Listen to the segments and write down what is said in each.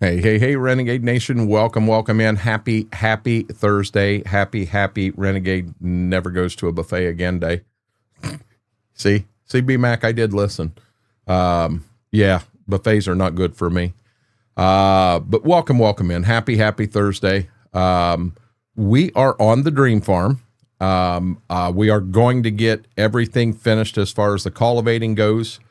Hey, Renegade Nation. Welcome in. Happy Thursday. Happy Renegade never goes to a buffet again day. See, B-Mac, I did listen. Yeah, buffets are not good for me. But welcome in. Happy Thursday. We are on the Dream Farm. We are going to get everything finished as far as the cultivating goes.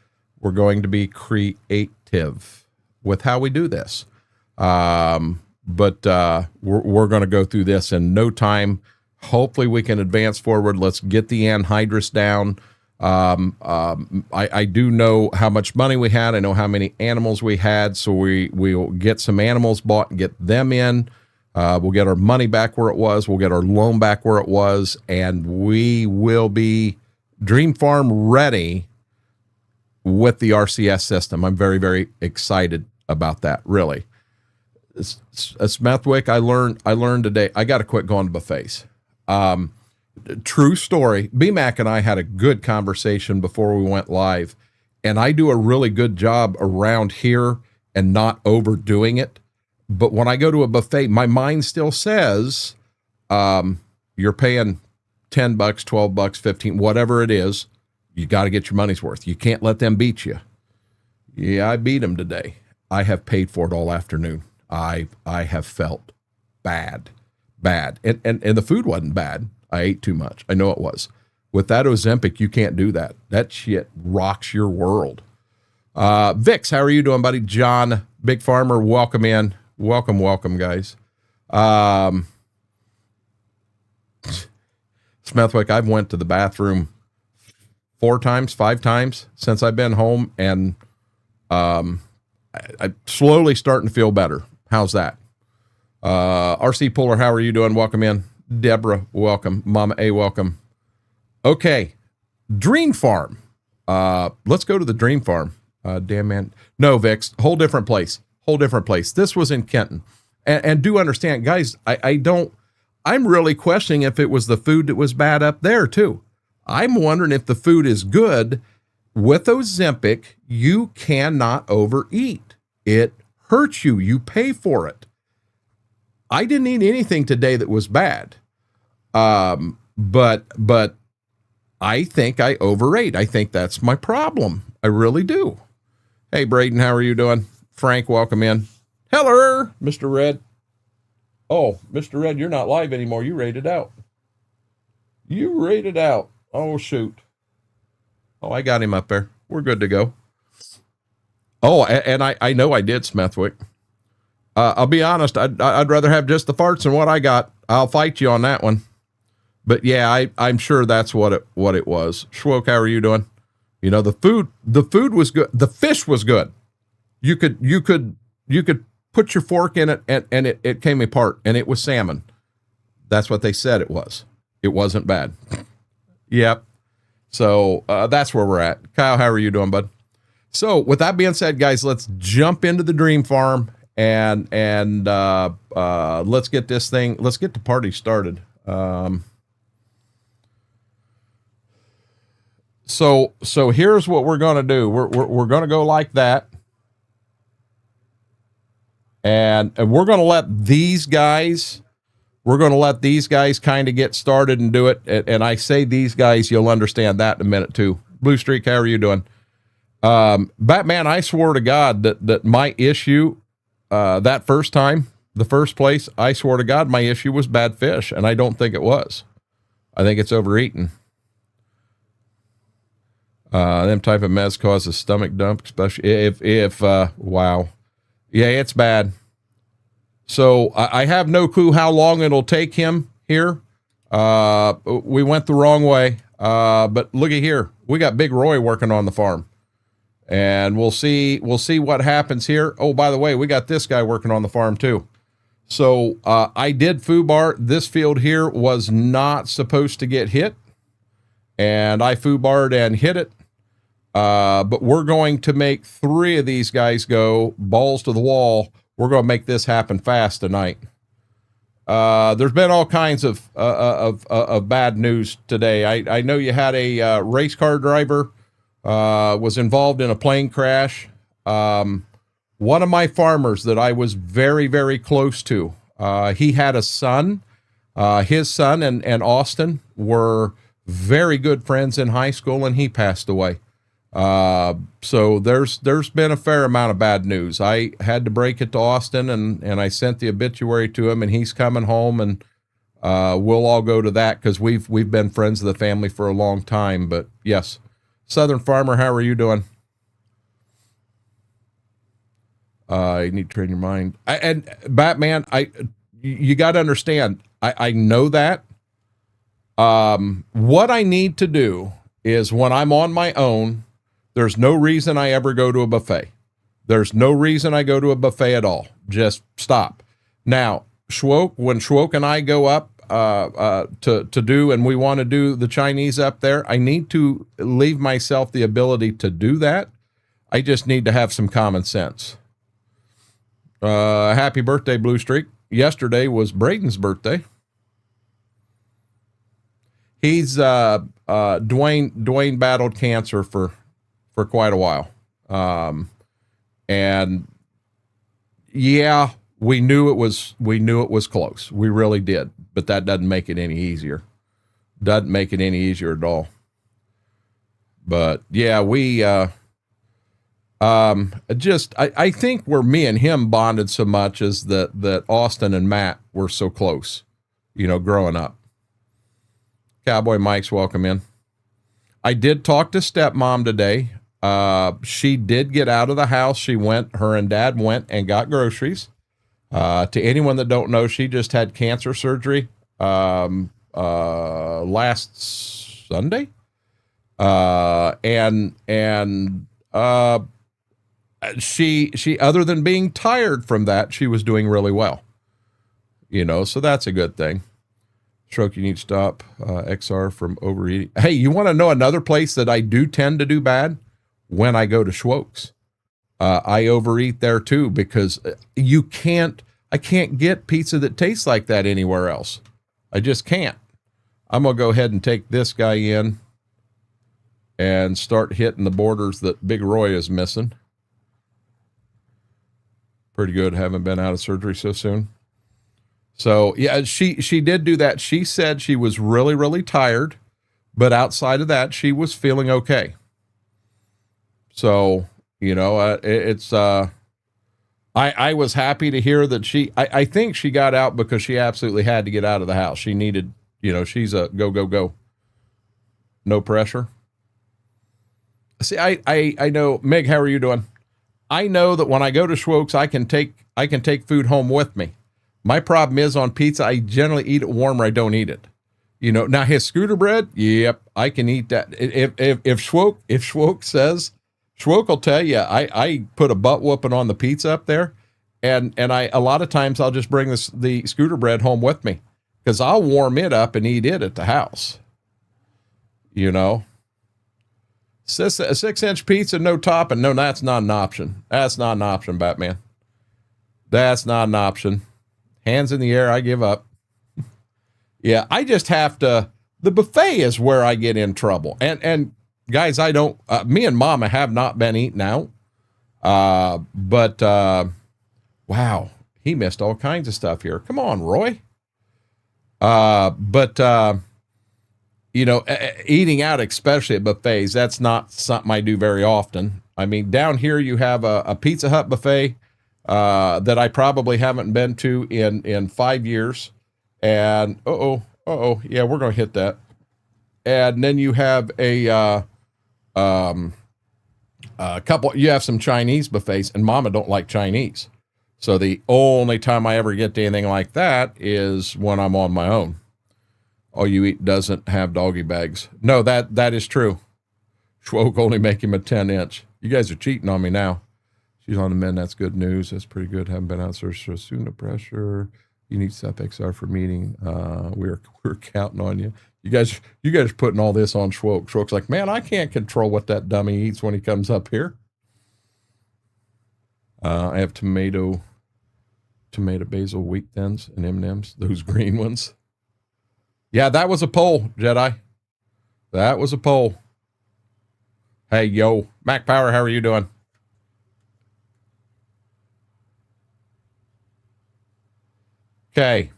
We're going to be creative with how we do this. But we're going to go through this in no time. Hopefully we can advance forward. Let's get the anhydrous down. I do know how much money we had. I know how many animals we had. So we'll get some animals bought and get them in. We'll get our money back where it was. We'll get our loan back where it was. And we will be Dream Farm ready with the RCS system. I'm very, very excited about that, really. Smethwick, I learned today, I got to quit going to buffets. True story. BMAC and I had a good conversation before we went live, and I do a really good job around here and not overdoing it. But when I go to a buffet, my mind still says, you're paying $10, $12, 15, whatever it is. You got to get your money's worth. You can't let them beat you. Yeah, I beat them today. I have paid for it all afternoon. I have felt bad. And the food wasn't bad. I ate too much. I know it was. With that Ozempic, you can't do that. That shit rocks your world. Vix, how are you doing, buddy? John, Big Farmer, welcome in. Welcome, guys. Smethwick, I've went to the bathroom 5 times since I've been home, and I'm slowly starting to feel better. How's that? RC Puller, how are you doing? Welcome in. Deborah, welcome. Mama A, welcome. Okay. Dream Farm. Let's go to the Dream Farm. Damn man. No, Vix, whole different place. This was in Kenton. And do understand, guys, I'm really questioning if it was the food that was bad up there too. I'm wondering if the food is good. With Ozempic, you cannot overeat. It hurts you. You pay for it. I didn't eat anything today that was bad. But I think I overate. I think that's my problem. I really do. Hey, Braden, how are you doing? Frank, welcome in. Hello, Mr. Red. Oh, Mr. Red, you're not live anymore. You rated out. Oh, shoot. Oh, I got him up there. We're good to go. Oh, and I know I did, Smethwick. I'll be honest. I'd rather have just the farts than what I got. I'll fight you on that one. But yeah, I'm sure that's what it was. Schwoke, how are you doing? You know, the food was good. The fish was good. You could put your fork in it and it came apart, and it was salmon. That's what they said it was. It wasn't bad. Yep. So that's where we're at. Kyle, how are you doing, bud? So with that being said, guys, let's jump into the Dream Farm and let's get the party started. So here's what we're going to do. We're going to go like that. And we're going to let these guys kind of get started and do it. And I say these guys, you'll understand that in a minute too. Blue Streak, how are you doing? Batman, I swore to God that my issue, that first time, the first place, I swore to God, my issue was bad fish. And I don't think it was. I think it's overeaten. Them type of meds causes stomach dump, especially if wow. Yeah, it's bad. So I have no clue how long it'll take him here. We went the wrong way. But look at here. We got Big Roy working on the farm. And we'll see what happens here. Oh, by the way, we got this guy working on the farm too. So I did foobar. This field here was not supposed to get hit. And I foobarred and hit it. But we're going to make 3 of these guys go balls to the wall. We're going to make this happen fast tonight. There's been all kinds of bad news today. I know you had a race car driver was involved in a plane crash. one of my farmers that I was very, very close to, he had a son. His son and Austin were very good friends in high school, and he passed away. So there's been a fair amount of bad news. I had to break it to Austin, and I sent the obituary to him, and he's coming home, and we'll all go to that because we've been friends of the family for a long time. But yes, Southern Farmer, how are you doing? You need to train your mind. And Batman, you got to understand. I know that. What I need to do is when I'm on my own, there's no reason I ever go to a buffet. There's no reason I go to a buffet at all. Just stop. Now, when Schwoke and I go up to do, and we want to do the Chinese up there, I need to leave myself the ability to do that. I just need to have some common sense. Happy birthday, Blue Streak. Yesterday was Braden's birthday. He's Dwayne battled cancer for quite a while. And yeah, we knew it was close. We really did, but that doesn't make it any easier. Doesn't make it any easier at all. But yeah, I think where me and him bonded so much is that Austin and Matt were so close, growing up. Cowboy Mike's welcome in. I did talk to stepmom today. She did get out of the house. Her and dad went and got groceries. To anyone that don't know, she just had cancer surgery, last Sunday. She, other than being tired from that, she was doing really well, so that's a good thing. Stroke, you need to stop XR from overeating. Hey, you want to know another place that I do tend to do bad? When I go to Schwoke's. I overeat there too, because I can't get pizza that tastes like that anywhere else. I just can't. I'm going to go ahead and take this guy in and start hitting the borders that Big Roy is missing. Pretty good. Haven't been out of surgery so soon. So yeah, she did do that. She said she was really, really tired, but outside of that, she was feeling okay. So, I was happy to hear that I think she got out because she absolutely had to get out of the house. She needed, she's a go. No pressure. See, I know, Meg, how are you doing? I know that when I go to Schwoke's, I can take food home with me. My problem is on pizza, I generally eat it warm or I don't eat it. Now his scooter bread, yep, I can eat that. If Schwoke says, Schwoke will tell you, I put a butt whooping on the pizza up there, and a lot of times I'll just bring the scooter bread home with me because I'll warm it up and eat it at the house. Says a 6-inch pizza, no topping. No, that's not an option. That's not an option, Batman. That's not an option. Hands in the air, I give up. Yeah, I just have to. The buffet is where I get in trouble. And guys, I don't. Me and Mama have not been eating out. But wow, he missed all kinds of stuff here. Come on, Roy. Eating out, especially at buffets, that's not something I do very often. I mean, down here you have a Pizza Hut buffet. That I probably haven't been to in 5 years. And, yeah, we're going to hit that. And then you have a couple, you have some Chinese buffets, and Mama don't like Chinese. So the only time I ever get to anything like that is when I'm on my own. All you eat doesn't have doggy bags. No, that is true. Schwoke only make him a 10-inch. You guys are cheating on me now. She's on the mend. That's good news. That's pretty good. Haven't been out there so soon. No pressure. You need to stop XR for meeting. We're counting on you. You guys are putting all this on Schwoke. Schwoke's like, man, I can't control what that dummy eats when he comes up here. I have tomato basil wheat thins and M&Ms. Those green ones. Yeah, that was a poll, Jedi. That was a poll. Hey, yo, Mac Power, how are you doing? Okay.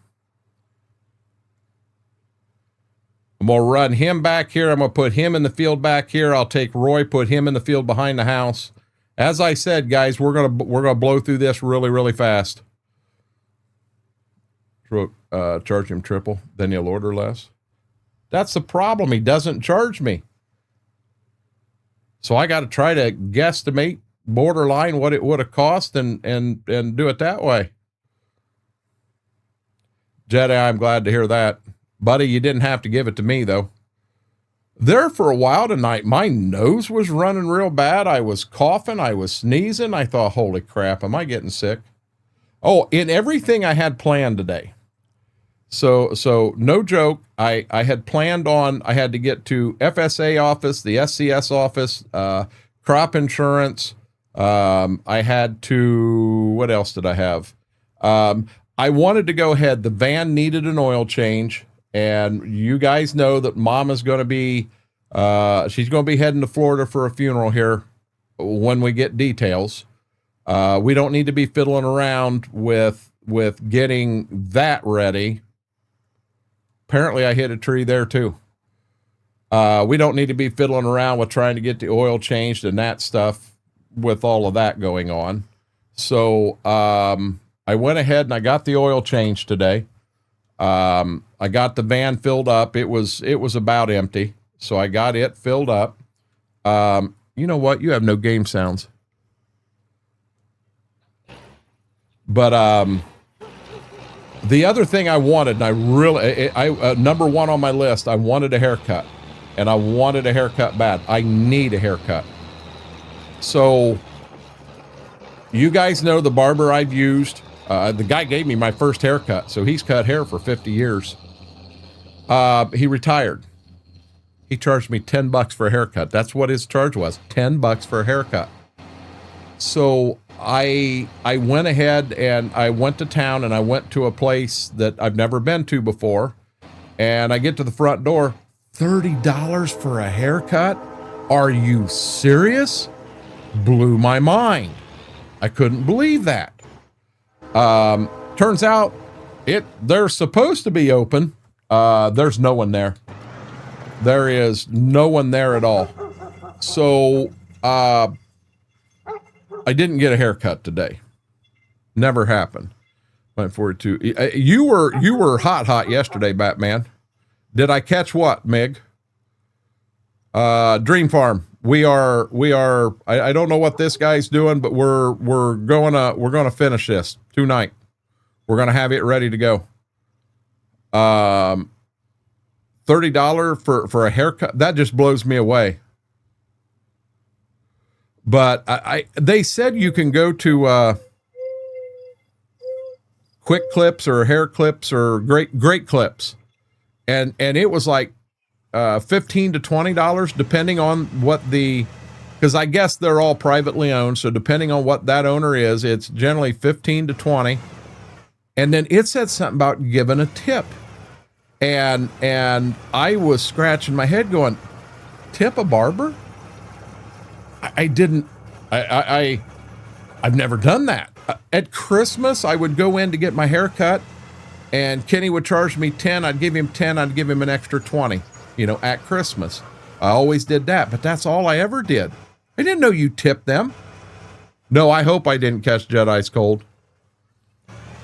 I'm going to run him back here. I'm going to put him in the field back here. I'll take Roy, put him in the field behind the house. As I said, guys, we're going to blow through this really, really fast. Charge him triple, then he'll order less. That's the problem. He doesn't charge me. So I got to try to guesstimate borderline what it would have cost and do it that way. Jedi, I'm glad to hear that. Buddy, you didn't have to give it to me, though. There for a while tonight, my nose was running real bad. I was coughing. I was sneezing. I thought, holy crap, am I getting sick? Oh, in everything I had planned today. So no joke, I had planned on, I had to get to FSA office, the SCS office, crop insurance. I had to, what else did I have? I wanted to go ahead. The van needed an oil change. And you guys know that Mama's going to be, she's going to be heading to Florida for a funeral here when we get details. We don't need to be fiddling around with getting that ready. Apparently I hit a tree there too. We don't need to be fiddling around with trying to get the oil changed and that stuff with all of that going on. So, I went ahead and I got the oil changed today. I got the van filled up. It was about empty. So I got it filled up. You know what? You have no game sounds. But, the other thing I wanted, and I really, number one on my list, I wanted a haircut, and I wanted a haircut bad. I need a haircut. So you guys know the barber I've used. The guy gave me my first haircut, so he's cut hair for 50 years. He retired. He charged me $10 for a haircut. That's what his charge was, $10 for a haircut. So I went ahead and I went to town and I went to a place that I've never been to before. And I get to the front door, $30 for a haircut? Are you serious? Blew my mind. I couldn't believe that. Turns out they're supposed to be open. There's no one there. There is no one there at all. So, I didn't get a haircut today. Never happened. Went forward to, you were hot yesterday, Batman. Did I catch what, Mig? Dream Farm. We are, I don't know what this guy's doing, but we're gonna finish this tonight. We're gonna have it ready to go. $30 for a haircut. That just blows me away. But they said you can go to, Quick Clips or Hair Clips or Great Clips. And it was like, $15 to $20, depending on what because I guess they're all privately owned. So depending on what that owner is, it's generally 15 to 20. And then it said something about giving a tip. And I was scratching my head going, tip a barber? I've never done that. At Christmas, I would go in to get my hair cut and Kenny would charge me 10. I'd give him 10. I'd give him an extra 20. At Christmas. I always did that, but that's all I ever did. I didn't know you tipped them. No, I hope I didn't catch Jedi's cold.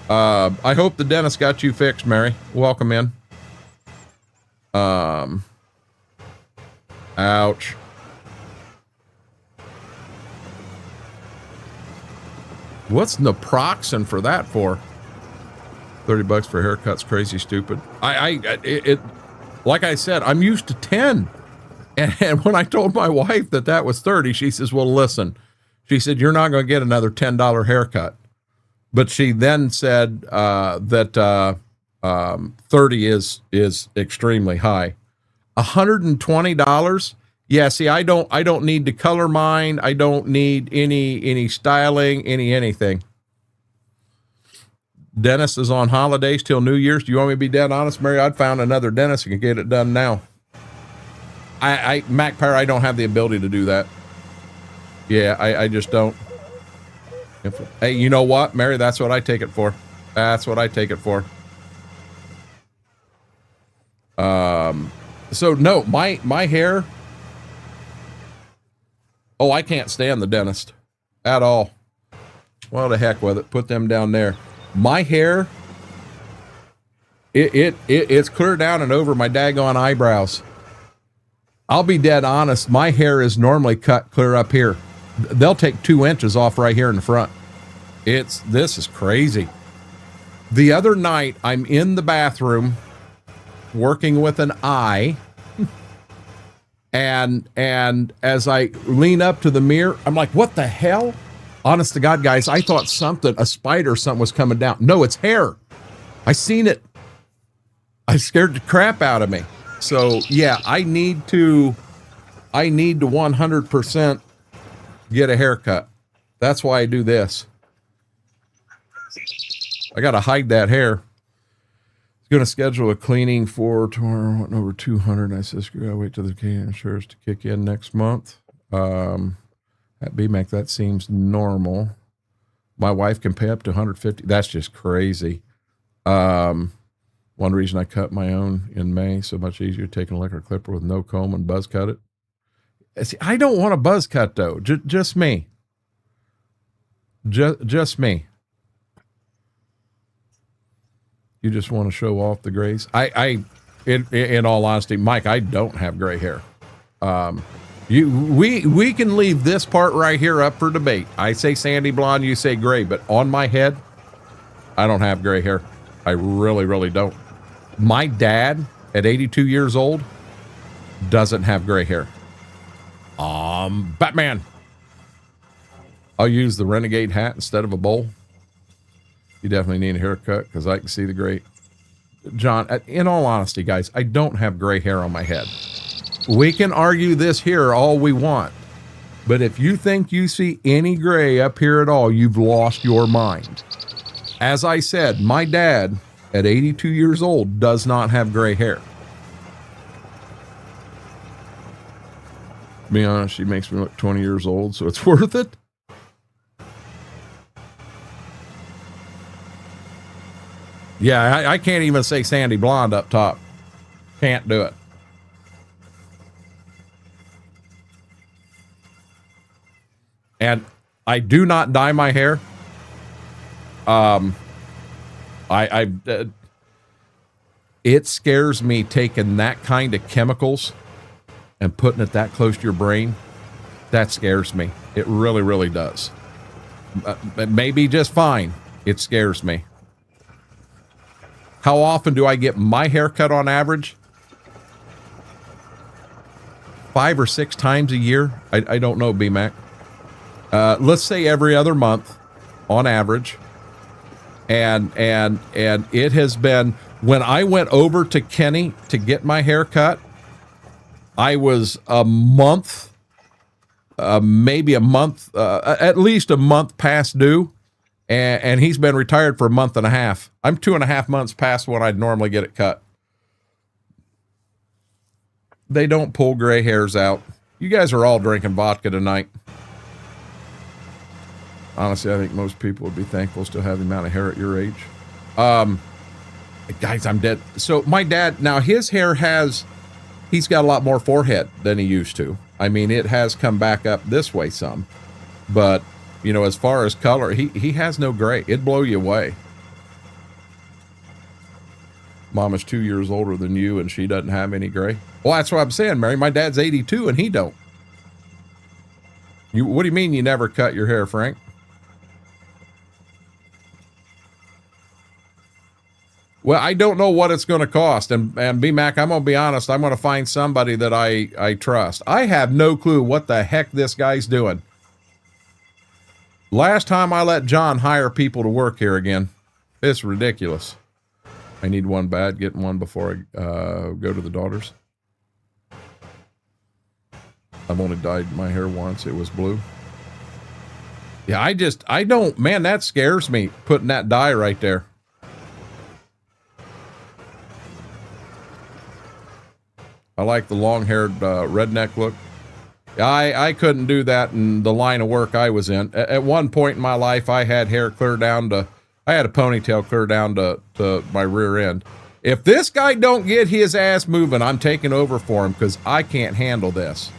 I hope the dentist got you fixed, Mary. Welcome in. Ouch. What's naproxen for that for? $30 for haircuts, crazy stupid. Like I said, I'm used to 10. And when I told my wife that was 30, she says, well, listen, she said, you're not going to get another $10 haircut. But she then said, that 30 is extremely high. $120. Yeah. See, I don't need to color mine. I don't need any styling, anything. Dentist is on holidays till New Year's. Do you want me to be dead honest, Mary? I'd found another dentist who can get it done now. Mac Power, I don't have the ability to do that. Yeah, I just don't. Hey, you know what, Mary? That's what I take it for. That's what I take it for. So no, my hair. Oh, I can't stand the dentist at all. Well, the heck with it. Put them down there. My hair, it's clear down and over my daggone eyebrows. I'll be dead honest. My hair is normally cut clear up here. They'll take 2 inches off right here in the front. This is crazy. The other night, I'm in the bathroom working with an eye. And as I lean up to the mirror, I'm like, what the hell? Honest to God, guys, I thought a spider or something was coming down. No, it's hair. I seen it. I scared the crap out of me. So yeah, I need to 100% get a haircut. That's why I do this. I got to hide that hair. Going to schedule a cleaning for tomorrow, went over 200. I said, screw it, I'll wait till the insurance to kick in next month. At BMAC, that seems normal. My wife can pay up to 150. That's just crazy. One reason I cut my own in May, so much easier taking an electric clipper with no comb and buzz cut it. See, I don't want a buzz cut though. Just me. Just me. You just want to show off the grays. In all honesty, Mike, I don't have gray hair. We can leave this part right here up for debate. I say sandy blonde, you say gray, but on my head, I don't have gray hair. I really, really don't. My dad, at 82 years old, doesn't have gray hair. Batman. I'll use the Renegade hat instead of a bowl. You definitely need a haircut because I can see the gray. John, in all honesty, guys, I don't have gray hair on my head. We can argue this here all we want. But if you think you see any gray up here at all, you've lost your mind. As I said, my dad, at 82 years old, does not have gray hair. To be honest, she makes me look 20 years old, so it's worth it. Yeah, I can't even say sandy blonde up top. Can't do it. And I do not dye my hair. It scares me taking that kind of chemicals and putting it that close to your brain. That scares me. It really, really does. It may be just fine. It scares me. How often do I get my hair cut on average? 5 or 6 times a year. I don't know, BMAC. Let's say every other month on average. And it has been, when I went over to Kenny to get my hair cut, I was a month, maybe a month, at least a month past due. And he's been retired for a month and a half. I'm 2.5 months past when I'd normally get it cut. They don't pull gray hairs out. You guys are all drinking vodka tonight. Honestly, I think most people would be thankful still have the amount of hair at your age. Guys, I'm dead. So my dad, now his hair he's got a lot more forehead than he used to. I mean, it has come back up this way some. But, you know, as far as color, he has no gray. It'd blow you away. Mom is 2 years older than you, and she doesn't have any gray. Well, that's what I'm saying, Mary. My dad's 82, and he don't. What do you mean you never cut your hair, Frank? Well, I don't know what it's going to cost. And BMAC, I'm going to be honest. I'm going to find somebody that I trust. I have no clue what the heck this guy's doing. Last time I let John hire people to work here again. It's ridiculous. I need one bad, getting one before I go to the daughters. I've only dyed my hair once. It was blue. Yeah, I don't, man, that scares me, putting that dye right there. I like the long-haired redneck look. I couldn't do that in the line of work I was in. At one point in my life, I had hair clear down to, I had a ponytail clear down to my rear end. If this guy don't get his ass moving, I'm taking over for him because I can't handle this.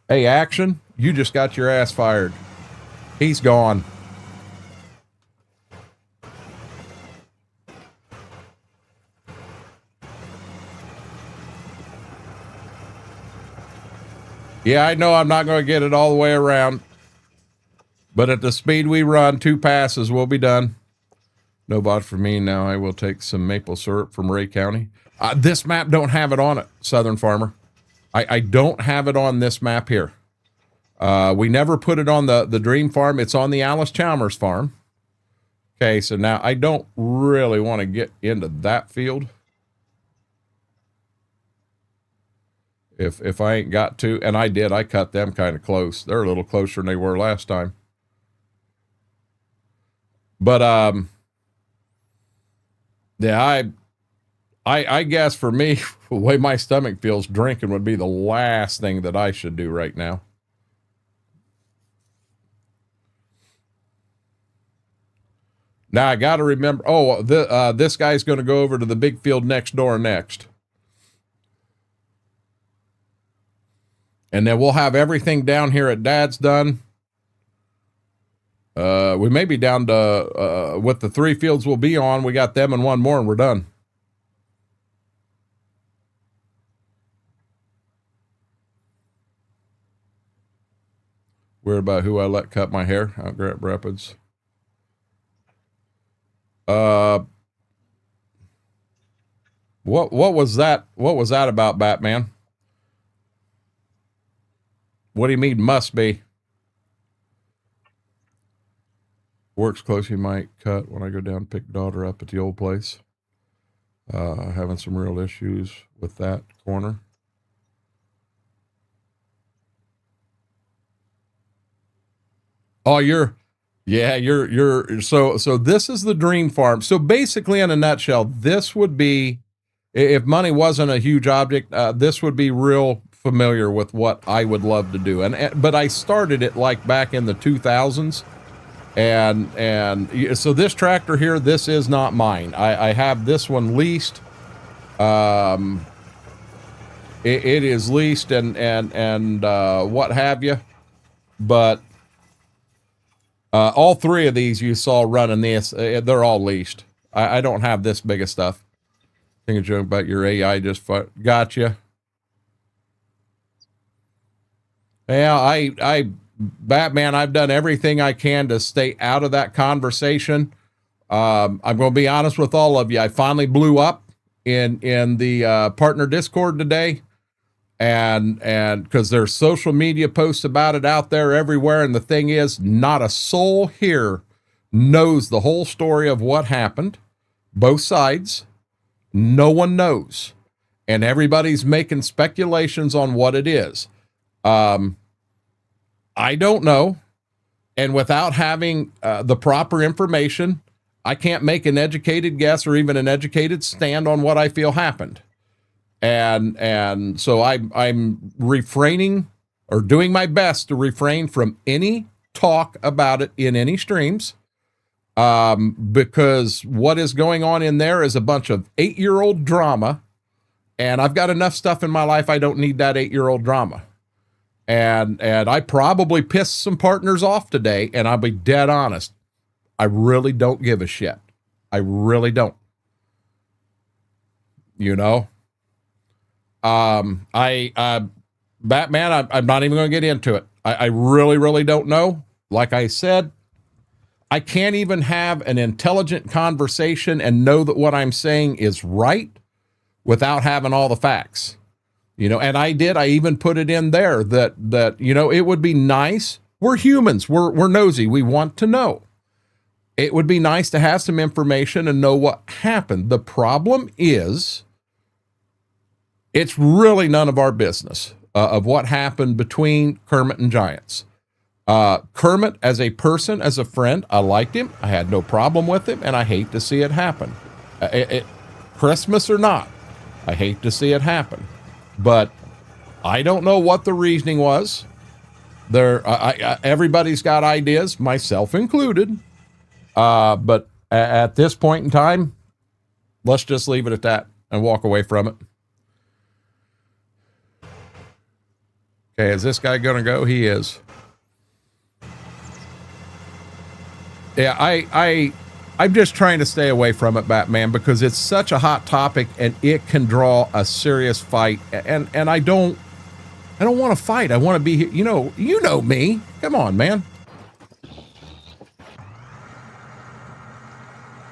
Hey, Action, you just got your ass fired. He's gone. Yeah, I know I'm not going to get it all the way around, but at the speed we run, 2 passes will be done. No bot for me. Now I will take some maple syrup from Ray County. This map don't have it on it, Southern Farmer. I don't have it on this map here. We never put it on the Dream Farm. It's on the Alice Chalmers farm. Okay, so now I don't really want to get into that field. If I ain't got to, and I did, I cut them kind of close. They're a little closer than they were last time. But yeah, I guess for me, the way my stomach feels, drinking would be the last thing that I should do right now. Now I got to remember. Oh, this guy's going to go over to the big field next door next. And then we'll have everything down here at Dad's done. We may be down to what the 3 fields will be on. We got them and 1 more and we're done. Worried about who I let cut my hair out Grand Rapids. What was that? What was that about, Batman? What do you mean must be? Works close, you might cut when I go down pick daughter up at the old place. Having some real issues with that corner. Oh, you're so this is the Dream Farm. So basically, in a nutshell, this would be, if money wasn't a huge object, this would be real familiar with what I would love to do. But I started it like back in the 2000s. And so this tractor here, this is not mine. I have this one leased. It is leased and what have you. But all 3 of these you saw running this, they're all leased. I don't have this big of stuff. Think a joke about your AI just gotcha. Yeah, Batman, I've done everything I can to stay out of that conversation. I'm going to be honest with all of you. I finally blew up in the partner Discord today, and because there's social media posts about it out there everywhere. And the thing is, not a soul here knows the whole story of what happened. Both sides, no one knows, and everybody's making speculations on what it is. I don't know. And without having the proper information, I can't make an educated guess or even an educated stand on what I feel happened. And so I'm refraining or doing my best to refrain from any talk about it in any streams. Because what is going on in there is a bunch of 8-year-old drama. And I've got enough stuff in my life. I don't need that 8-year-old drama. And I probably pissed some partners off today, and I'll be dead honest. I really don't give a shit. I really don't. You know? Batman, I'm not even going to get into it. I really, really don't know. Like I said, I can't even have an intelligent conversation and know that what I'm saying is right without having all the facts. You know, and I even put it in there that, you know, it would be nice. We're humans. We're nosy. We want to know. It would be nice to have some information and know what happened. The problem is, it's really none of our business of what happened between Kermit and Giants. Kermit, as a person, as a friend, I liked him. I had no problem with him, and I hate to see it happen. Christmas or not, I hate to see it happen. But I don't know what the reasoning was. Everybody's got ideas, myself included. But at this point in time, Let's just leave it at that and walk away from it. Okay, is this guy gonna go? He is. Yeah, I'm just trying to stay away from it, Batman, because it's such a hot topic and it can draw a serious fight. And I don't want to fight. I want to be here. You know me. Come on, man.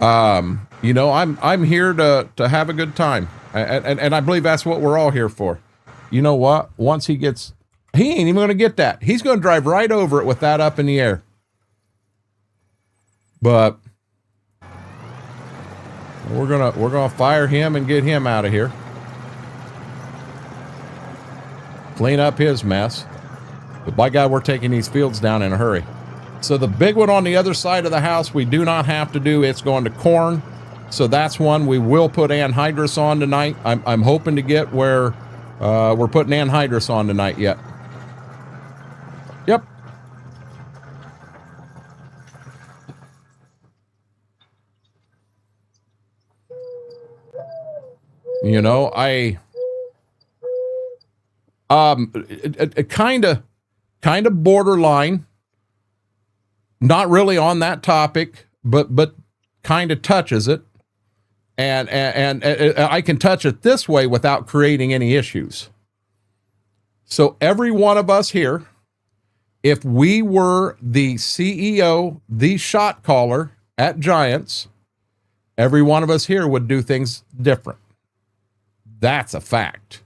I'm here to have a good time. And I believe that's what we're all here for. You know what? Once he ain't even going to get that. He's going to drive right over it with that up in the air. But we're gonna fire him and get him out of here. Clean up his mess. But by God, we're taking these fields down in a hurry. So the big one on the other side of the house, we do not have to do. It's going to corn. So that's one we will put anhydrous on tonight. I'm hoping to get where we're putting anhydrous on tonight yet. Yep. You know, kind of borderline, not really on that topic, but kind of touches it, and I can touch it this way without creating any issues. So every one of us here, if we were the CEO, the shot caller at Giants, every one of us here would do things different. That's a fact.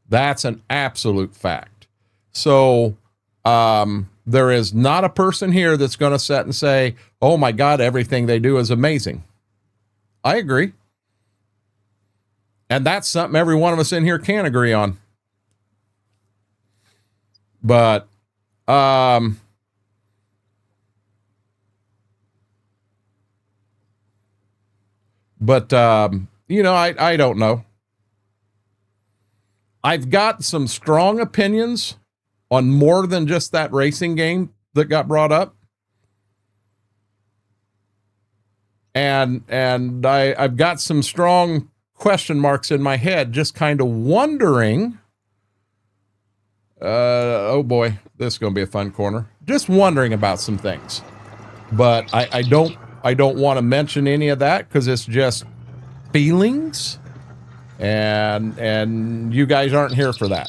That's an absolute fact. So there is not a person here that's going to sit and say, oh my God, everything they do is amazing. I agree. And that's something every one of us in here can agree on. But I don't know. I've got some strong opinions on more than just that racing game that got brought up. And I've got some strong question marks in my head, just kind of wondering, oh boy, this is going to be a fun corner. Just wondering about some things. But I don't want to mention any of that because it's just feelings. And you guys aren't here for that.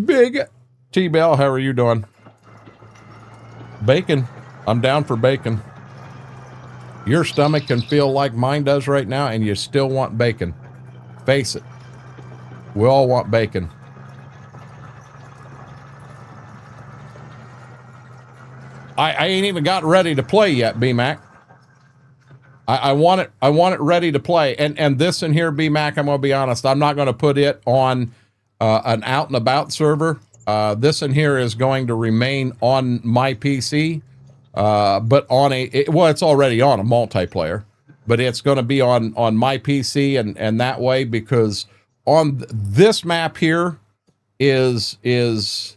Big T-Bell, how are you doing? Bacon. I'm down for bacon. Your stomach can feel like mine does right now, and you still want bacon. Face it. We all want bacon. I ain't even got ready to play yet, B-Mac. I want it ready to play. And this in here, B-Mac, I'm going to be honest, I'm not going to put it on an out and about server. This in here is going to remain on my PC, but on it's already on a multiplayer, but it's going to be on my PC and that way, because on this map here is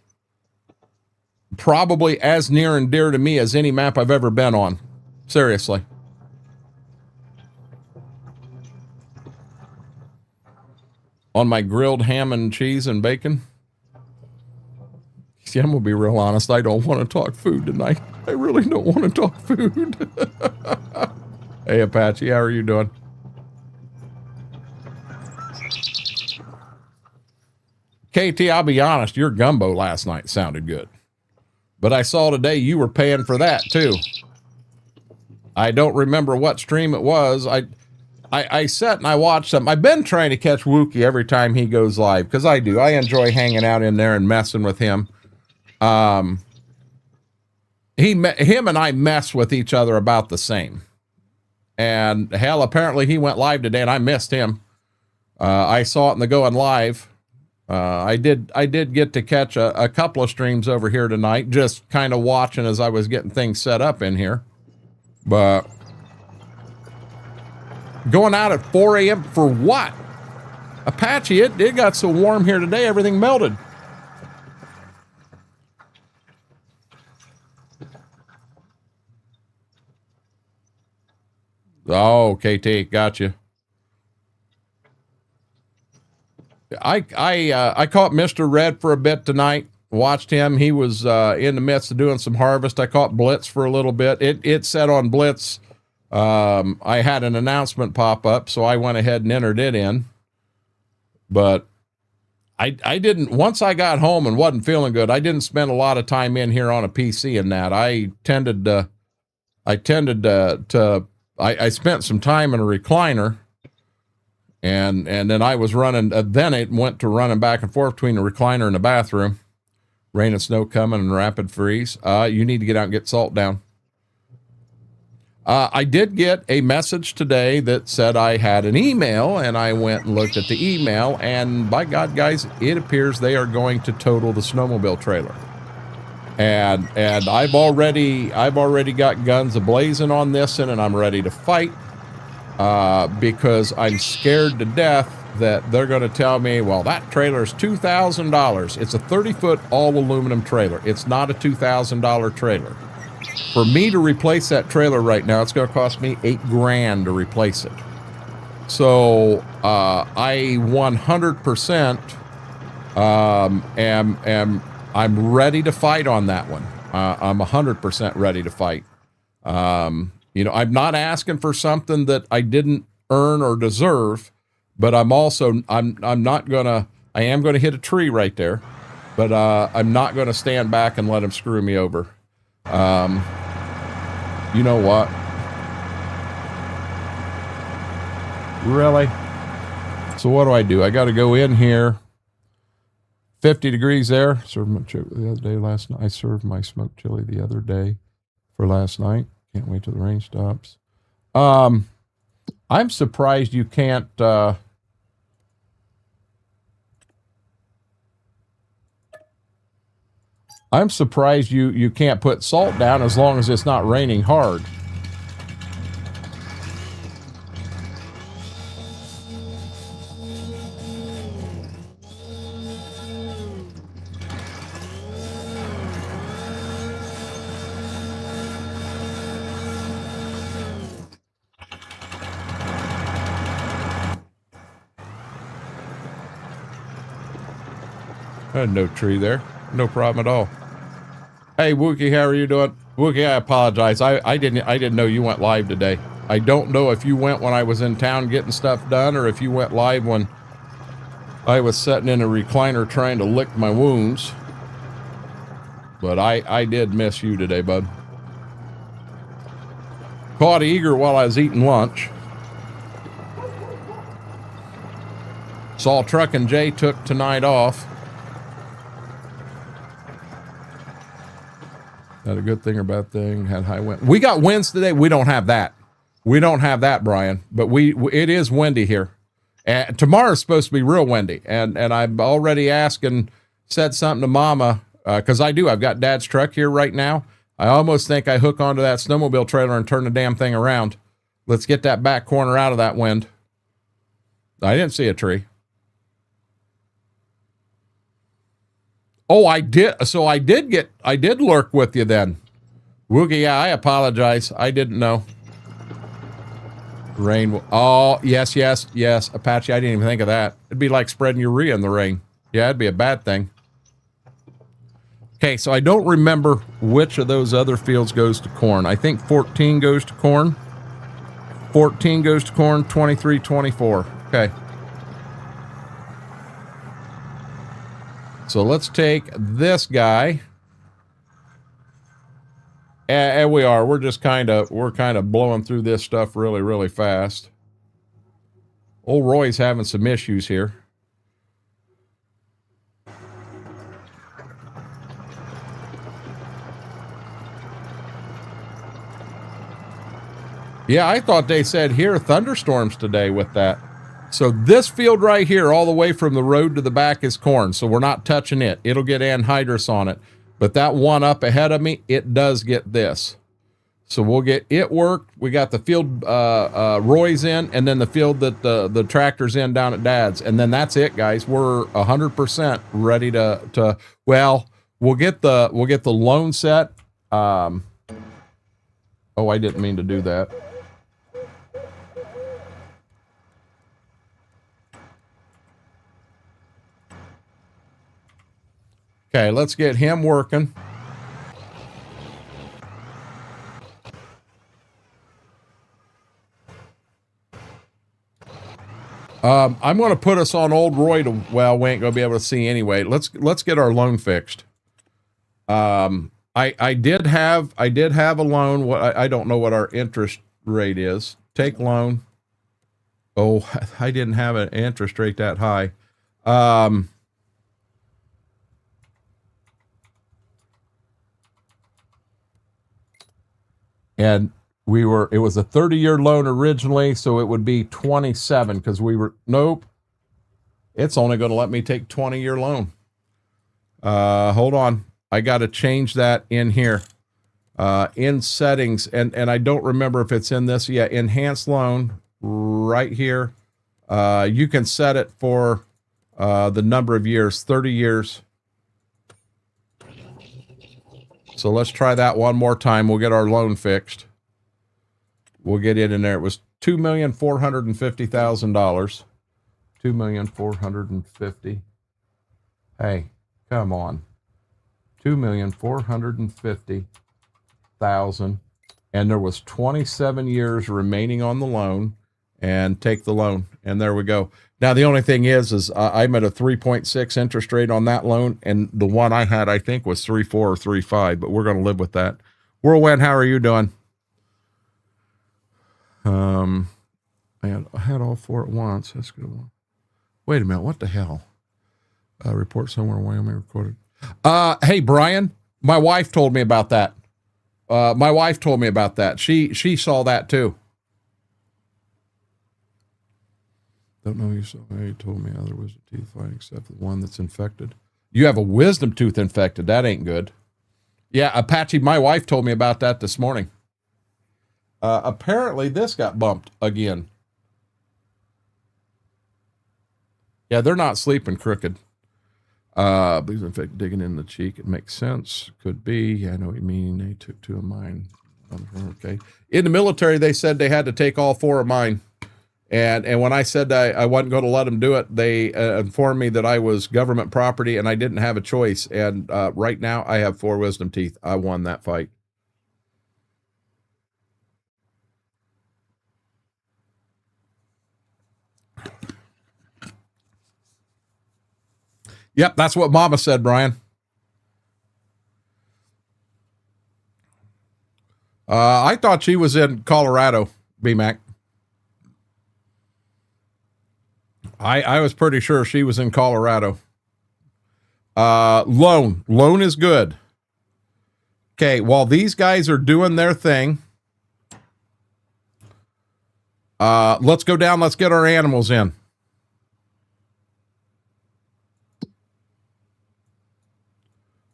probably as near and dear to me as any map I've ever been on. Seriously. On my grilled ham and cheese and bacon. See, I'm going to be real honest. I don't want to talk food tonight. I really don't want to talk food. Hey, Apache, how are you doing? KT, I'll be honest, your gumbo last night sounded good. But I saw today you were paying for that, too. I don't remember what stream it was. I sat and I watched them. I've been trying to catch Wookie every time he goes live, because I do. I enjoy hanging out in there and messing with him. Him and I mess with each other about the same. And hell, apparently he went live today and I missed him. I saw it in the going live. I did get to catch a couple of streams over here tonight, just kind of watching as I was getting things set up in here. But going out at 4 a.m. for what? Apache, it got so warm here today, everything melted. Oh, KT, gotcha. I caught Mr. Red for a bit tonight. Watched him. He was in the midst of doing some harvest. I caught Blitz for a little bit. It said on Blitz, I had an announcement pop up, so I went ahead and entered it in. But I didn't, once I got home and wasn't feeling good, I didn't spend a lot of time in here on a PC and that. I spent some time in a recliner, and then I was running, then it went to running back and forth between the recliner and the bathroom. Rain and snow coming and rapid freeze. You need to get out and get salt down. I did get a message today that said I had an email, and I went and looked at the email, and by God, guys, it appears they are going to total the snowmobile trailer. And I've already got guns a-blazing on this, and I'm ready to fight because I'm scared to death that they're going to tell me, well, that trailer is $2,000. It's a 30-foot all-aluminum trailer. It's not a $2,000 trailer. For me to replace that trailer right now, it's going to cost me $8,000 to replace it. So I 100% I'm ready to fight on that one. I'm 100% ready to fight. I'm not asking for something that I didn't earn or deserve, but I'm am gonna hit a tree right there, but I'm not gonna stand back and let him screw me over. You know what? Really? So what do? I got to go in here. 50 degrees there. Served my chili the other day last night. I served my smoked chili the other day for last night. Can't wait till the rain stops. I'm surprised you can't. I'm surprised you can't put salt down as long as it's not raining hard. No tree there. No problem at all. Hey, Wookie, how are you doing? Wookie, I apologize. I didn't know you went live today. I don't know if you went when I was in town getting stuff done, or if you went live when I was sitting in a recliner trying to lick my wounds. But I did miss you today, bud. Caught eager while I was eating lunch. Saw Truck and Jay took tonight off. Had a good thing or bad thing. Had high wind. We got winds today. We don't have that. We don't have that, Brian. But it is windy here. And tomorrow's supposed to be real windy. And I've already asked and said something to Mama, because I've got Dad's truck here right now. I almost think I hook onto that snowmobile trailer and turn the damn thing around. Let's get that back corner out of that wind. I didn't see a tree. Oh, I did. So I did lurk with you then. Woogie, yeah, I apologize. I didn't know. Rain. Oh, yes. Apache, I didn't even think of that. It'd be like spreading urea in the rain. Yeah, it'd be a bad thing. Okay, so I don't remember which of those other fields goes to corn. I think 14 goes to corn. 14 goes to corn, 23, 24. Okay. So let's take this guy. And we're just kind of blowing through this stuff really, really fast. Old Roy's having some issues here. Yeah, I thought they said here thunderstorms today with that. So this field right here, all the way from the road to the back, is corn. So we're not touching it. It'll get anhydrous on it. But that one up ahead of me, it does get this. So we'll get it worked. We got the field Roy's in, and then the field that the tractor's in down at Dad's. And then that's it, guys. We're 100% ready to well, we'll get the loan set. Oh, I didn't mean to do that. Okay, let's get him working. I'm going to put us on old Roy to, well, we ain't going to be able to see anyway. Let's get our loan fixed. I did have a loan. I don't know what our interest rate is. Take loan. Oh, I didn't have an interest rate that high. And it was a 30-year loan originally, so it would be 27 because nope. It's only going to let me take 20-year loan. Hold on. I got to change that in here. In settings, and I don't remember if it's in this. Yeah, enhanced loan right here. You can set it for the number of years, 30 years. So let's try that one more time. We'll get our loan fixed. We'll get it in there. It was $2,450,000. $2,450,000. Hey, come on. $2,450,000. And there was 27 years remaining on the loan, and take the loan. And there we go. Now, the only thing is I'm at a 3.6 interest rate on that loan, and the one I had, I think, was 3.4 or 3.5, but we're going to live with that. Whirlwind, how are you doing? I had all four at once. That's a good one. Wait a minute. What the hell? Report somewhere in Wyoming recorded. Hey, Brian, my wife told me about that. She saw that too. Don't know you saw. You told me other wisdom teeth fine except the one that's infected. You have a wisdom tooth infected. That ain't good. Yeah, Apache, my wife told me about that this morning. Apparently this got bumped again. Yeah, they're not sleeping crooked. Because in fact, digging in the cheek, it makes sense. Could be. Yeah, I know what you mean. They took two of mine. Okay. In the military, they said they had to take all four of mine. And when I said I wasn't going to let them do it, they informed me that I was government property and I didn't have a choice. And right now, I have 4 wisdom teeth. I won that fight. Yep, that's what Mama said, Brian. I thought she was in Colorado, BMAC. I was pretty sure she was in Colorado. Loan is good. Okay, while these guys are doing their thing, let's go down. Let's get our animals in.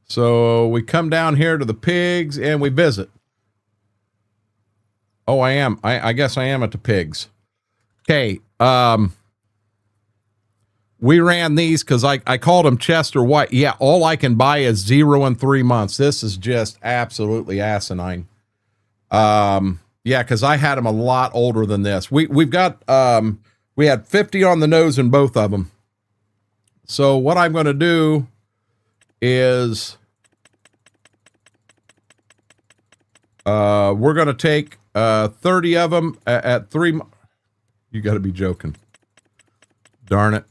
So we come down here to the pigs and we visit. Oh, I am. I guess I am at the pigs. Okay. We ran these because I called them Chester White. Yeah, all I can buy is 0 and 3 months. This is just absolutely asinine. Yeah, because I had them a lot older than this. We had 50 on the nose in both of them. So what I'm going to do is we're going to take 30 of them at 3 months. You got to be joking. Darn it.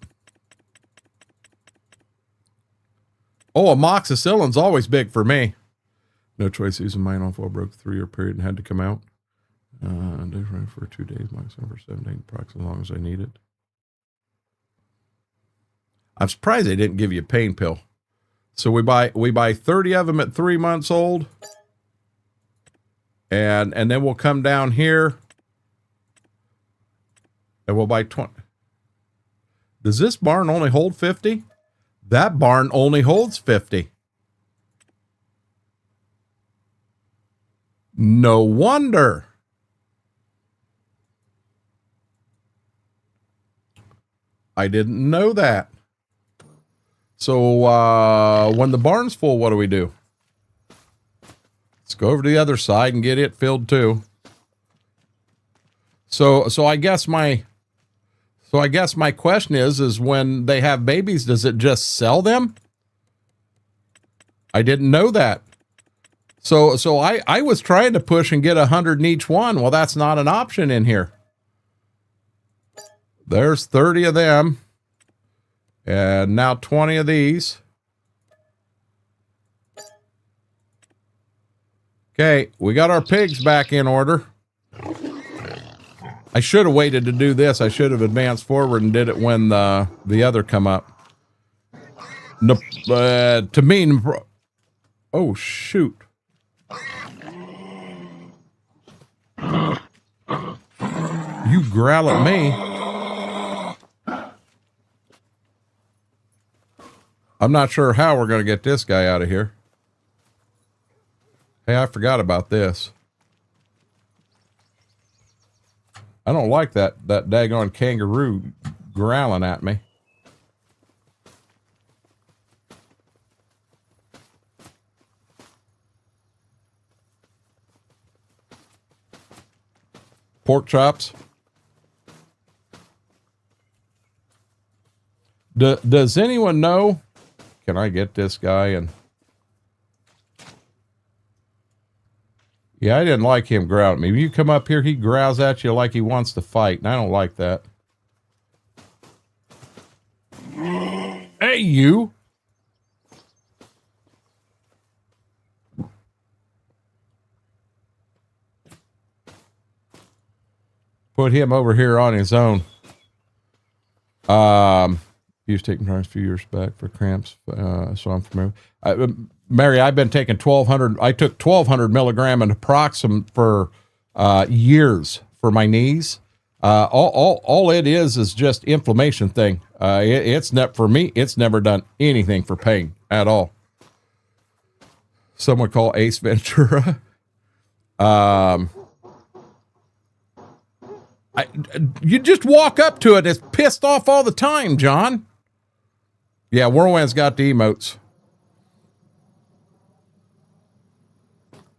Oh, amoxicillin's always big for me. No choice using mine off. Broke 3-year period and had to come out. For 2 days, maximum for 7 days, approximately as long as I need it. I'm surprised they didn't give you a pain pill. So we buy 30 of them at 3 months old. And then we'll come down here and we'll buy 20. Does this barn only hold 50? That barn only holds 50. No wonder. I didn't know that. So when the barn's full, what do we do? Let's go over to the other side and get it filled too. So I guess my question is when they have babies, does it just sell them? I didn't know that. So I was trying to push and get 100 in each one. Well, that's not an option in here. There's 30 of them. And now 20 of these. Okay, we got our pigs back in order. I should have waited to do this. I should have advanced forward and did it when the other come up. No, to me, oh shoot. You growl at me. I'm not sure how we're going to get this guy out of here. Hey, I forgot about this. I don't like that daggone kangaroo growling at me. Pork chops. Does anyone know? Can I get this guy? And yeah, I didn't like him growling at me. When you come up here, he growls at you like he wants to fight, and I don't like that. Hey, you. Put him over here on his own. He was taking drugs a few years back for cramps, so I'm familiar. Mary, I've been taking 1,200. I took 1,200 milligram naproxen for years for my knees. All it is just inflammation thing. It's not for me. It's never done anything for pain at all. Some would call Ace Ventura. You just walk up to it. It's pissed off all the time, John. Yeah, Whirlwind's got the emotes.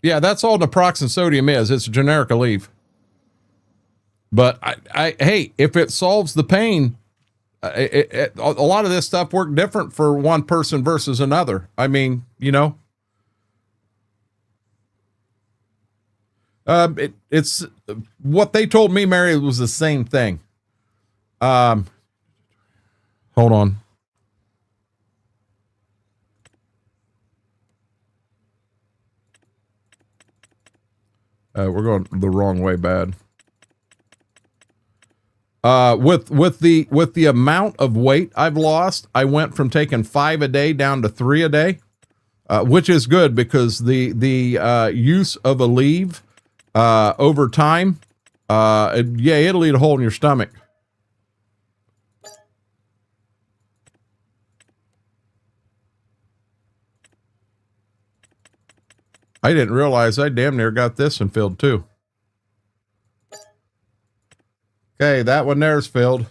Yeah, that's all naproxen sodium is. It's a generic Aleve. But hey, if it solves the pain, a lot of this stuff worked different for one person versus another. I mean, you know. It's what they told me, Mary, was the same thing. Hold on. We're going the wrong way bad. With the amount of weight I've lost, I went from taking 5 a day down to 3 a day, which is good because the use of Aleve over time, yeah, it'll eat a hole in your stomach. I didn't realize I damn near got this one filled too. Okay, that one there's filled.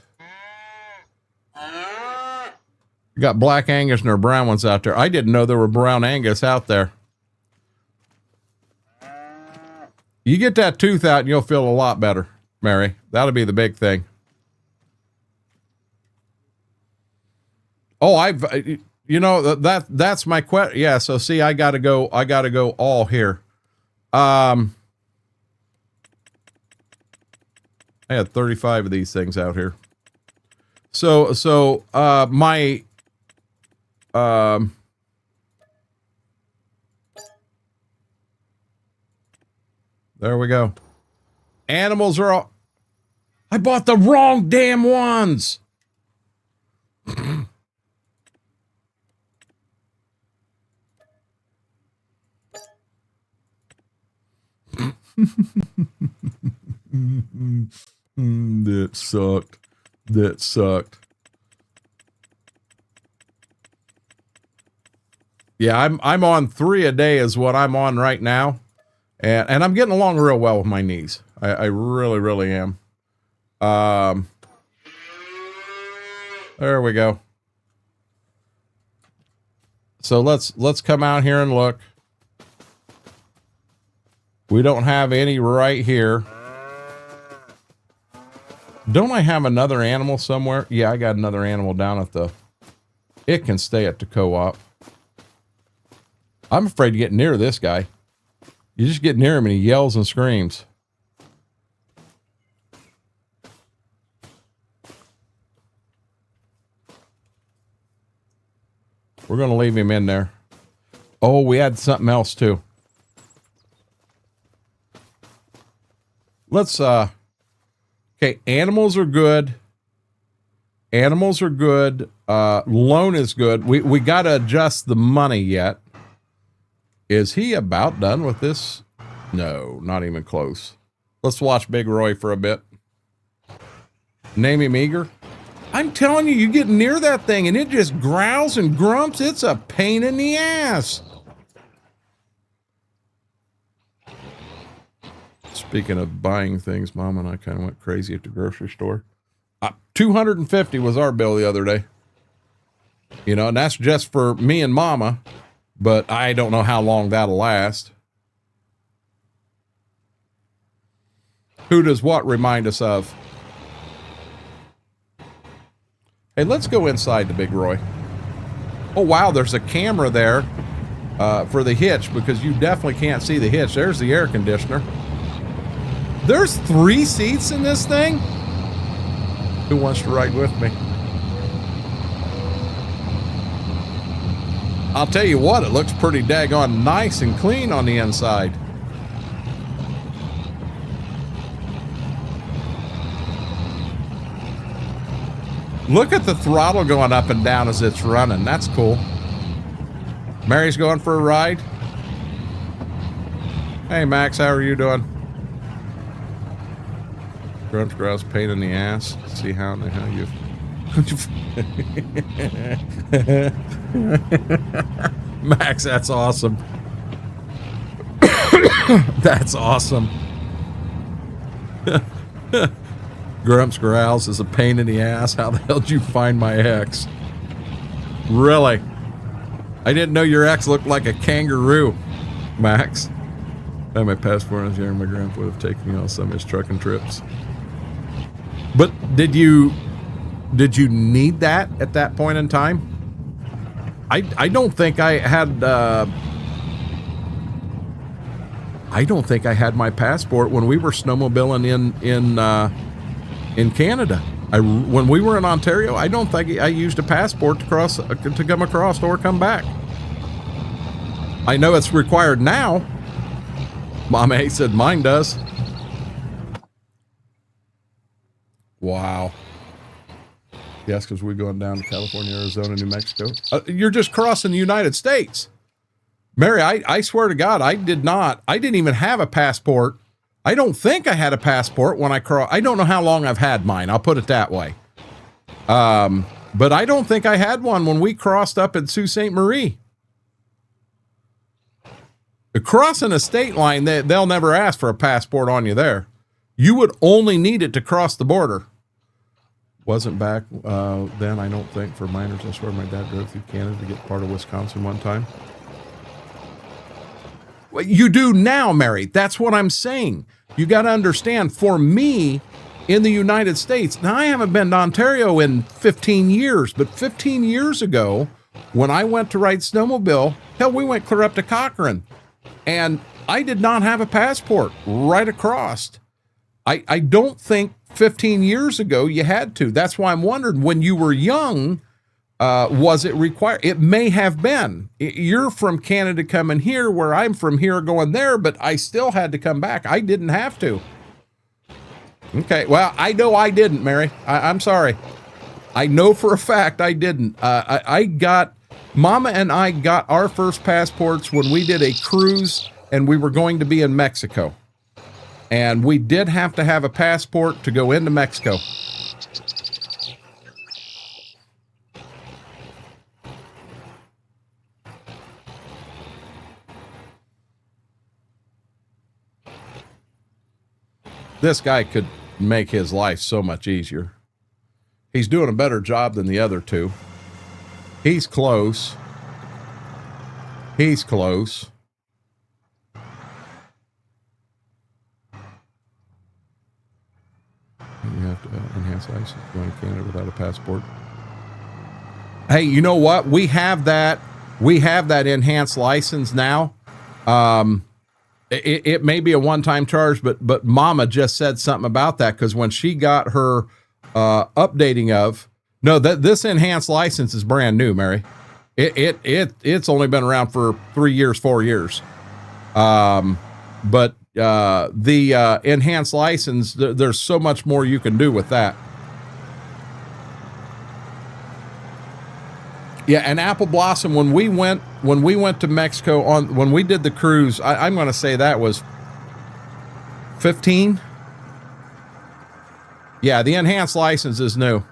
You got black Angus and there are brown ones out there. I didn't know there were brown Angus out there. You get that tooth out and you'll feel a lot better, Mary. That'll be the big thing. Oh, you know, that's my question. Yeah. So see, I gotta go all here. I had 35 of these things out here. So my, there we go. Animals are all, I bought the wrong damn ones. That sucked. That sucked. Yeah, I'm on 3 a day is what I'm on right now. And I'm getting along real well with my knees. I really, really am. There we go. So let's come out here and look. We don't have any right here. Don't I have another animal somewhere? Yeah, I got another animal down at the... It can stay at the co-op. I'm afraid to get near this guy. You just get near him and he yells and screams. We're going to leave him in there. Oh, we had something else too. Let's, okay, animals are good. Animals are good. Loan is good. We got to adjust the money yet. Is he about done with this? No, not even close. Let's watch Big Roy for a bit. Name him Eager. I'm telling you, you get near that thing and it just growls and grumps. It's a pain in the ass. Speaking of buying things, Mom and I kind of went crazy at the grocery store. $250 was our bill the other day. You know, and that's just for me and Mama, but I don't know how long that'll last. Who does what remind us of? Hey, let's go inside the Big Roy. Oh, wow, there's a camera there for the hitch, because you definitely can't see the hitch. There's the air conditioner. There's 3 seats in this thing? Who wants to ride with me? I'll tell you what, it looks pretty daggone nice and clean on the inside. Look at the throttle going up and down as it's running. That's cool. Mary's going for a ride. Hey, Max, how are you doing? Grunts grouse pain in the ass. See how you. Max, that's awesome. That's awesome. Grumps growls is a pain in the ass. How the hell did you find my ex? Really? I didn't know your ex looked like a kangaroo, Max. I had my passport on here. My grandpa would have taken me on some of his trucking trips. But did you need that at that point in time? I don't think I had my passport when we were snowmobiling in Canada. When we were in Ontario, I don't think I used a passport to come across or come back. I know it's required now. Mom A said mine does. Wow. Yes, because we're going down to California, Arizona, New Mexico. You're just crossing the United States. Mary, I swear to God, I didn't even have a passport. I don't think I had a passport when I crossed. I don't know how long I've had mine. I'll put it that way. But I don't think I had one when we crossed up at Sault Ste. Marie. Crossing a state line, they'll never ask for a passport on you there. You would only need it to cross the border. Wasn't back then, I don't think, for minors. I swear my dad drove through Canada to get part of Wisconsin one time. Well, you do now, Mary. That's what I'm saying. You got to understand, for me, in the United States, now I haven't been to Ontario in 15 years, but 15 years ago, when I went to ride snowmobile, hell, we went clear up to Cochrane, and I did not have a passport right across. I don't think 15 years ago you had to. That's why I'm wondering, when you were young, was it required? It may have been. You're from Canada coming here, where I'm from here going there, but I still had to come back. I didn't have to. Okay, well, I know I didn't, Mary. I'm sorry. I know for a fact I didn't. Mama and I got our first passports when we did a cruise and we were going to be in Mexico. And we did have to have a passport to go into Mexico. This guy could make his life so much easier. He's doing a better job than the other two. He's close. He's close. You have to enhance license going to Canada without a passport. Hey, you know what? We have that we have that enhanced license now. It may be a one-time charge, but Mama just said something about that, because when she got her updating of, no, this enhanced license is brand new, Mary. It's only been around for 3 years, 4 years. But the enhanced license, there's so much more you can do with that. Yeah, and Apple Blossom, when we went to Mexico when we did the cruise, I'm going to say that was 15. Yeah, the enhanced license is new.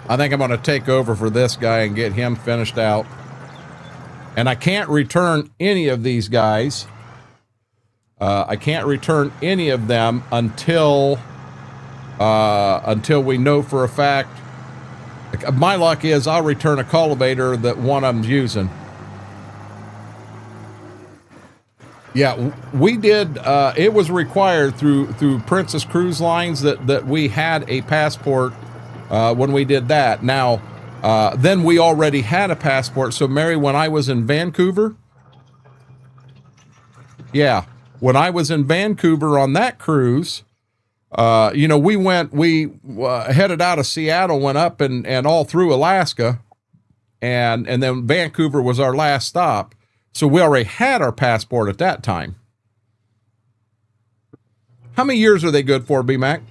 I think I'm going to take over for this guy and get him finished out. And I can't return any of these guys. I can't return any of them until we know for a fact. My luck is I'll return a cultivator that one of them's using. Yeah, we did. It was required through Princess Cruise Lines that we had a passport. When we did that. Now, then we already had a passport. So, Mary, when I was in Vancouver, when I was in Vancouver on that cruise, we headed out of Seattle, went up and all through Alaska, and then Vancouver was our last stop. So we already had our passport at that time. How many years are they good for, B-Mac?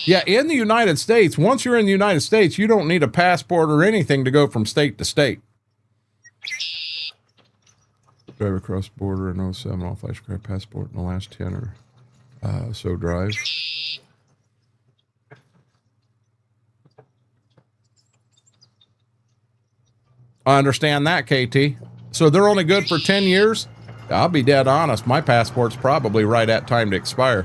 Yeah, in the United States, once you're in the United States, you don't need a passport or anything to go from state to state. Drive across border in 07, all flash card passport in the last 10 or so drive. I understand that, KT. So they're only good for 10 years? I'll be dead honest. My passport's probably right at time to expire.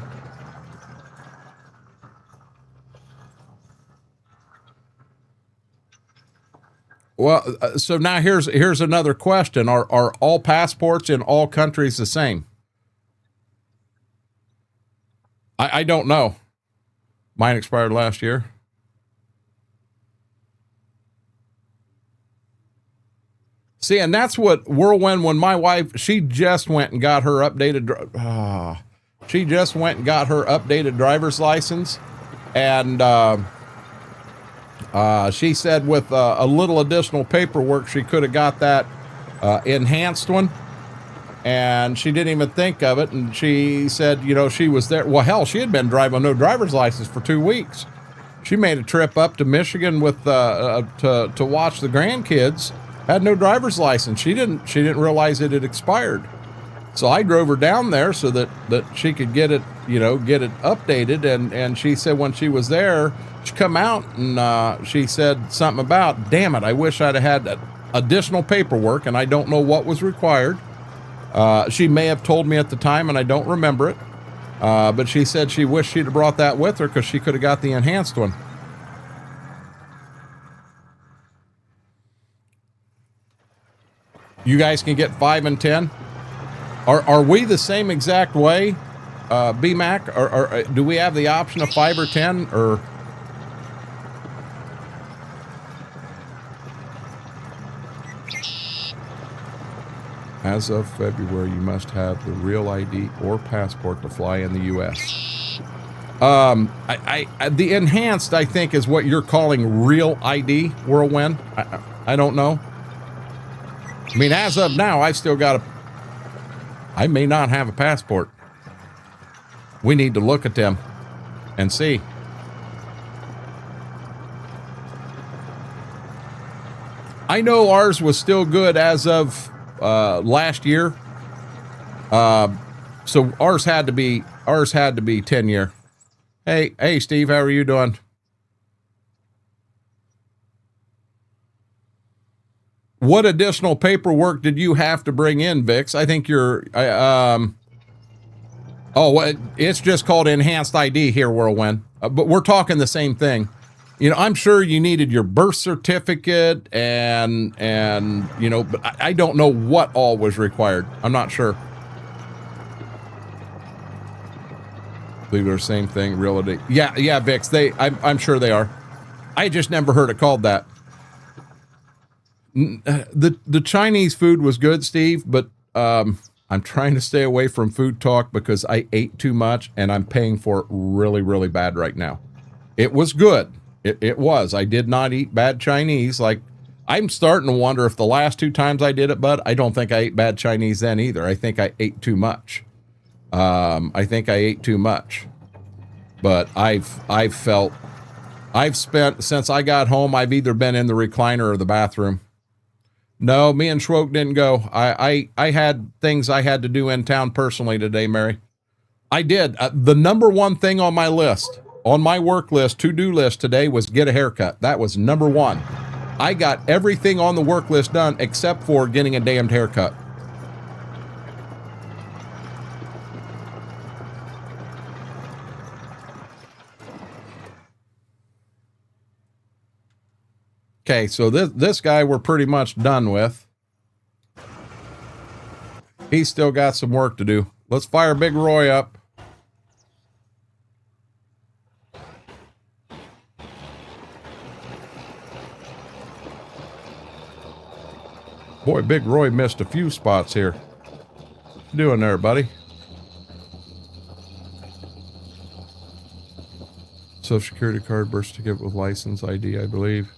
Well, so now here's another question. Are all passports in all countries the same? I don't know. Mine expired last year. See, and that's what Whirlwind, when my wife, she just went and got her updated driver's license, and she said with a little additional paperwork, she could have got that enhanced one, and she didn't even think of it. And she said, she was there. Well, hell, she had been driving no driver's license for 2 weeks. She made a trip up to Michigan with to watch the grandkids. Had no driver's license. She didn't realize it had expired. So I drove her down there so that she could get it updated. And she said when she was there, she come out and she said something about, damn it, I wish I'd have had additional paperwork, and I don't know what was required. She may have told me at the time, and I don't remember it. But she said she wished she'd have brought that with her because she could have got the enhanced one. You guys can get 5 and 10. Are we the same exact way, BMAC? Or do we have the option of 5 or 10? Or as of February, you must have the real ID or passport to fly in the U.S. The enhanced, I think, is what you're calling real ID, Whirlwind. I don't know. I mean, as of now, I've still got I may not have a passport. We need to look at them and see. I know ours was still good as of last year. So ours had to be 10 year. Hey, Steve, how are you doing? What additional paperwork did you have to bring in, Vix? I think Oh, well, it's just called enhanced ID here, Whirlwind. But we're talking the same thing. You know, I'm sure you needed your birth certificate and you know, but I don't know what all was required. I'm not sure. I believe they're the same thing, reality. Yeah, Vix. I'm sure they are. I just never heard it called that. The Chinese food was good, Steve, but I'm trying to stay away from food talk because I ate too much and I'm paying for it really, really bad right now. It was good. It was. I did not eat bad Chinese. Like, I'm starting to wonder if the last 2 times I did it, bud, I don't think I ate bad Chinese then either. I think I ate too much. I think I ate too much. But I've spent, since I got home, I've either been in the recliner or the bathroom. No, me and Schwoke didn't go. I had things I had to do in town personally today, Mary. I did. The number one thing on my list, on my work list, to-do list today was get a haircut. That was number one. I got everything on the work list done except for getting a damned haircut. Okay, so this guy we're pretty much done with. He's still got some work to do. Let's fire Big Roy up. Boy, Big Roy missed a few spots here. What you doing there, buddy? Social Security card, birth certificate with license ID, I believe.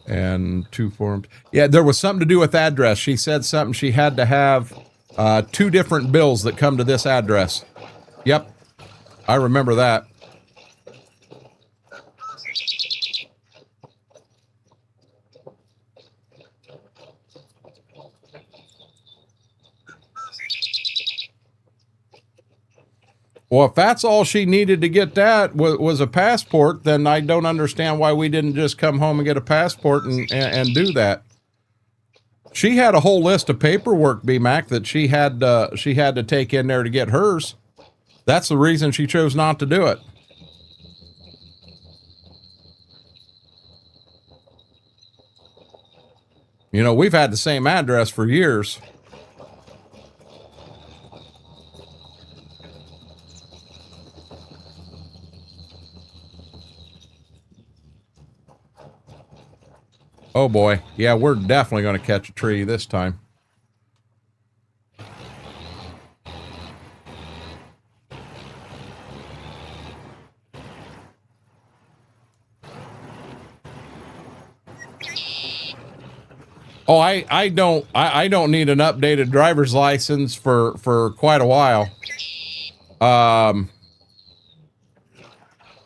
And 2 forms. Yeah, there was something to do with address. She said something. She had to have 2 different bills that come to this address. Yep, I remember that. Well, if that's all she needed to get that was a passport, then I don't understand why we didn't just come home and get a passport and do that. She had a whole list of paperwork, BMAC, that she had to take in there to get hers. That's the reason she chose not to do it. You know, we've had the same address for years. Oh boy. Yeah, we're definitely going to catch a tree this time. Oh, I don't need an updated driver's license for quite a while.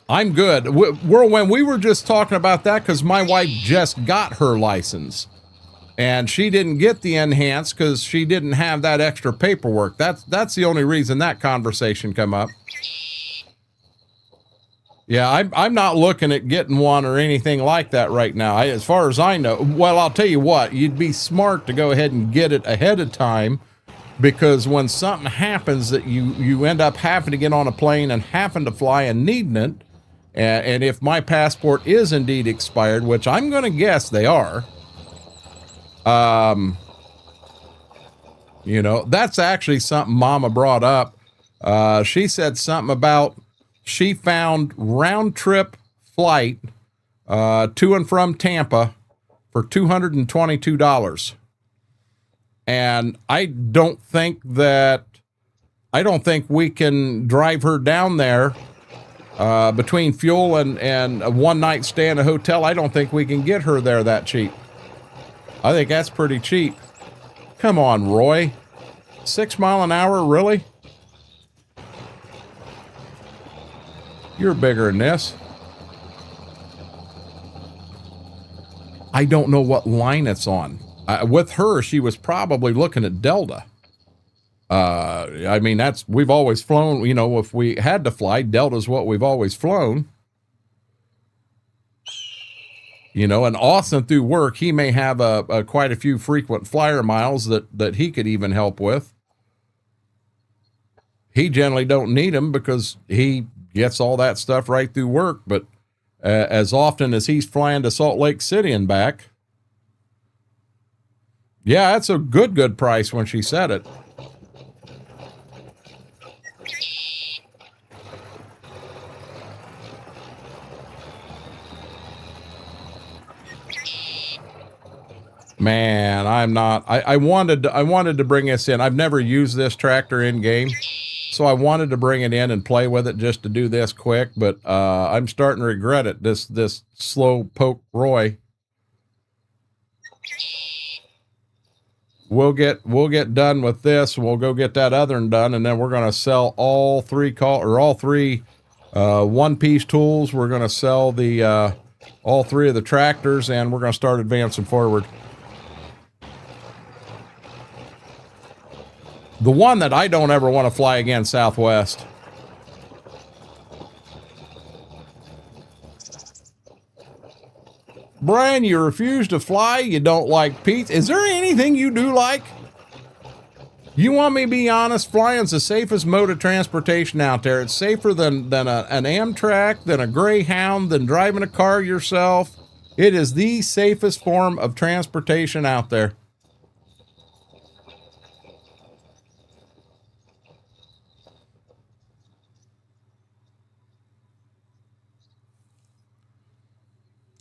I'm good. When we were just talking about that because my wife just got her license and she didn't get the enhanced because she didn't have that extra paperwork. That's the only reason that conversation come up. Yeah, I'm not looking at getting one or anything like that right now. As far as I know, well, I'll tell you what, you'd be smart to go ahead and get it ahead of time, because when something happens that you end up having to get on a plane and having to fly and needing it, and if my passport is indeed expired, which I'm going to guess they are, you know, that's actually something Mama brought up. She said something about she found round trip flight to and from Tampa for $222. And I don't think we can drive her down there between fuel and a one night stay in a hotel. I don't think we can get her there that cheap. I think that's pretty cheap. Come on, Roy. 6 mile an hour, really? You're bigger than this. I don't know what line it's on. With her, she was probably looking at Delta. I mean, we've always flown, you know, if we had to fly, Delta's what we've always flown. You know, and Austin through work, he may have quite a few frequent flyer miles that he could even help with. he generally don't need them because he gets all that stuff right through work. But as often as he's flying to Salt Lake City and back, yeah, that's a good price when she said it. Man, I'm not. I wanted to bring this in. I've never used this tractor in game, so I wanted to bring it in and play with it just to do this quick. But I'm starting to regret it. This slow poke Roy. We'll get done with this. We'll go get that other one done, and then we're gonna sell all three one-piece tools. We're gonna sell the all three of the tractors, and we're gonna start advancing forward. The one that I don't ever want to fly again, Southwest. Brian, you refuse to fly? You don't like pizza? Is there anything you do like? You want me to be honest? Flying's the safest mode of transportation out there. It's safer than an Amtrak, than a Greyhound, than driving a car yourself. It is the safest form of transportation out there.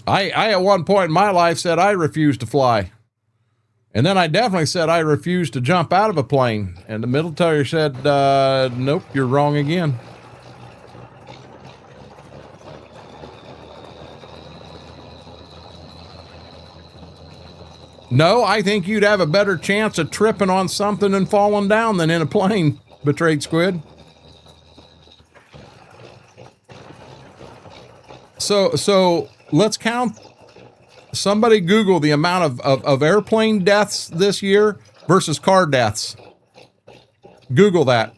I at one point in my life said I refused to fly. And then I definitely said I refused to jump out of a plane. And the military said, nope, you're wrong again. No, I think you'd have a better chance of tripping on something and falling down than in a plane, Betrayed Squid. So let's count. Somebody Google the amount of airplane deaths this year versus car deaths. Google that.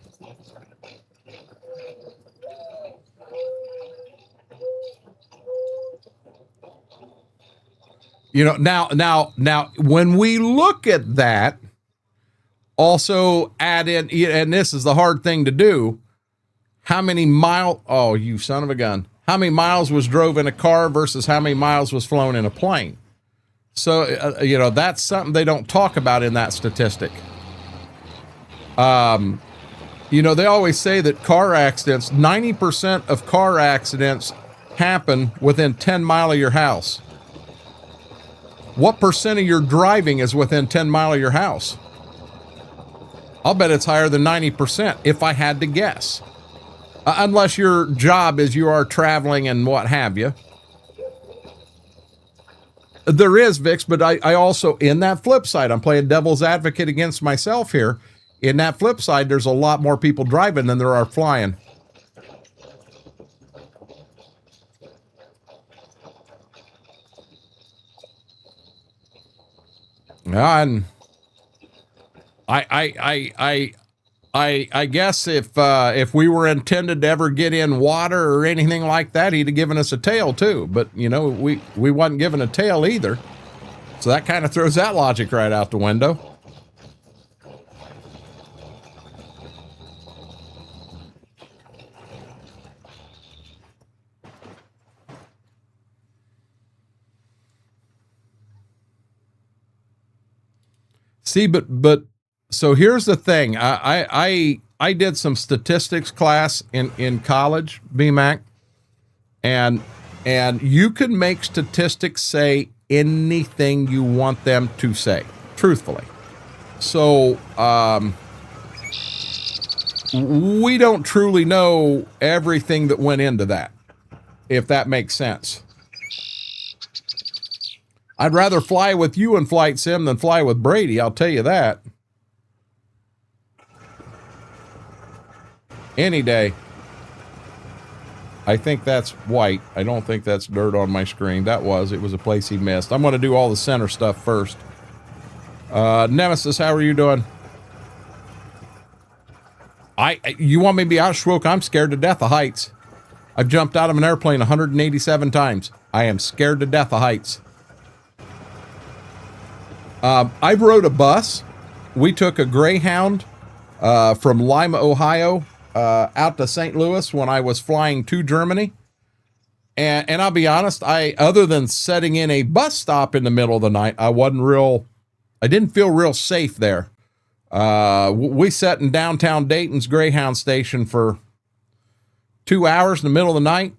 You know, now, when we look at that, also add in, and this is the hard thing to do, how many miles, oh, you son of a gun. How many miles was drove in a car versus how many miles was flown in a plane. So, you know, that's something they don't talk about in that statistic. You know, they always say that car accidents, 90% of car accidents happen within 10 miles of your house. What percent of your driving is within 10 miles of your house? I'll bet it's higher than 90% if I had to guess. Unless your job is you are traveling and what have you. There is, Vix, but I also, in that flip side, I'm playing devil's advocate against myself here. In that flip side, there's a lot more people driving than there are flying. And I guess if we were intended to ever get in water or anything like that, he'd have given us a tail too. But you know, we wasn't given a tail either, so that kind of throws that logic right out the window. See, but so here's the thing. I did some statistics class in college, BMAC, and you can make statistics say anything you want them to say, truthfully. So we don't truly know everything that went into that, if that makes sense. I'd rather fly with you in Flight Sim than fly with Brady, I'll tell you that. Any day. I think that's white. I don't think that's dirt on my screen. It was a place he missed. I'm going to do all the center stuff first. Nemesis, how are you doing? You want me to be out, Schwoke? I'm scared to death of heights. I've jumped out of an airplane 187 times. I am scared to death of heights. I've rode a bus. We took a Greyhound from Lima, Ohio, out to St. Louis when I was flying to Germany. And I'll be honest, other than setting in a bus stop in the middle of the night, I didn't feel real safe there. We sat in downtown Dayton's Greyhound station for 2 hours in the middle of the night.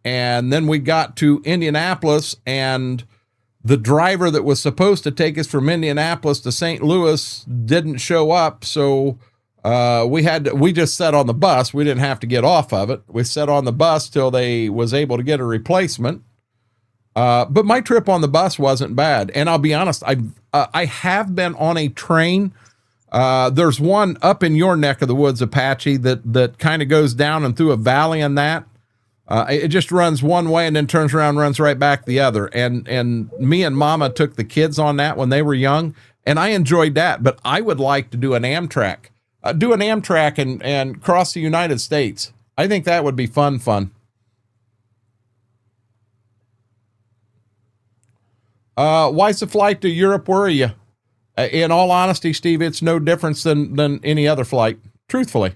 And then we got to Indianapolis, and the driver that was supposed to take us from Indianapolis to St. Louis didn't show up. So we just sat on the bus. We didn't have to get off of it. We sat on the bus till they was able to get a replacement. But my trip on the bus wasn't bad. And I'll be honest, I have been on a train. There's one up in your neck of the woods, Apache, that kind of goes down and through a valley, and that it just runs one way and then turns around and runs right back the other. And me and Mama took the kids on that when they were young, and I enjoyed that. But I would like to do an Amtrak. And cross the United States. I think that would be fun. Why's the flight to Europe worry you? In all honesty, Steve, it's no difference than any other flight, truthfully.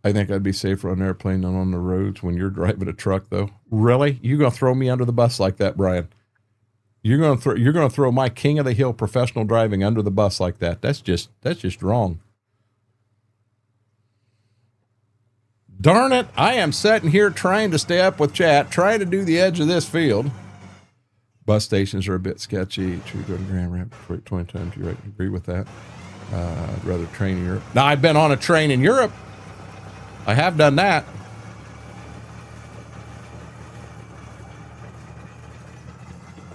I think I'd be safer on an airplane than on the roads when you're driving a truck, though. Really? You're going to throw me under the bus like that, Brian? You're going to throw my king of the hill professional driving under the bus like that? That's just wrong. Darn it, I am sitting here trying to stay up with chat, trying to do the edge of this field. Bus stations are a bit sketchy. Should we go to Grand Rapids 20 times? You agree with that? I'd rather train in Europe. Now, I've been on a train in Europe. I have done that.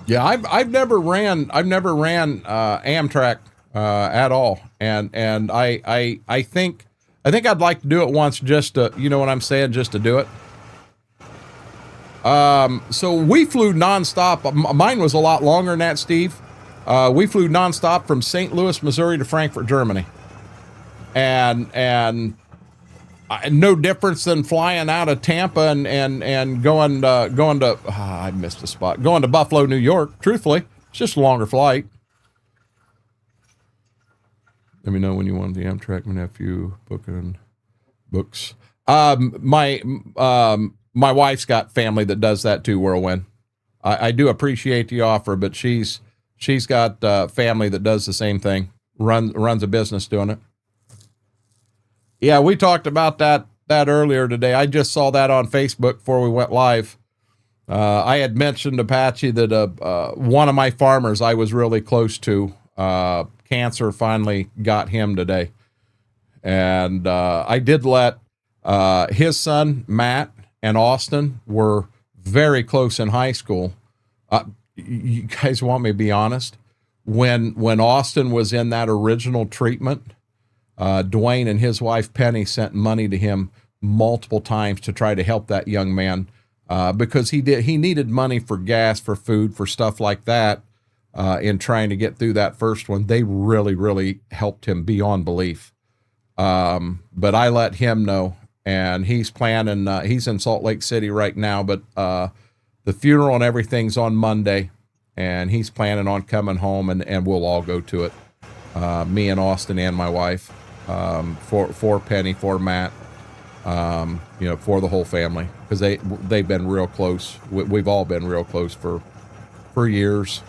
Yeah, I've never ran Amtrak at all, and I think I'd like to do it once, just to, you know what I'm saying, just to do it. So we flew nonstop. Mine was a lot longer than that, Steve. We flew nonstop from St. Louis, Missouri to Frankfurt, Germany, and no difference than flying out of Tampa and going to I missed a spot. Going to Buffalo, New York. Truthfully, it's just a longer flight. Let me know when you want the Amtrak. My nephew booking books. My wife's got family that does that too. Whirlwind. I do appreciate the offer, but she's got family that does the same thing. Runs a business doing it. Yeah, we talked about that earlier today. I just saw that on Facebook before we went live. I had mentioned, Apache, that one of my farmers I was really close to, cancer finally got him today. And I did let his son, Matt, and Austin were very close in high school. You guys want me to be honest? When Austin was in that original treatment, Dwayne and his wife Penny sent money to him multiple times to try to help that young man, because he needed money for gas, for food, for stuff like that, in trying to get through that first one. They really, really helped him beyond belief. But I let him know, and he's planning, he's in Salt Lake City right now, but the funeral and everything's on Monday, and he's planning on coming home, and we'll all go to it. Me and Austin and my wife, for Penny, for Matt, for the whole family, because they've been real close. We've all been real close for years.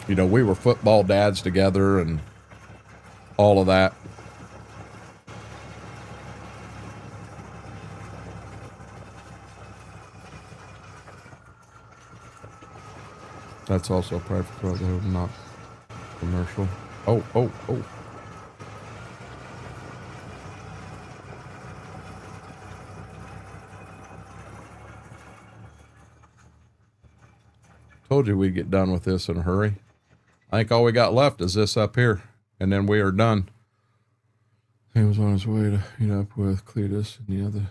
We were football dads together and all of that. That's also a private road, not commercial. Oh. Told you we'd get done with this in a hurry. I think all we got left is this up here, and then we are done. He was on his way to meet up with Cletus, and the other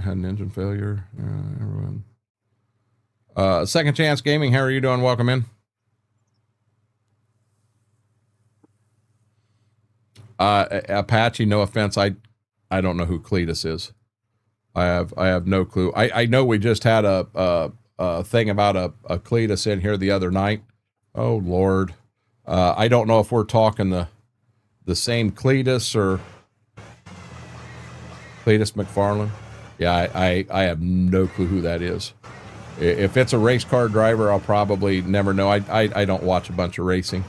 had an engine failure. Everyone. Second Chance Gaming, how are you doing? Welcome in. Apache, no offense, I don't know who Cletus is. I have no clue. I know we just had a a thing about a Cletus in here the other night. Oh Lord. I don't know if we're talking the same Cletus or Cletus McFarland. Yeah, I have no clue who that is. If it's a race car driver, I'll probably never know. I don't watch a bunch of racing.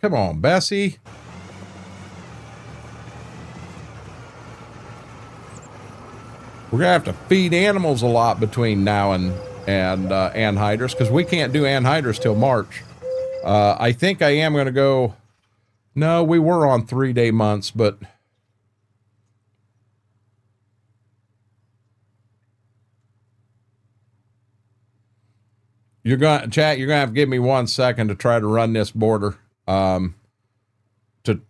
Come on, Bessie. We're gonna have to feed animals a lot between now and anhydrous, because we can't do anhydrous till March. I think I am gonna go. No, we were on 3-day months, but you're gonna have to give me 1 second to try to run this border. To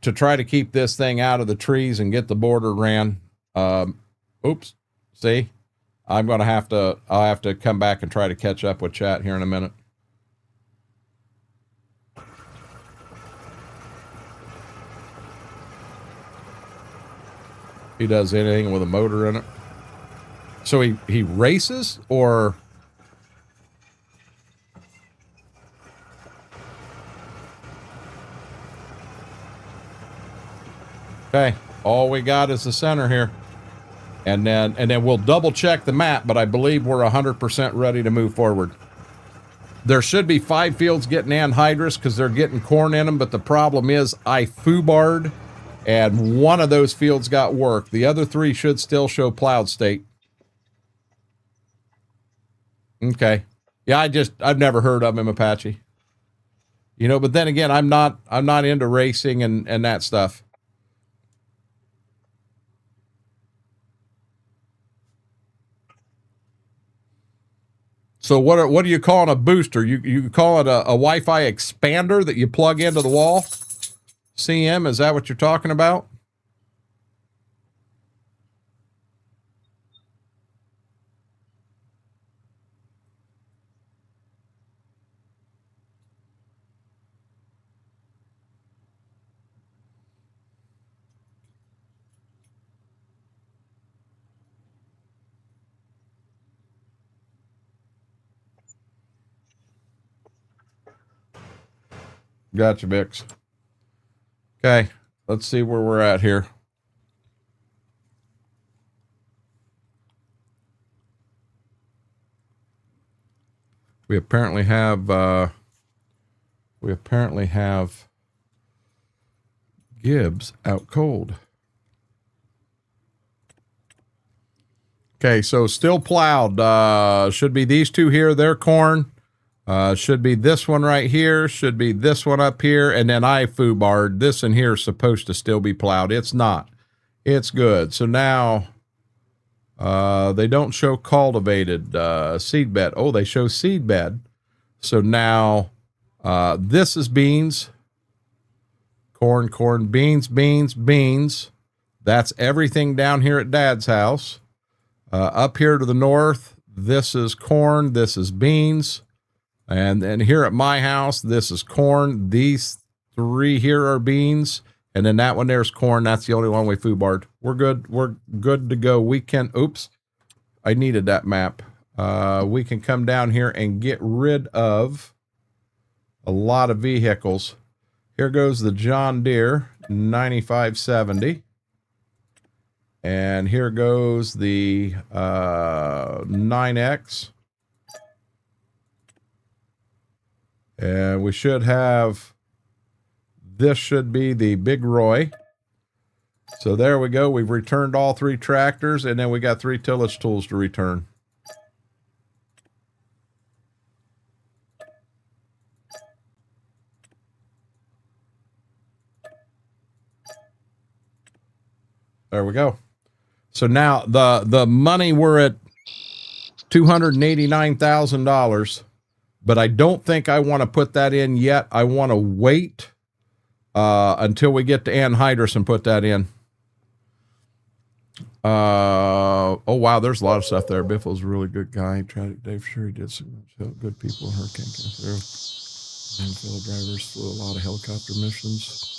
try to keep this thing out of the trees and get the border ran. Oops. See? I'll have to come back and try to catch up with chat here in a minute. He does anything with a motor in it. So he races, or okay, all we got is the center here. And then we'll double check the map, but I believe we're 100% ready to move forward. There should be 5 fields getting anhydrous because they're getting corn in them, but the problem is I foobarred, and one of those fields got work. The other 3 should still show plowed state. Okay. Yeah, I've never heard of him, Apache. You know, but then again, I'm not into racing and that stuff. So what are you calling a booster? You call it a Wi-Fi expander that you plug into the wall? CM, is that what you're talking about? Gotcha, Bix. Okay, let's see where we're at here. We apparently have Gibbs out cold. Okay, so still plowed. Should be these 2 here. They're corn. Should be this one right here. Should be this one up here. And then I foobarred. This in here is supposed to still be plowed. It's not. It's good. So now they don't show cultivated seed bed. Oh, they show seed bed. So now this is beans. Corn, beans. That's everything down here at Dad's house. Up here to the north, this is corn. This is beans. And then here at my house, this is corn. These 3 here are beans. And then that one there's corn. That's the only one we foobarred. We're good. We're good to go. We can, oops, I needed that map. We can come down here and get rid of a lot of vehicles. Here goes the John Deere 9570. And here goes the 9X. And we should have, this should be the Big Roy. So there we go. We've returned all 3 tractors, and then we got 3 tillage tools to return. There we go. So now the money, we're at $289,000. But I don't think I want to put that in yet. I want to wait until we get to anhydrous and put that in. Oh, wow, there's a lot of stuff there. Biffle's a really good guy. Dave sure he did some good people in Hurricane Through. And fellow drivers flew a lot of helicopter missions.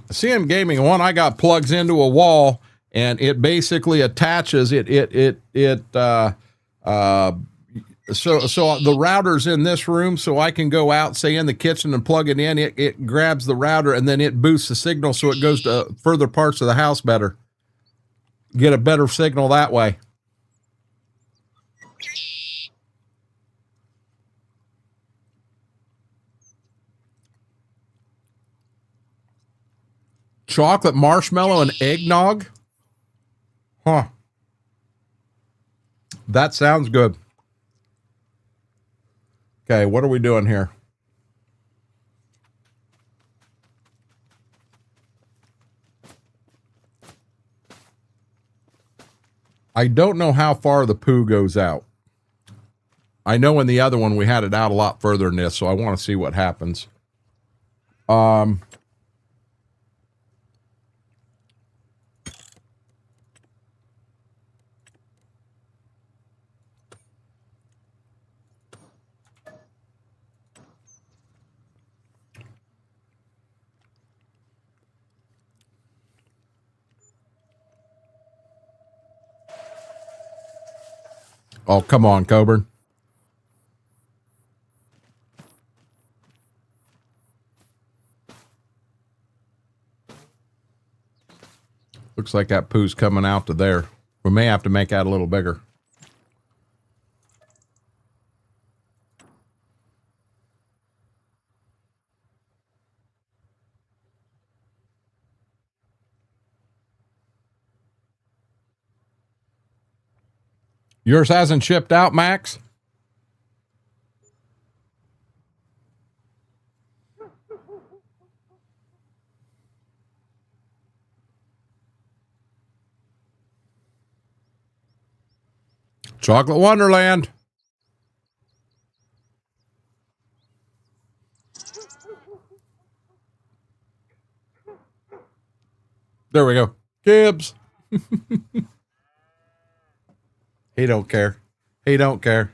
CM Gaming one I got plugs into a wall, and it basically attaches so the router's in this room, so I can go out, say in the kitchen, and plug it in. It grabs the router, and then it boosts the signal so it goes to further parts of the house better. Get a better signal that way. Chocolate marshmallow and eggnog? Huh. That sounds good. Okay, what are we doing here? I don't know how far the poo goes out. I know in the other one we had it out a lot further than this, so I want to see what happens. Oh, come on, Coburn. Looks like that poo's coming out to there. We may have to make that a little bigger. Yours hasn't shipped out, Max? Chocolate Wonderland. There we go. Gibbs. He don't care. He don't care.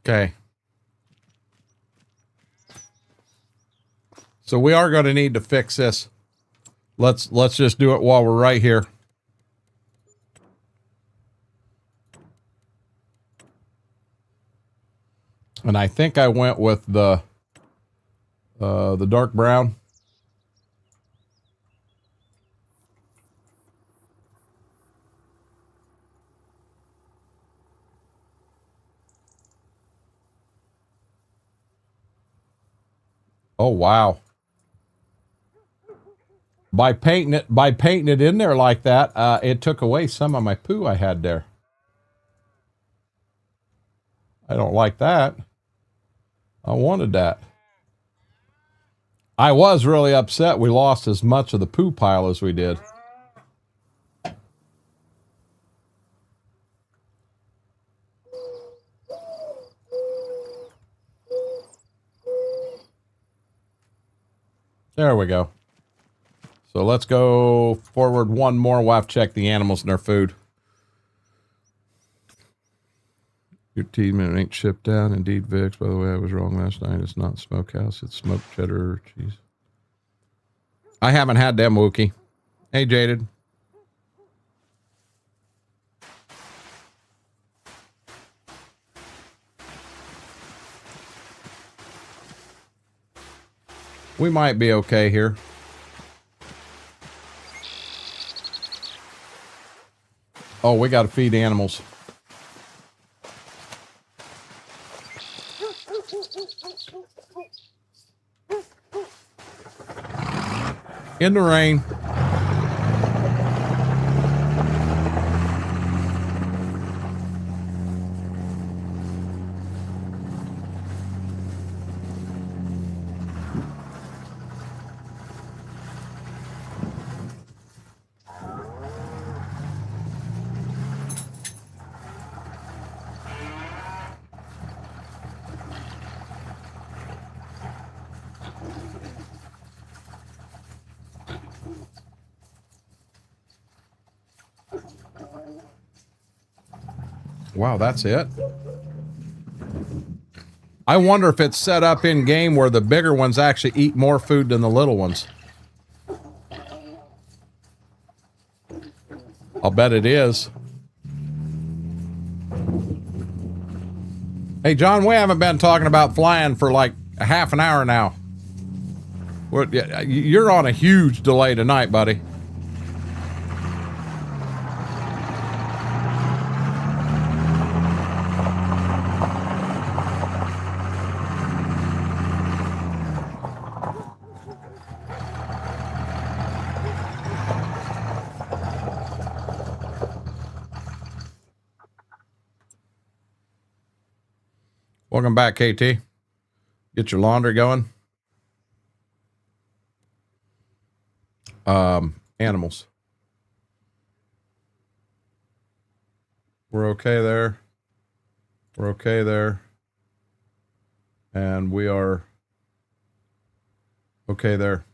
Okay. So we are going to need to fix this. Let's just do it while we're right here. And I think I went with the dark brown. Oh, wow. By painting it in there like that, it took away some of my poo I had there. I don't like that. I wanted that. I was really upset we lost as much of the poo pile as we did. There we go. So let's go forward one more. We'll have to check the animals and their food. Your team ain't shipped down. Indeed, Vix. By the way, I was wrong last night. It's not smokehouse. It's smoked cheddar cheese. I haven't had them, Wookie. Hey, Jaded. We might be okay here. Oh, we got to feed animals. In the rain. Wow, that's it? I wonder if it's set up in game where the bigger ones actually eat more food than the little ones. I'll bet it is. Hey, John, we haven't been talking about flying for like a half an hour now. You're on a huge delay tonight, buddy. Welcome back, KT. Get your laundry going. Animals. We're okay there. We're okay there. And we are okay there.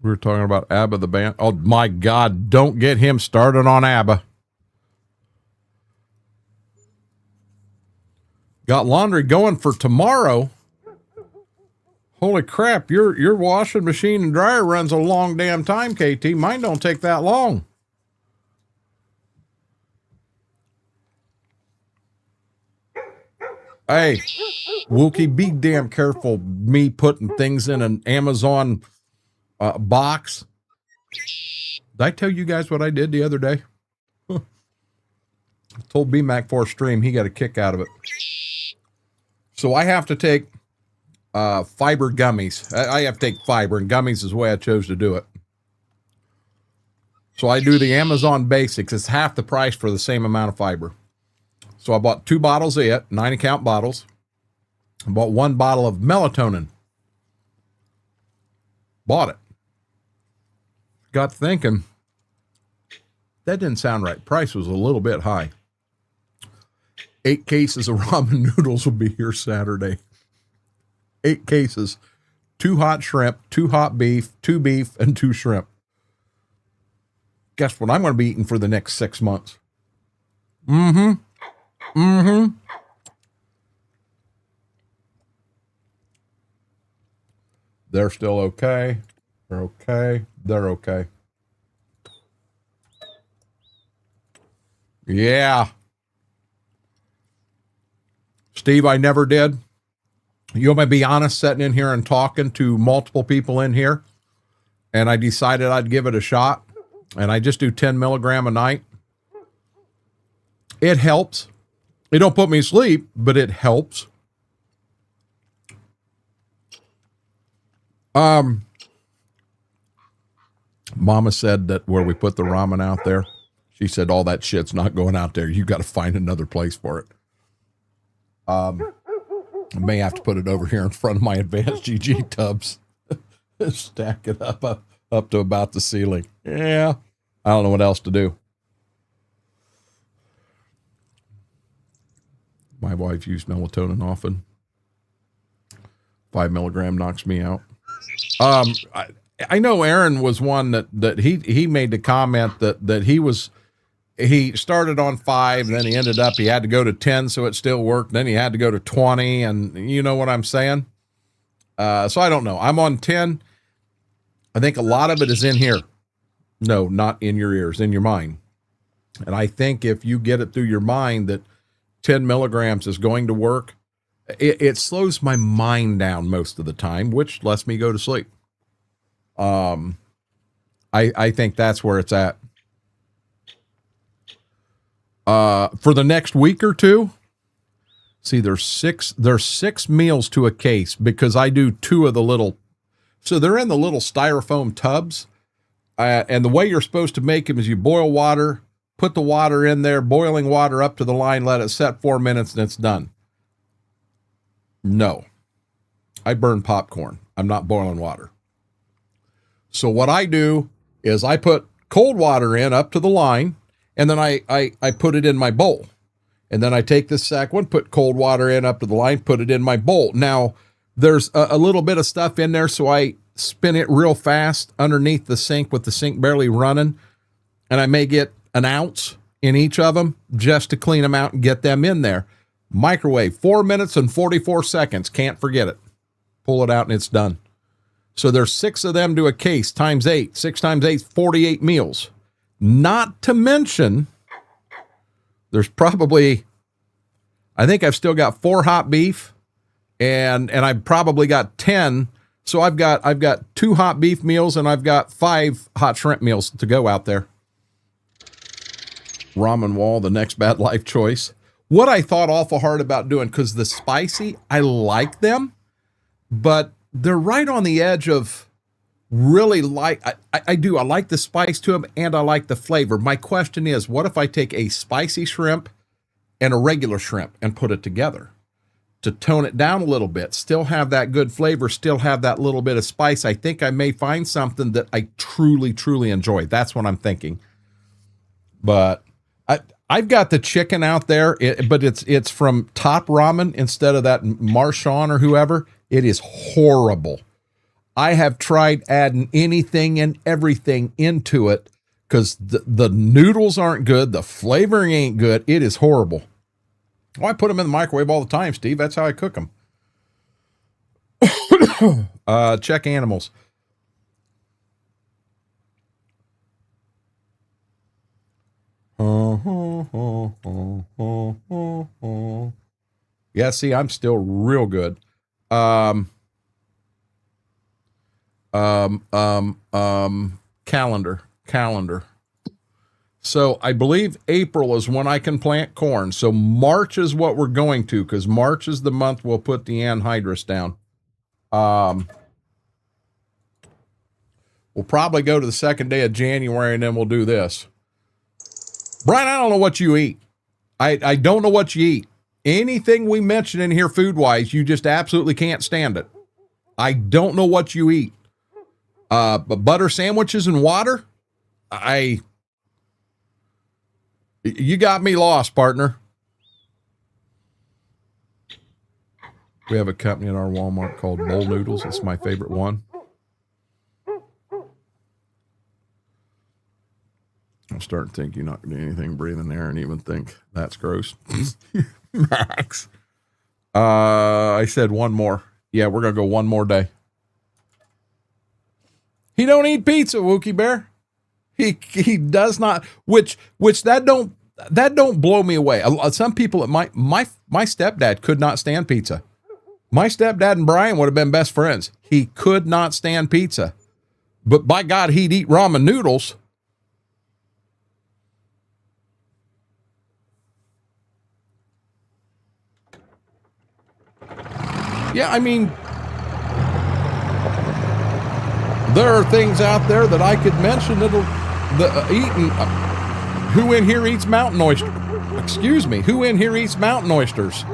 We were talking about ABBA, the band. Oh, my God. Don't get him started on ABBA. Got laundry going for tomorrow. Holy crap. Your washing machine and dryer runs a long damn time, KT. Mine don't take that long. Hey, Wookie, be damn careful me putting things in an Amazon box. Did I tell you guys what I did the other day? I told BMAC for a stream, he got a kick out of it. So I have to take fiber gummies. I have to take fiber, and gummies is the way I chose to do it. So I do the Amazon Basics. It's half the price for the same amount of fiber. So I bought 2 bottles of it, 90-count bottles. I bought 1 bottle of melatonin. Bought it. Got thinking, that didn't sound right. Price was a little bit high. 8 cases of ramen noodles will be here Saturday. 8 cases. 2 hot shrimp, 2 hot beef, 2 beef, and 2 shrimp. Guess what I'm going to be eating for the next 6 months? They're still okay. They're okay. They're okay. Yeah. Steve, I never did. You want me to be honest, sitting in here and talking to multiple people in here, and I decided I'd give it a shot, and I just do 10 milligram a night. It helps. It don't put me to sleep, but it helps. Mama said that where we put the ramen out there, she said all that shit's not going out there. You got to find another place for it. I may have to put it over here in front of my advanced GG tubs. Stack it up to about the ceiling. Yeah. I don't know what else to do. My wife used melatonin often. 5 milligram knocks me out. I know Aaron was one that he made the comment that he started on 5, then he ended up, he had to go to 10 so it still worked. Then he had to go to 20, and you know what I'm saying? So I don't know. I'm on 10. I think a lot of it is in here. No, not in your ears, in your mind. And I think if you get it through your mind that 10 milligrams is going to work, it slows my mind down most of the time, which lets me go to sleep. I think that's where it's at. For the next week or two, see, there's six meals to a case because I do 2 of the little, so they're in the little styrofoam tubs. And the way you're supposed to make them is you boil water, put the water in there, boiling water up to the line, let it set 4 minutes, and it's done. No, I burn popcorn. I'm not boiling water. So what I do is I put cold water in up to the line, and then I put it in my bowl. And then I take this second one, put cold water in up to the line, put it in my bowl. Now, there's a little bit of stuff in there, so I spin it real fast underneath the sink with the sink barely running, and I may get an ounce in each of them just to clean them out and get them in there. Microwave, 4 minutes and 44 seconds. Can't forget it. Pull it out and it's done. So there's 6 of them to a case times 8. 6 times 8, 48 meals. Not to mention, there's probably, I think I've still got 4 hot beef, and I've probably got 10. So I've got 2 hot beef meals, and I've got 5 hot shrimp meals to go out there. Ramen wall, the next bad life choice. What I thought awful hard about doing, because the spicy, I like them, but they're right on the edge of really like, I do. I like the spice to them, and I like the flavor. My question is, what if I take a spicy shrimp and a regular shrimp and put it together to tone it down a little bit, still have that good flavor, still have that little bit of spice? I think I may find something that I truly, truly enjoy. That's what I'm thinking. But I've got the chicken out there, but it's from Top Ramen instead of that Marchand or whoever. It is horrible. I have tried adding anything and everything into it because the noodles aren't good. The flavoring ain't good. It is horrible. Well, I put them in the microwave all the time, Steve. That's how I cook them. Check animals. Yeah, see, I'm still real good. Calendar. So I believe April is when I can plant corn. So March is what we're going to, because March is the month we'll put the anhydrous down. We'll probably go to the second day of January, and then we'll do this. Brian, I don't know what you eat. I don't know what you eat. Anything we mention in here food-wise, you just absolutely can't stand it. I don't know what you eat. But butter sandwiches and water? You got me lost, partner. We have a company in our Walmart called Bowl Noodles. It's my favorite one. I'm starting to think you're not going to do anything breathing there and even think that's gross. Max. I said one more. Yeah, we're going to go one more day. He don't eat pizza, Wookie Bear. He does not, which that don't blow me away. Some people, my stepdad could not stand pizza. My stepdad and Brian would have been best friends. He could not stand pizza. But by God, he'd eat ramen noodles. Yeah, I mean, there are things out there that I could mention that'll eating. Who in here eats mountain oysters? Excuse me. Who in here eats mountain oysters?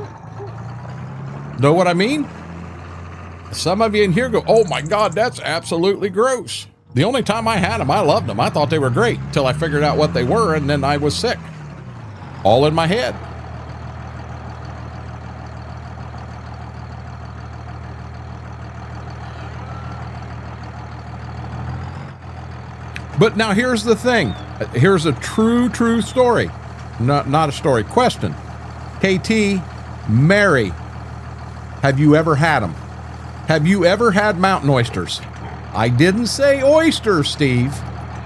Know what I mean? Some of you in here go, oh my God, that's absolutely gross. The only time I had them, I loved them. I thought they were great until I figured out what they were, and then I was sick. All in my head. But now here's the thing. Here's a true story. Not a story. Question. KT, Mary, have you ever had them? Have you ever had mountain oysters? I didn't say oysters, Steve.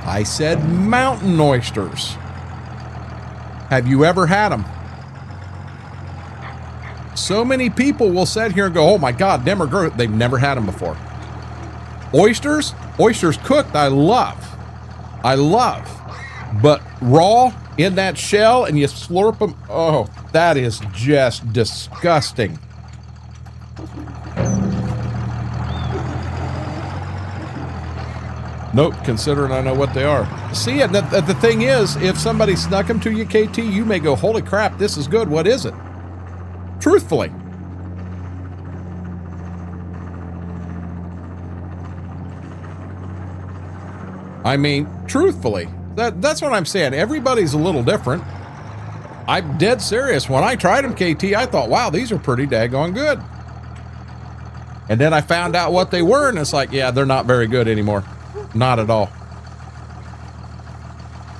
I said mountain oysters. Have you ever had them? So many people will sit here and go, oh my God, them are gross. They've never had them before. Oysters? Oysters cooked, I love. But raw in that shell and you slurp them, oh, that is just disgusting. Nope, considering I know what they are. See, the thing is, if somebody snuck them to you, KT, you may go, holy crap, this is good. What is it? Truthfully. I mean, truthfully, that's what I'm saying. Everybody's a little different. I'm dead serious. When I tried them, KT, I thought, wow, these are pretty daggone good. And then I found out what they were, and it's like, yeah, they're not very good anymore. Not at all.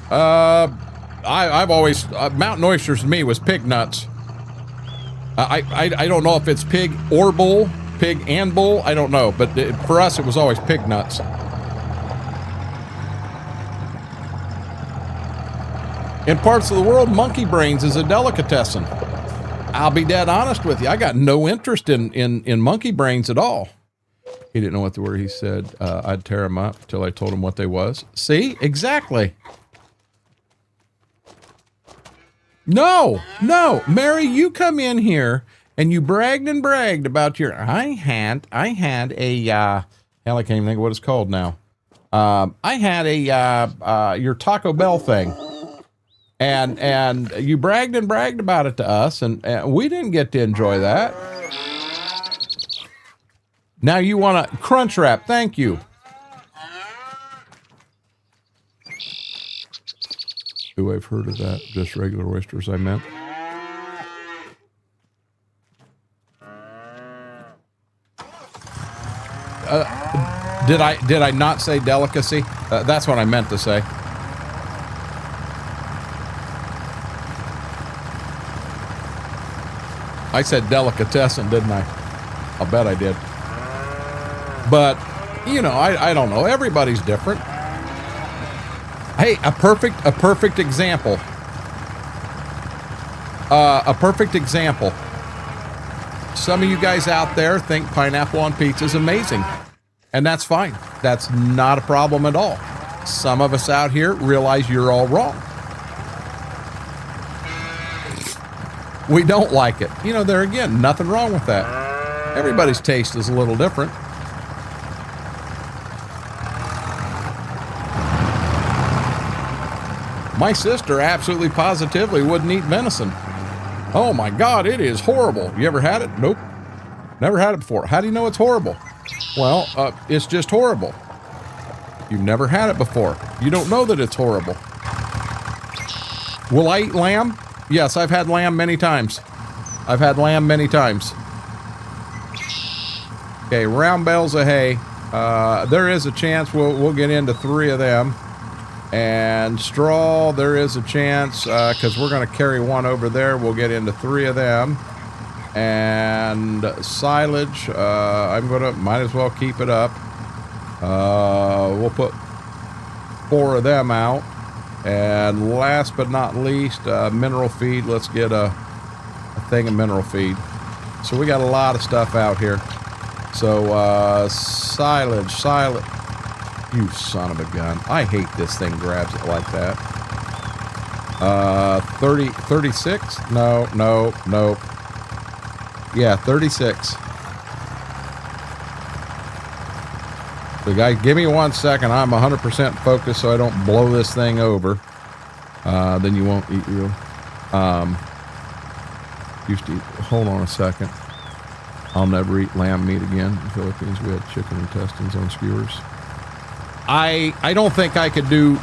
I've always, mountain oysters to me was pig nuts. I don't know if it's pig or bull, pig and bull, I don't know. But for us, it was always pig nuts. In parts of the world, monkey brains is a delicatessen. I'll be dead honest with you. I got no interest in monkey brains at all. He didn't know what they were. He said, I'd tear them up till I told him what they was. See? Exactly. No. Mary, you come in here and you bragged and bragged about your, I had a, hell, I can't even think of what it's called now. I had a, your Taco Bell thing. And you bragged and bragged about it to us, and we didn't get to enjoy that. Now you want to crunch wrap. Thank you. Ooh, I've heard of that. Just regular oysters, I meant. Did I not say delicacy? That's what I meant to say. I said delicatessen, didn't I? I'll bet I did. But, you know, I don't know. Everybody's different. Hey, a perfect example. A perfect example. Some of you guys out there think pineapple on pizza is amazing. And that's fine. That's not a problem at all. Some of us out here realize you're all wrong. We don't like it. You know, there again, nothing wrong with that. Everybody's taste is a little different. My sister absolutely positively wouldn't eat venison. Oh my God, it is horrible. You ever had it? Nope. Never had it before. How do you know it's horrible? Well, it's just horrible. You've never had it before. You don't know that it's horrible. Will I eat lamb? Yes, I've had lamb many times. I've had lamb many times. Okay, round bales of hay. There is a chance we'll get into 3 of them. And straw, there is a chance, because we're going to carry 1 over there. We'll get into 3 of them. And silage, might as well keep it up. We'll put 4 of them out. And last but not least, mineral feed. Let's get a thing of mineral feed. So we got a lot of stuff out here. So silage. You son of a gun. I hate this thing grabs it like that. 36? No. Yeah, 36. The guy, give me 1 second. I'm 100% focused so I don't blow this thing over. Then you won't eat real. Used to eat, hold on a second. I'll never eat lamb meat again. In the Philippines, we had chicken intestines on skewers. I don't think I could do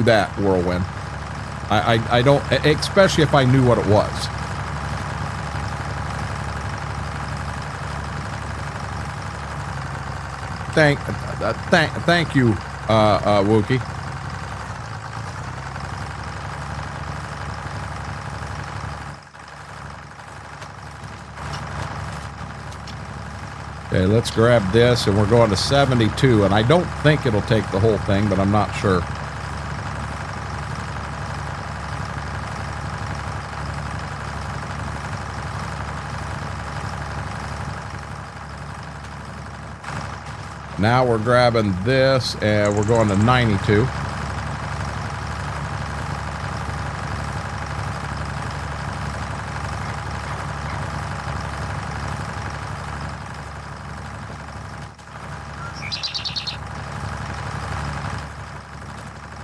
that, Whirlwind. I don't, especially if I knew what it was. Thank you, Wookie. Okay, let's grab this, and we're going to 72, and I don't think it'll take the whole thing, but I'm not sure. Now we're grabbing this, and we're going to 92.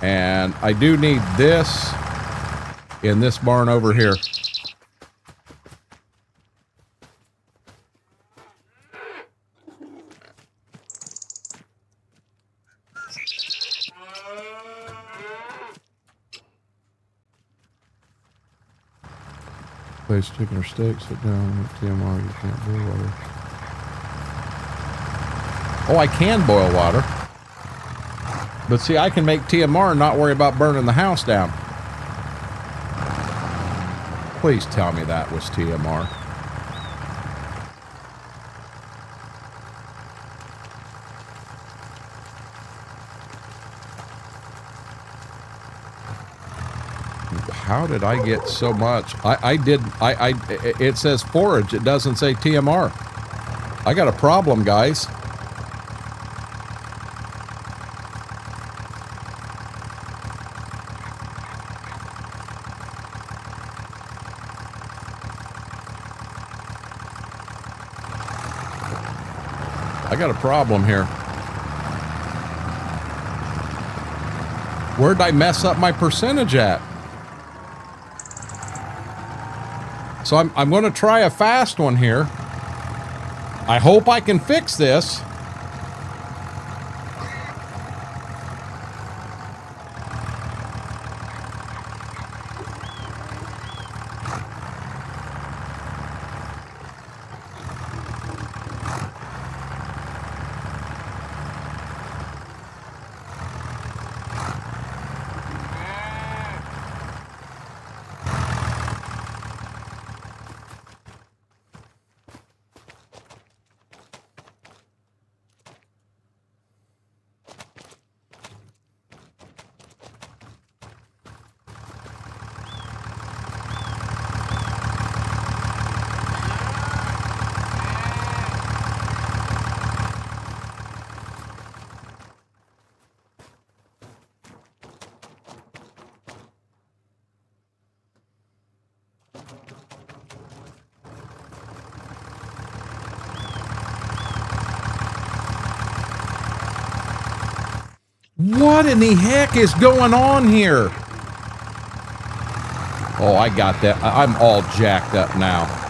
And I do need this in this barn over here. Place chicken or steak, sit down with TMR, you can't boil water. Oh, I can boil water. But see, I can make TMR and not worry about burning the house down. Please tell me that was TMR. How did I get so much? It says forage. It doesn't say TMR. I got a problem, guys. I got a problem here. Where'd I mess up my percentage at? So I'm going to try a fast one here. I hope I can fix this. What in the heck is going on here? Oh, I got that. I'm all jacked up now.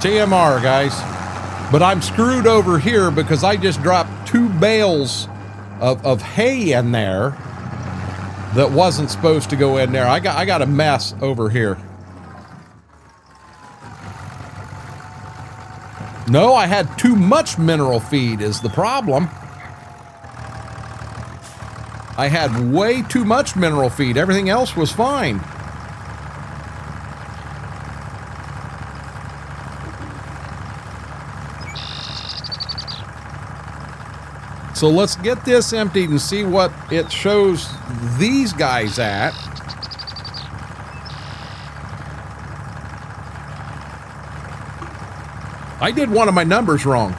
TMR, guys. But I'm screwed over here because I just dropped 2 bales of hay in there that wasn't supposed to go in there. I got a mess over here. No, I had too much mineral feed is the problem. I had way too much mineral feed. Everything else was fine. So let's get this emptied and see what it shows these guys at. I did one of my numbers wrong.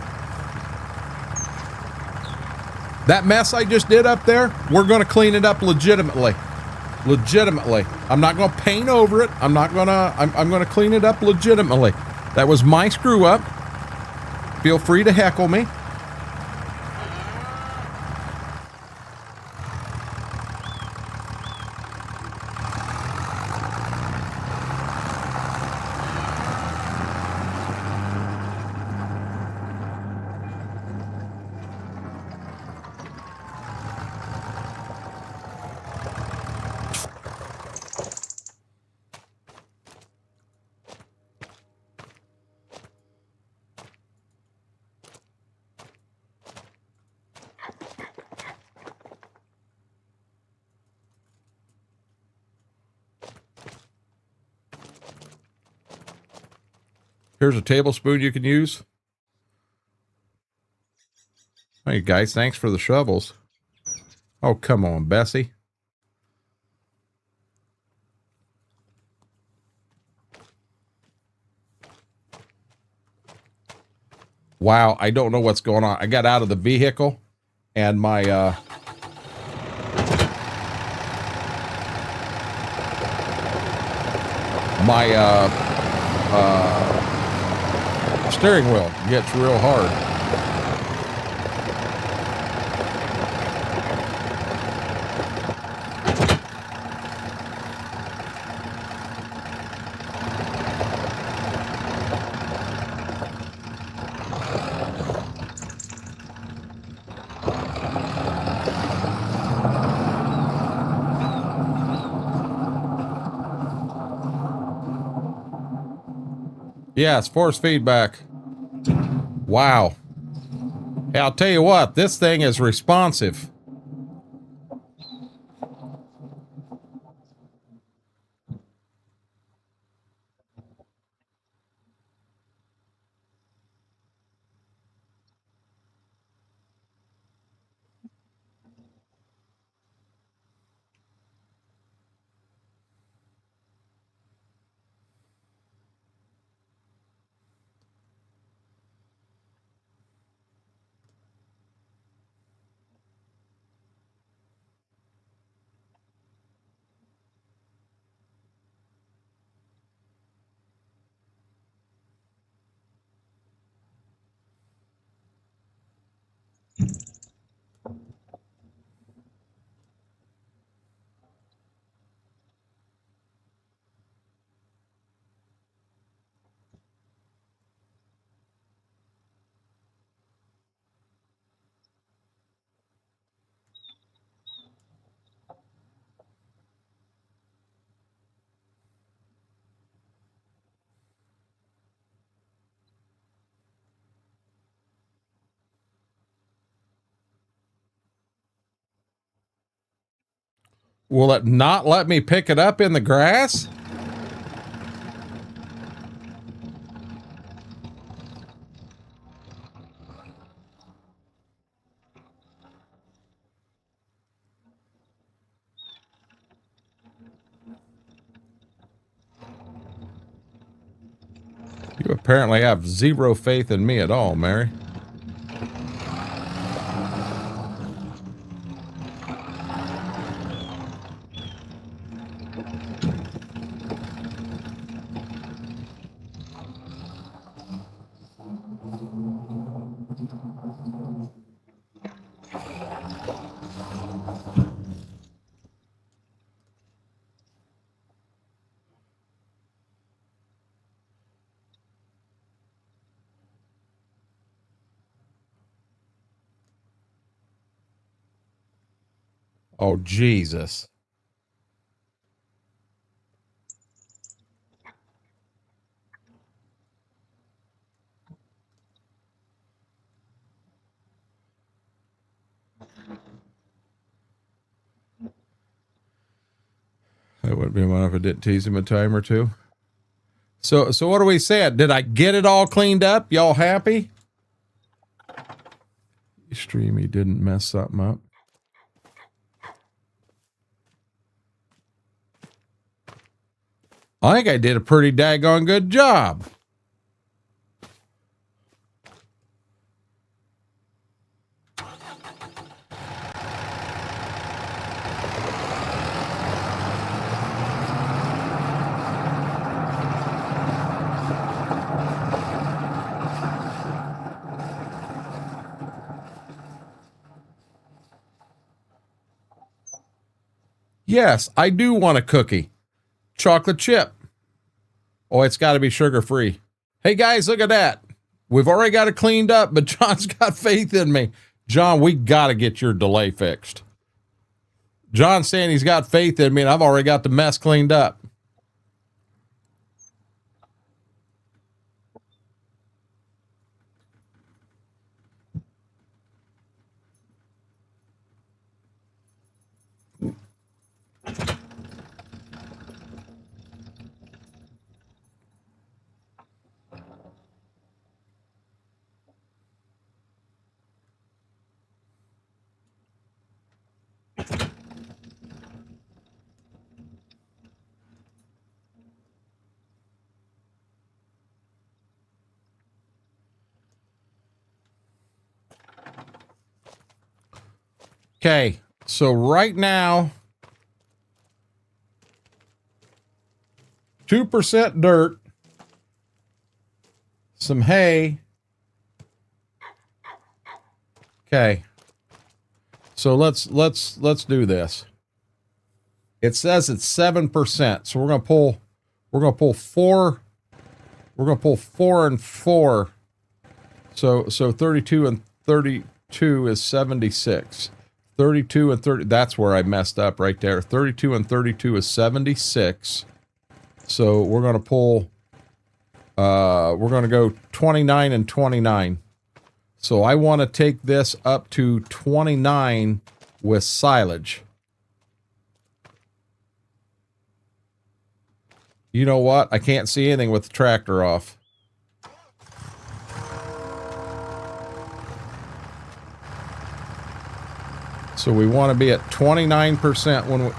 That mess I just did up there, we're going to clean it up legitimately. Legitimately. I'm not going to paint over it. I'm going to clean it up legitimately. That was my screw up. Feel free to heckle me. Here's a tablespoon you can use. Hey guys, thanks for the shovels. Oh, come on, Bessie. Wow, I don't know what's going on. I got out of the vehicle and my steering wheel gets real hard. Yes, force feedback. Wow. Hey, I'll tell you what, this thing is responsive. Will it not let me pick it up in the grass? You apparently have zero faith in me at all, Mary. Oh, Jesus. That wouldn't be one if I didn't tease him a time or two. So what do we said? Did I get it all cleaned up? Y'all happy? Streamy didn't mess something up. I think I did a pretty daggone good job. Yes, I do want a cookie. Chocolate chip. Oh, it's got to be sugar-free. Hey, guys, look at that. We've already got it cleaned up, but John's got faith in me. John, we got to get your delay fixed. John's saying he's got faith in me, and I've already got the mess cleaned up. Okay, so right now, 2% dirt, some hay. Okay, so let's do this. It says it's 7%, so we're gonna pull 4. We're gonna pull 4 and 4. So 32 and 32 is 76. 32 and 30. That's where I messed up right there. 32 and 32 is 76. So we're gonna pull. We're gonna go 29 and 29. So I want to take this up to 29 with silage. You know what? I can't see anything with the tractor off. So we want to be at 29% when we...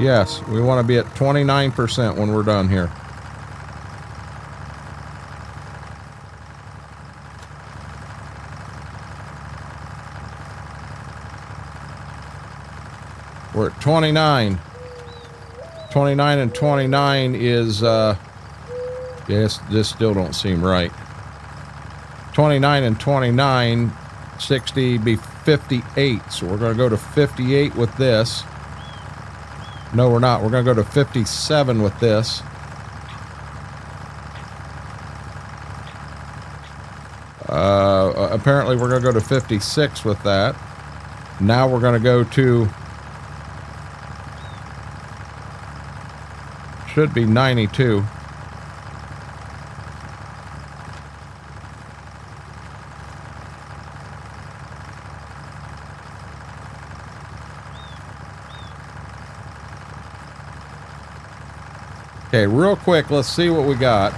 Yes, we want to be at 29% when we're done here. We're at 29. 29 and 29 is, yes, this still don't seem right. 29 and 29, 60 be 58. So we're going to go to 58 with this. No, we're not. We're going to go to 57 with this. Apparently we're going to go to 56 with that. Now we're going to go to... should be 92. Okay, real quick, let's see what we got.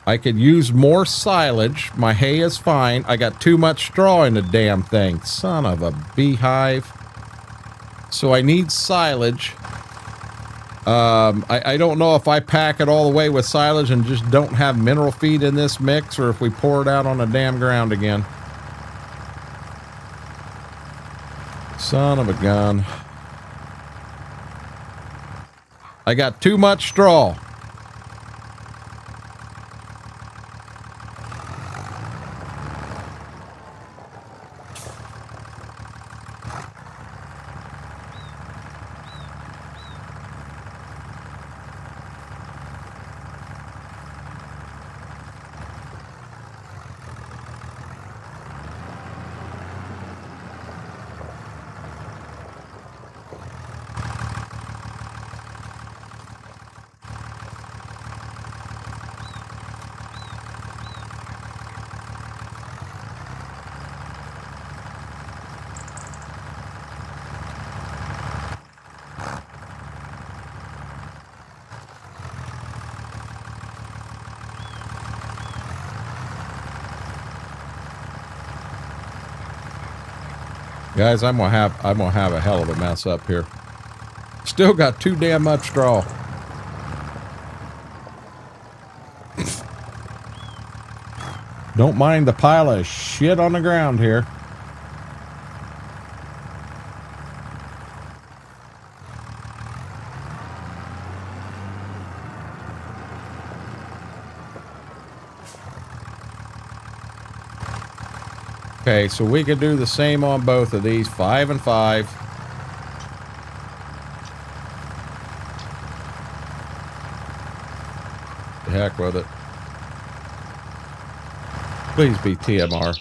I could use more silage. My hay is fine. I got too much straw in the damn thing. Son of a beehive. So I need silage. I don't know if I pack it all the way with silage and just don't have mineral feed in this mix, or if we pour it out on the damn ground again. Son of a gun. I got too much straw. Guys, I'm gonna have a hell of a mess up here. Still got too damn much straw. Don't mind the pile of shit on the ground here. Okay, so we could do the same on both of these, 5 and 5. The heck with it. Please be TMR.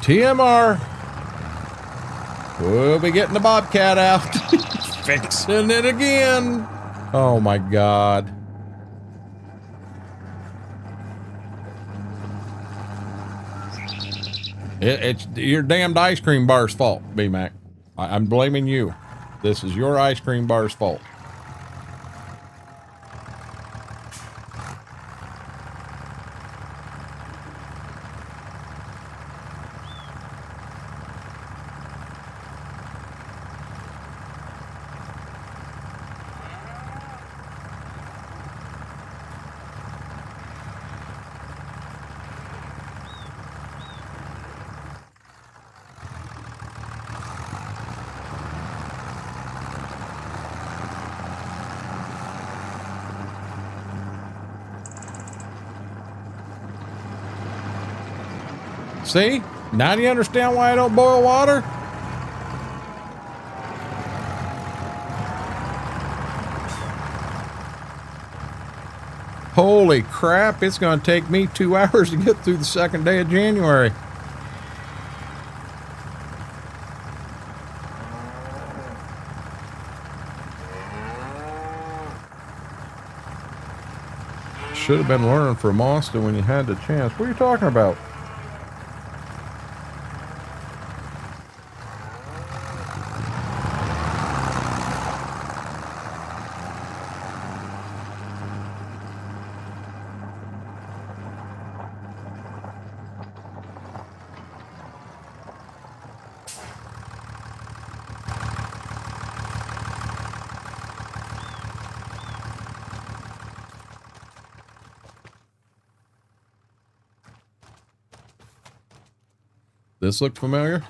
TMR! We'll be getting the Bobcat out. Fixing it again. Oh my God. It's your damned ice cream bar's fault, B-Mac. I'm blaming you. This is your ice cream bar's fault. See? Now do you understand why I don't boil water? Holy crap, it's going to take me 2 hours to get through the second day of January. Should have been learning from Austin when you had the chance. What are you talking about? This look familiar?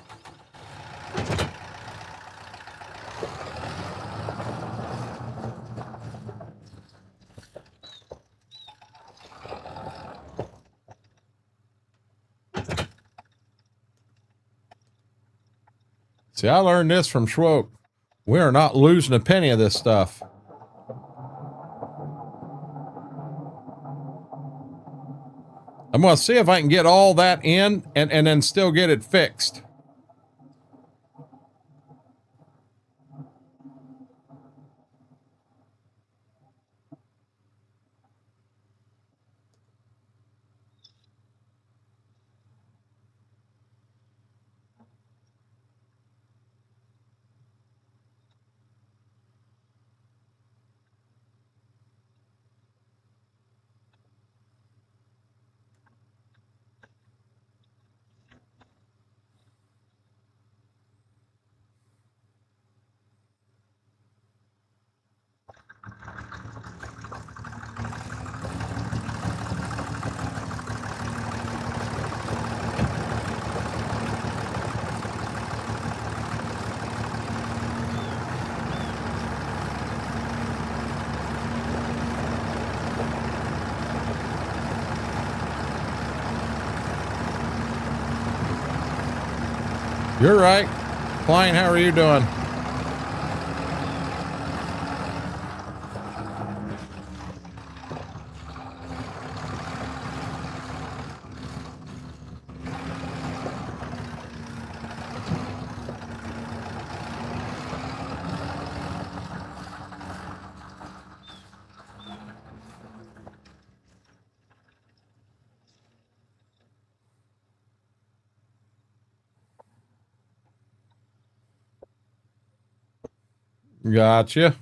See, I learned this from Schwoke. We are not losing a penny of this stuff. I'm going to see if I can get all that in and then still get it fixed. You're right. Klein, how are you doing? Gotcha.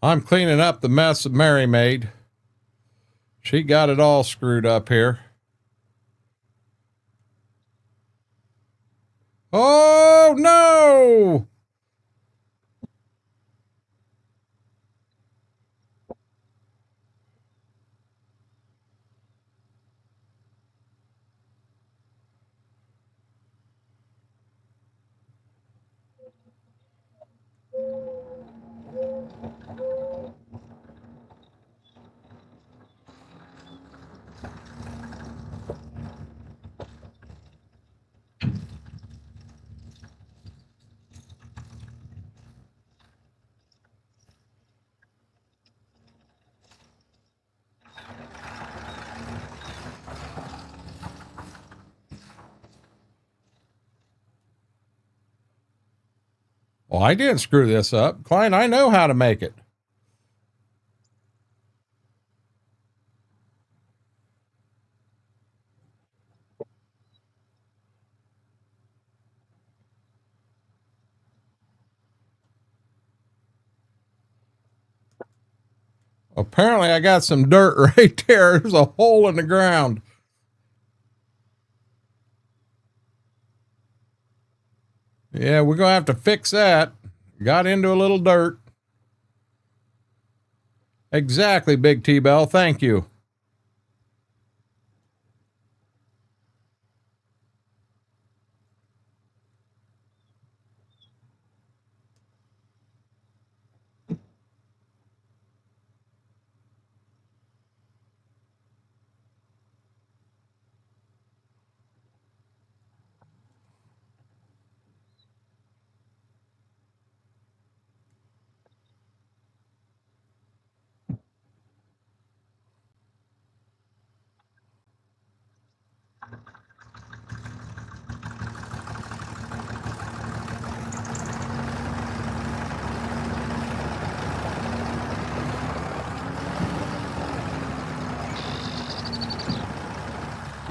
I'm cleaning up the mess that Mary made. She got it all screwed up here. Oh, no! Well, I didn't screw this up. Klein, I know how to make it. Apparently, I got some dirt right there. There's a hole in the ground. Yeah, we're going to have to fix that. Got into a little dirt. Exactly, Big T-Bell. Thank you.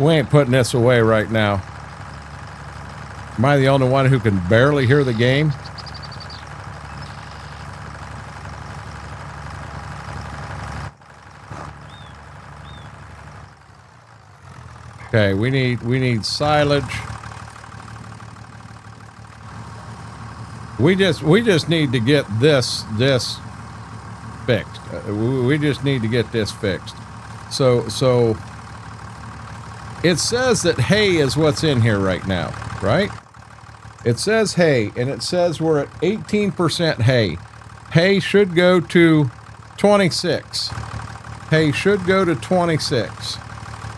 We ain't putting this away right now. Am I the only one who can barely hear the game? Okay, we need silage. We just need to get this fixed. We just need to get this fixed. So it says that hay is what's in here right now, right? It says hay, and it says we're at 18% hay. Hay should go to 26. Hay should go to 26.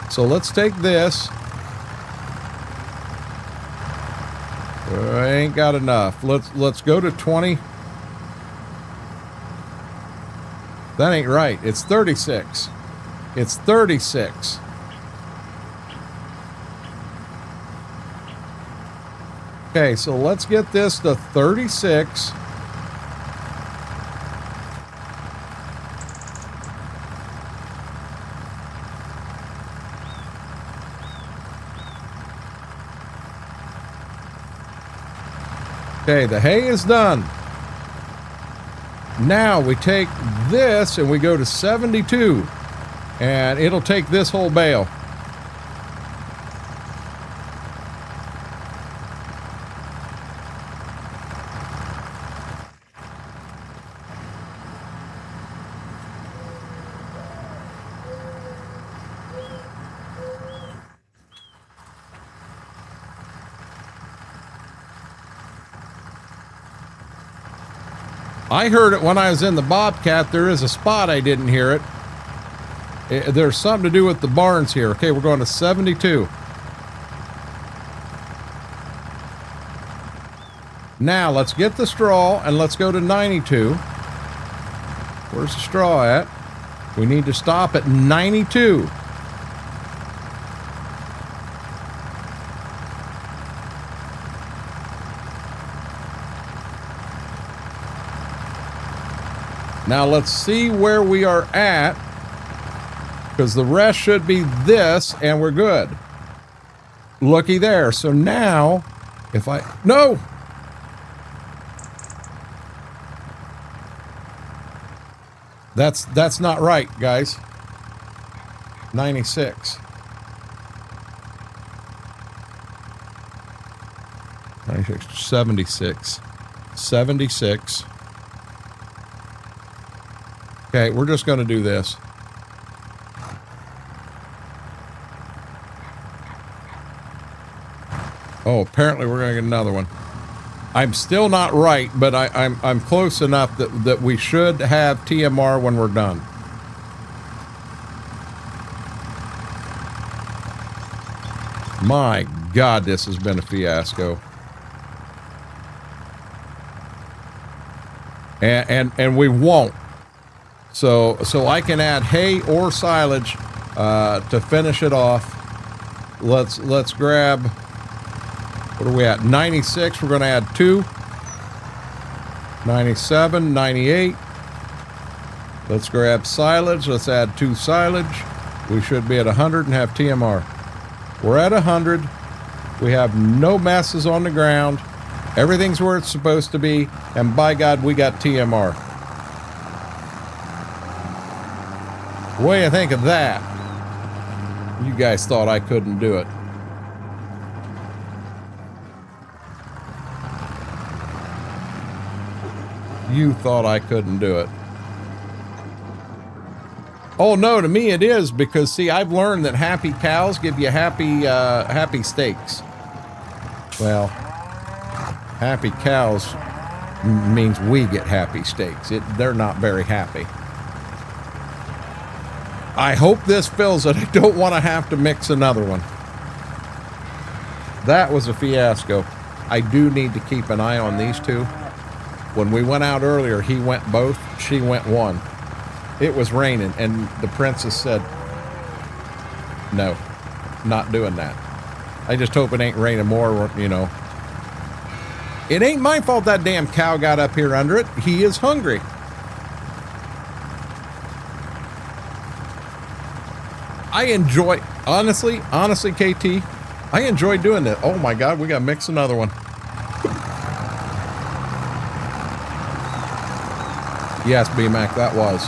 So let's take this. I ain't got enough. Let's go to 20. That ain't right. It's 36. It's 36. Okay, so let's get this to 36. Okay, the hay is done. Now we take this and we go to 72, and it'll take this whole bale. I heard it when I was in the Bobcat. There is a spot I didn't hear it. There's something to do with the barns here. Okay, we're going to 72. Now, let's get the straw and let's go to 92. Where's the straw at? We need to stop at 92. Now let's see where we are at, because the rest should be this, and we're good. Looky there. So now, if I... No! That's not right, guys. 96. 96, 76. 76. Okay, we're just going to do this. Oh, apparently we're going to get another one. I'm still not right, but I'm close enough that we should have TMR when we're done. My God, this has been a fiasco. And we won't. So I can add hay or silage to finish it off. Let's grab, what are we at? 96, we're going to add 2. 97, 98. Let's grab silage. Let's add 2 silage. We should be at 100 and have TMR. We're at 100. We have no messes on the ground. Everything's where it's supposed to be. And by God, we got TMR. What do you think of that? You guys thought I couldn't do it. You thought I couldn't do it. Oh no, to me it is, because see, I've learned that happy cows give you happy steaks. Well, happy cows means we get happy steaks. They're not very happy. I hope this fills it. I don't want to have to mix another one. That was a fiasco. I do need to keep an eye on these two. When we went out earlier, he went both, she went one. It was raining, and the princess said, no, not doing that. I just hope it ain't raining more, you know. It ain't my fault that damn cow got up here under it. He is hungry. I honestly, KT, I enjoy doing that. Oh my God, we got to mix another one. Yes, B-Mac, that was.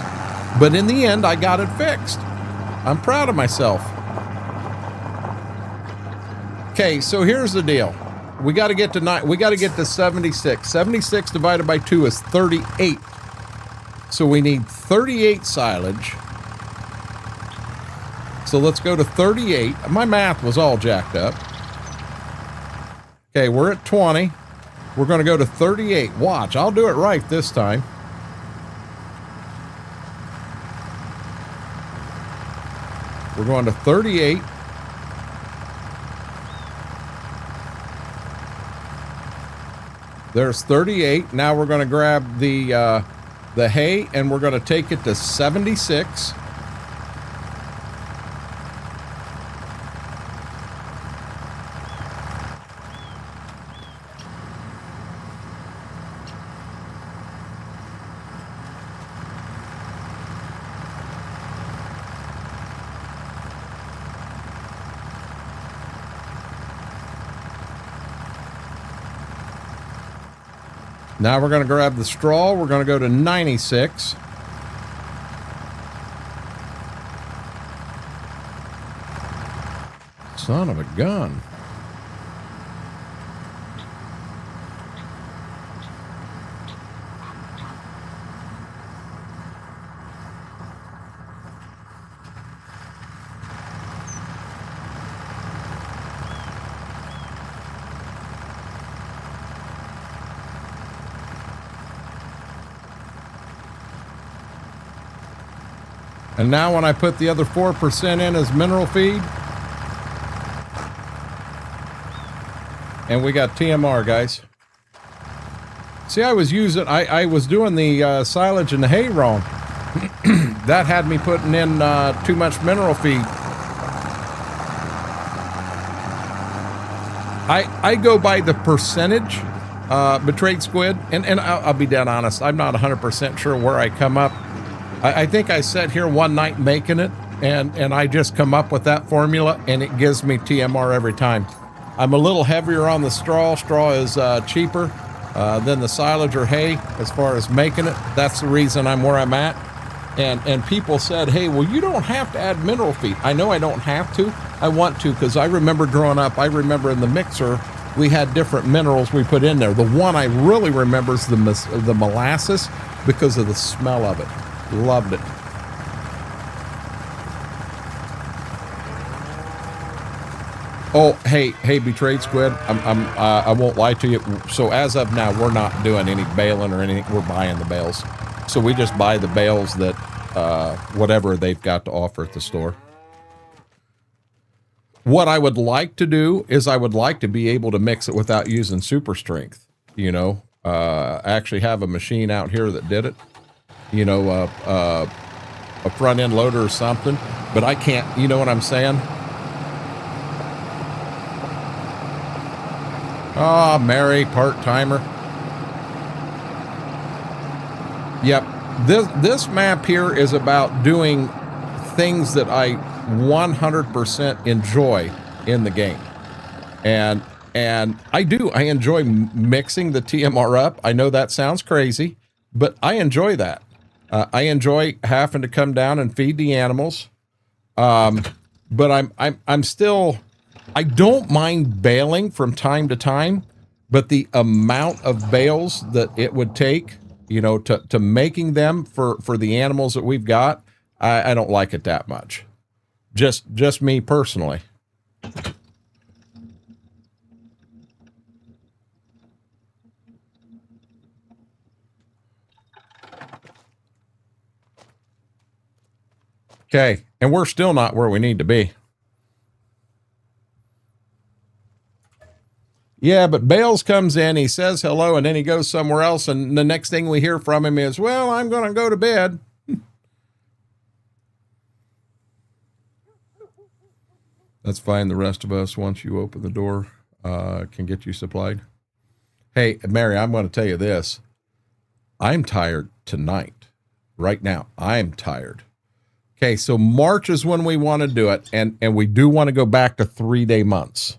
But in the end, I got it fixed. I'm proud of myself. Okay, so here's the deal. We got to get to we got to get to 76. 76 divided by 2 is 38. So we need 38 silage. So let's go to 38. My math was all jacked up. Okay, we're at 20. We're going to go to 38. Watch, I'll do it right this time. We're going to 38. There's 38. Now we're going to grab the hay and we're going to take it to 76. Now we're going to grab the straw. We're going to go to 96. Son of a gun. And now when I put the other 4% in as mineral feed, and we got TMR, guys. See, I was doing the silage and the hay wrong. That had me putting in too much mineral feed. I go by the percentage, betrayed squid, and I'll be dead honest, I'm not 100% sure where I come up. I think I sat here one night making it, and I just come up with that formula, and it gives me TMR every time. I'm a little heavier on the straw. Straw is cheaper than the silage or hay as far as making it. That's the reason I'm where I'm at. And people said, hey, well, you don't have to add mineral feed. I know I don't have to. I want to, because I remember growing up, I remember in the mixer, we had different minerals we put in there. The one I really remember is the molasses because of the smell of it. Loved it. Oh, hey, betrayed squid. I won't lie to you. So as of now, we're not doing any baling or anything. We're buying the bales. So we just buy the bales that whatever they've got to offer at the store. What I would like to do is I would like to be able to mix it without using super strength. You know, I actually have a machine out here that did it. You know, a front end loader or something, but I can't, you know what I'm saying? Oh, Mary, part-timer. Yep. This map here is about doing things that I 100% enjoy in the game. And I enjoy mixing the TMR up. I know that sounds crazy, but I enjoy that. I enjoy having to come down and feed the animals, but I'm still, I don't mind baling from time to time, but the amount of bales that it would take, you know, to making them for the animals that we've got, I don't like it that much. Just me personally. Okay, and we're still not where we need to be. Yeah, but Bales comes in, he says hello, and then he goes somewhere else, and the next thing we hear from him is, well, I'm going to go to bed. That's fine. The rest of us, once you open the door, can get you supplied. Hey, Mary, I'm going to tell you this. I'm tired tonight. Right now, I'm tired. Okay, so March is when we want to do it, and we do want to go back to 3-day months.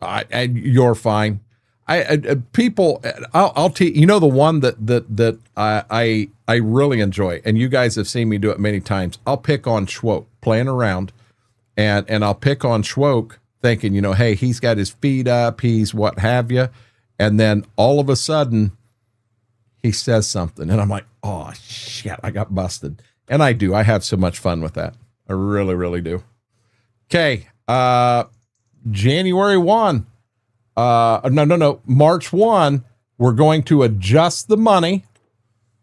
And you're fine. People, I'll tell you, the one that I really enjoy, and you guys have seen me do it many times. I'll pick on Schwoke, playing around, and I'll pick on Schwoke, thinking, hey, he's got his feet up, he's what have you, and then all of a sudden he says something, and I'm like, oh shit, I got busted. And I do. I have so much fun with that. I really, really do. Okay. January 1. No. March 1, we're going to adjust the money.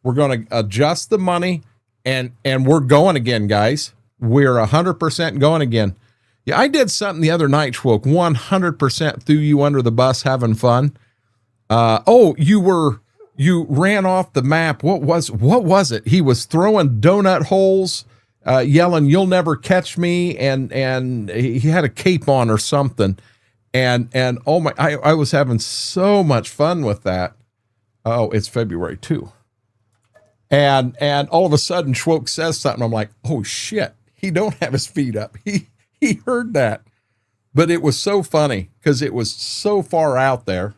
We're going to adjust the money, and we're going again, guys. We're 100% going again. Yeah, I did something the other night, Schwoke. 100% threw you under the bus having fun. You ran off the map. What was it? He was throwing donut holes, yelling, "You'll never catch me." And he had a cape on or something. And oh my, I was having so much fun with that. Oh, it's February 2. And all of a sudden Schwoke says something. I'm like, oh shit, he don't have his feet up. He heard that, but it was so funny because it was so far out there.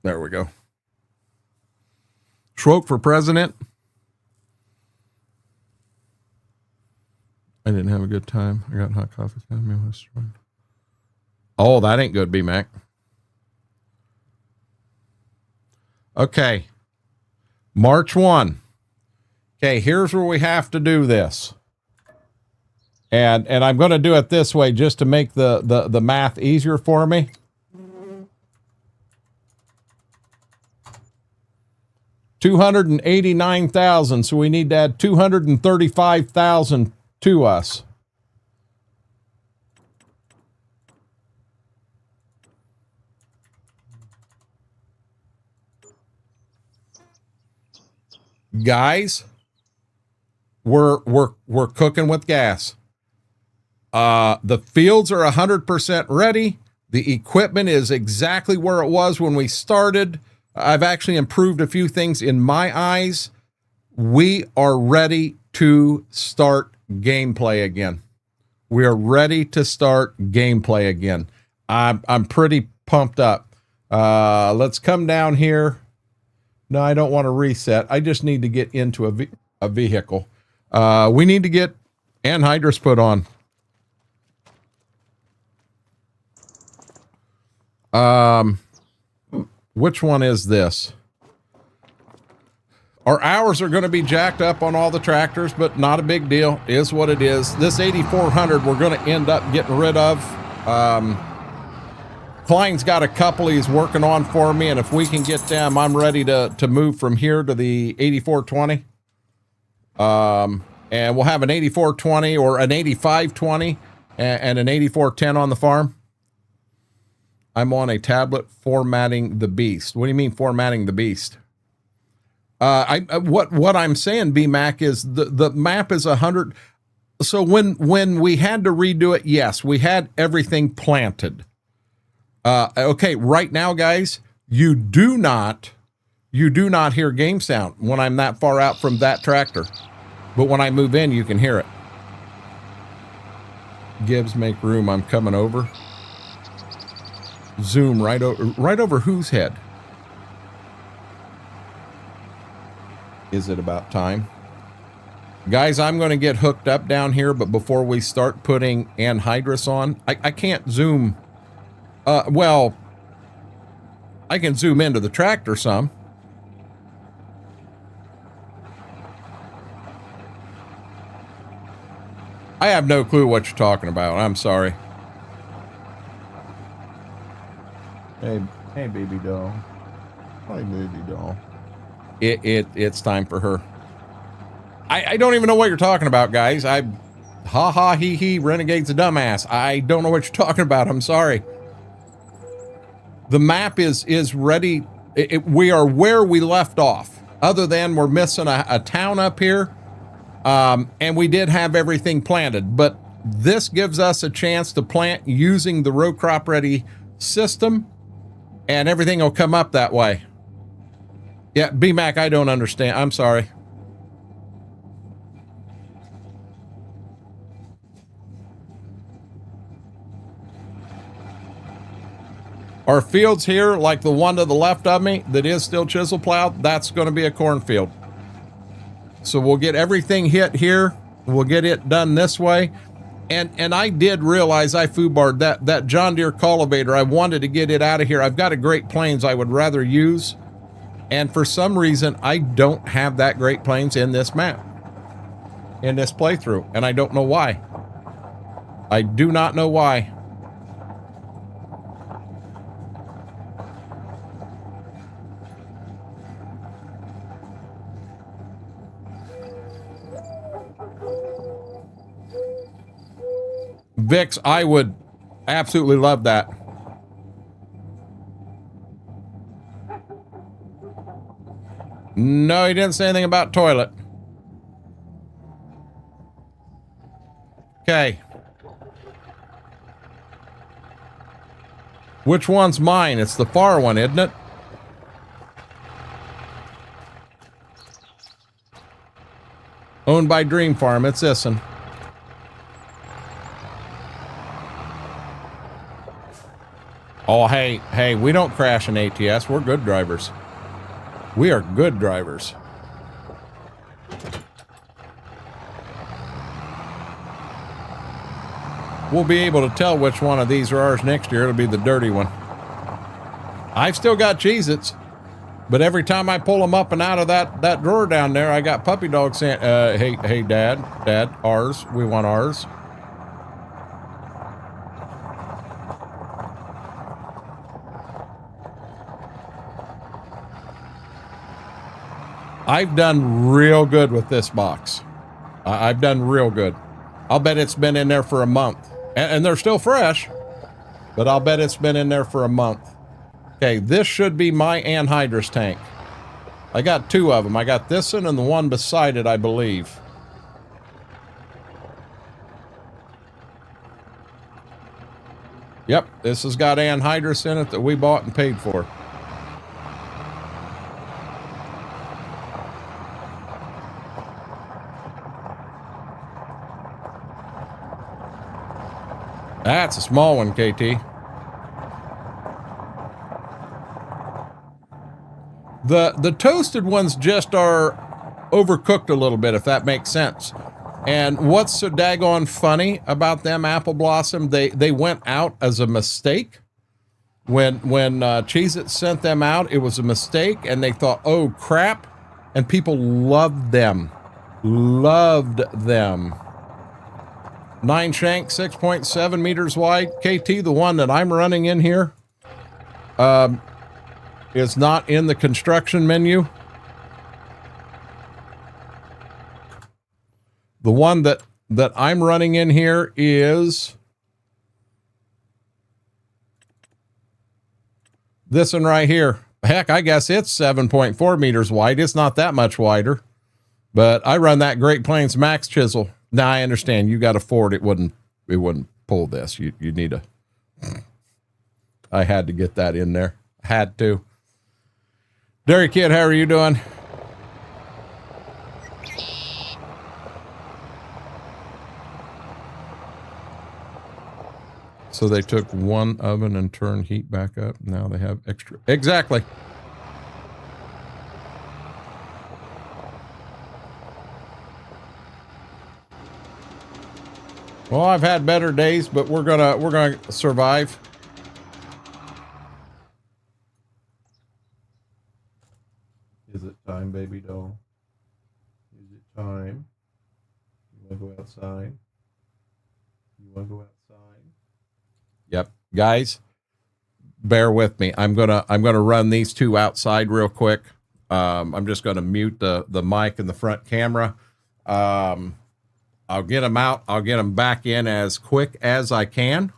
There we go. Schwoke for president. I didn't have a good time. I got hot coffee. Oh, that ain't good, B-Mac. Okay. March 1. Okay, here's where we have to do this. And I'm going to do it this way just to make the math easier for me. $289,000, so we need to add $235,000 to us. Guys, we're cooking with gas. The fields are 100% ready. The equipment is exactly where it was when we started. I've actually improved a few things in my eyes. We are ready to start gameplay again. We are ready to start gameplay again. I'm pretty pumped up. Let's come down here. No, I don't want to reset. I just need to get into a vehicle. We need to get anhydrous put on. Which one is this? Our hours are going to be jacked up on all the tractors, but not a big deal. Is what it is. This 8400 we're going to end up getting rid of. Klein's got a couple he's working on for me, and if we can get them, I'm ready to move from here to the 8420. And we'll have an 8420 or an 8520 and an 8410 on the farm. I'm on a tablet formatting the beast. What do you mean formatting the beast? What I'm saying, B-Mac, is the map is 100. So when we had to redo it, yes, we had everything planted. Okay, right now, guys, you do not hear game sound when I'm that far out from that tractor. But when I move in, you can hear it. Gibbs, make room. I'm coming over. Zoom right over whose head? Is it about time? Guys, I'm going to get hooked up down here, but before we start putting anhydrous on, I can't zoom. Well, I can zoom into the tractor some. I have no clue what you're talking about. I'm sorry. Hey, baby doll. Hi, baby doll. It's time for her. I don't even know what you're talking about, guys. Ha ha he he, Renegade's a dumbass. I don't know what you're talking about. I'm sorry. The map is ready. We are where we left off, other than we're missing a town up here. And we did have everything planted, but this gives us a chance to plant using the row crop ready system, and everything will come up that way. Yeah, BMAC, I don't understand. I'm sorry. Our fields here, like the one to the left of me that is still chisel plowed, that's going to be a cornfield. So we'll get everything hit here. We'll get it done this way. And I did realize I foobarred that John Deere cultivator. I wanted to get it out of here. I've got a Great Plains I would rather use. And for some reason, I don't have that Great Plains in this map, in this playthrough. And I don't know why. I do not know why. Vix, I would absolutely love that. No, he didn't say anything about toilet. Okay. Which one's mine? It's the far one, isn't it? Owned by Dream Farm. It's this one. Oh, hey, we don't crash in ATS. We're good drivers. We are good drivers. We'll be able to tell which one of these are ours next year. It'll be the dirty one. I've still got Cheez-Its, but every time I pull them up and out of that drawer down there, I got puppy dogs saying, hey, Dad, ours. We want ours. I've done real good with this box. I've done real good. I'll bet it's been in there for a month. And they're still fresh, but I'll bet it's been in there for a month. Okay, this should be my anhydrous tank. I got two of them. I got this one and the one beside it, I believe. Yep, this has got anhydrous in it that we bought and paid for. That's a small one, KT. The toasted ones just are overcooked a little bit, if that makes sense. And what's so daggone funny about them, Apple Blossom, they went out as a mistake. When Cheez-It sent them out, it was a mistake, and they thought, oh, crap. And people loved them. Loved them. 9 shank, 6.7 meters wide. KT, the one that I'm running in here, is not in the construction menu. The one that I'm running in here is this one right here. Heck, I guess it's 7.4 meters wide. It's not that much wider, but I run that Great Plains Max chisel. Now I understand you got a Ford. It wouldn't pull this. You need a, I had to get that in there. Had to. Dairy Kid, how are you doing? So they took one oven and turned heat back up. Now they have extra. Exactly. Well, I've had better days, but we're gonna survive. Is it time, baby doll? Is it time? You wanna go outside? You wanna go outside? Yep, guys, bear with me. I'm gonna run these two outside real quick. I'm just gonna mute the mic and the front camera. I'll get them out. I'll get them back in as quick as I can.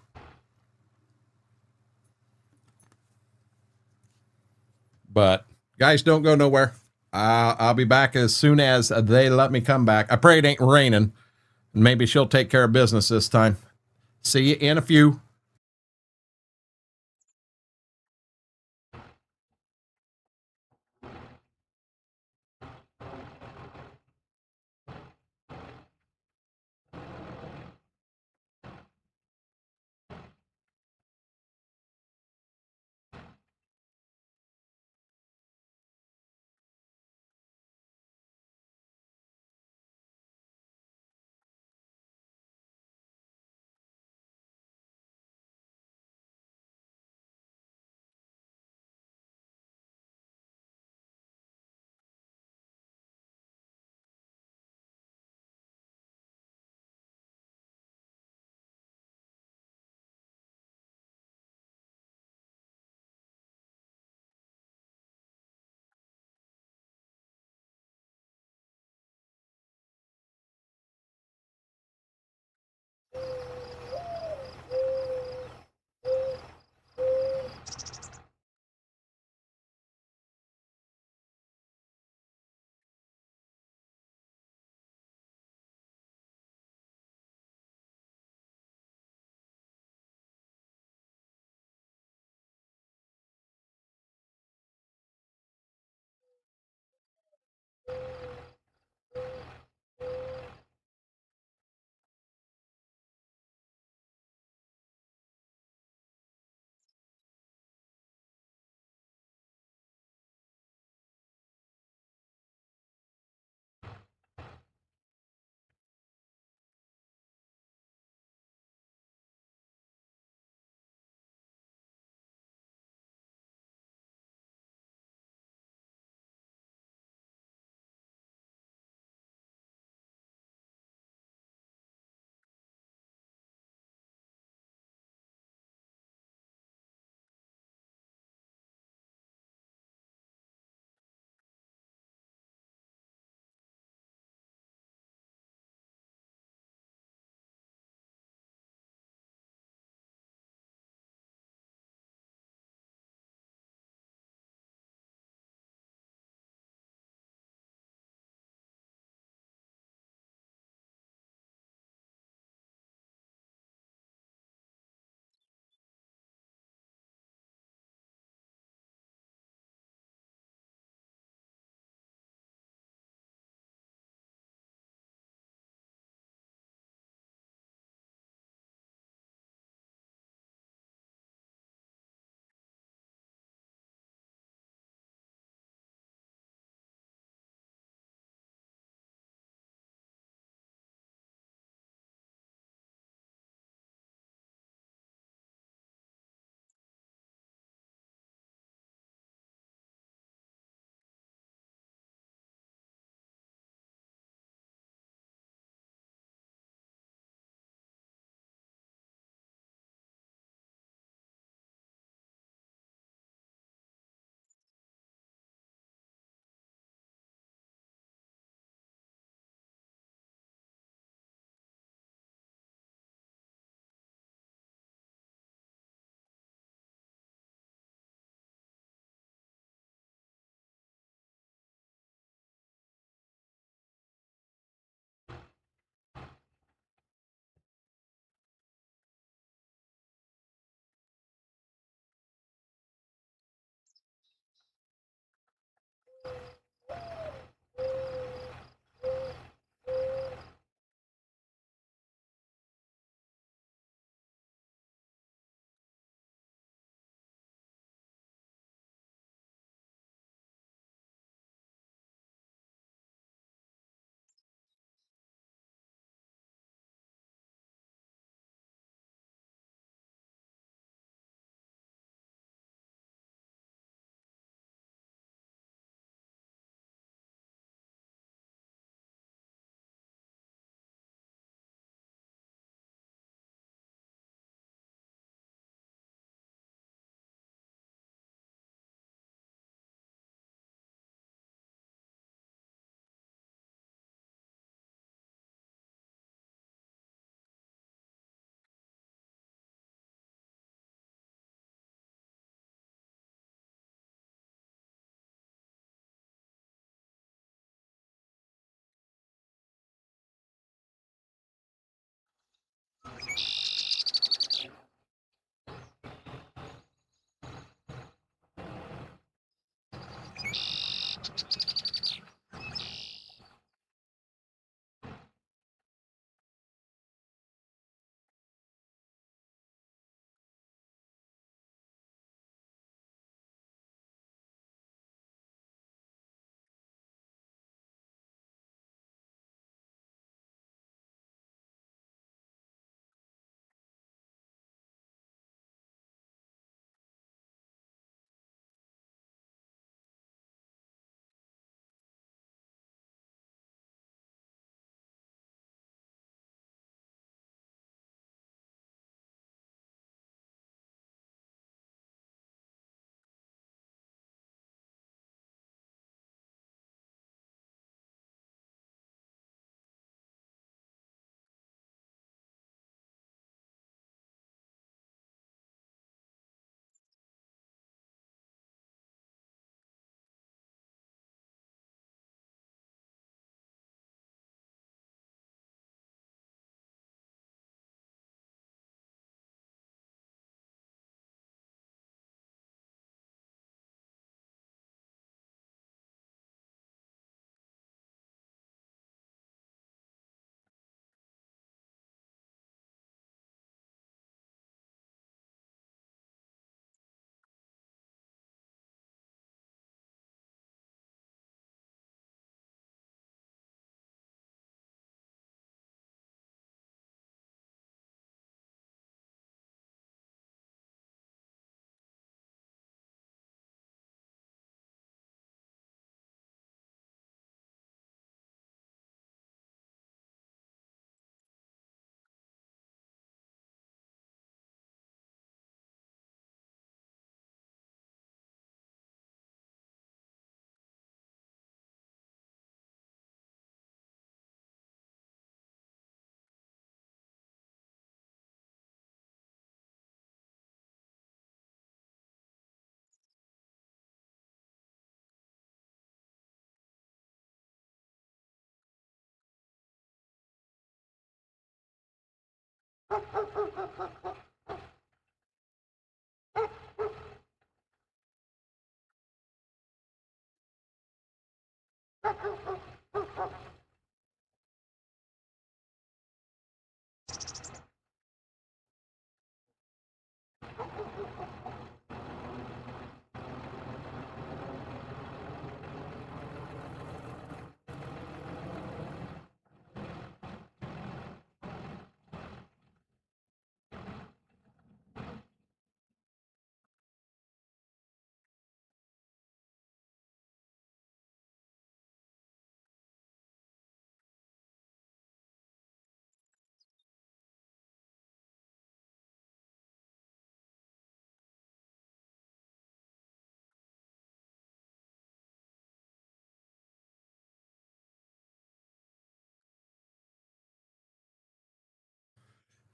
But guys, don't go nowhere. I'll be back as soon as they let me come back. I pray it ain't raining. Maybe she'll take care of business this time. See you in a few.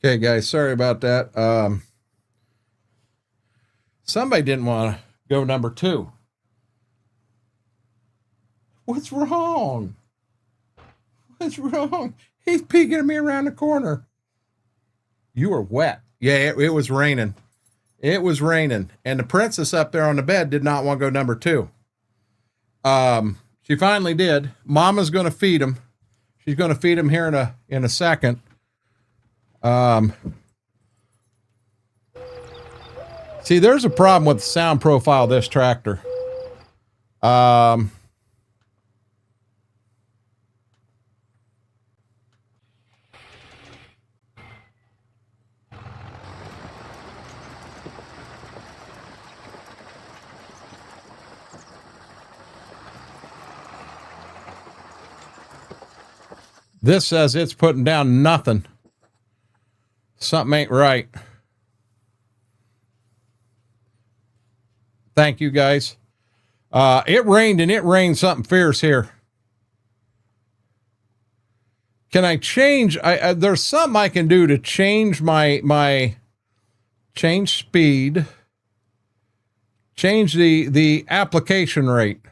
Okay, guys, sorry about that. Somebody didn't want to go number 2. What's wrong? What's wrong? He's peeking at me around the corner. You were wet. Yeah, it was raining. It was raining. And the princess up there on the bed did not want to go number 2. She finally did. Mama's going to feed him. She's going to feed him here in a second. See, there's a problem with the sound profile of this tractor. This says it's putting down nothing. Something ain't right. Thank you, guys. It rained, and it rained something fierce here. Can I change? There's something I can do to change my change speed, change the application rate.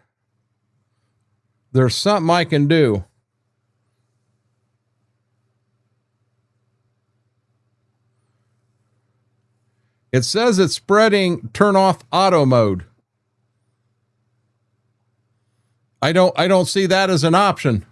There's something I can do. It says it's spreading, turn off auto mode. I don't see that as an option.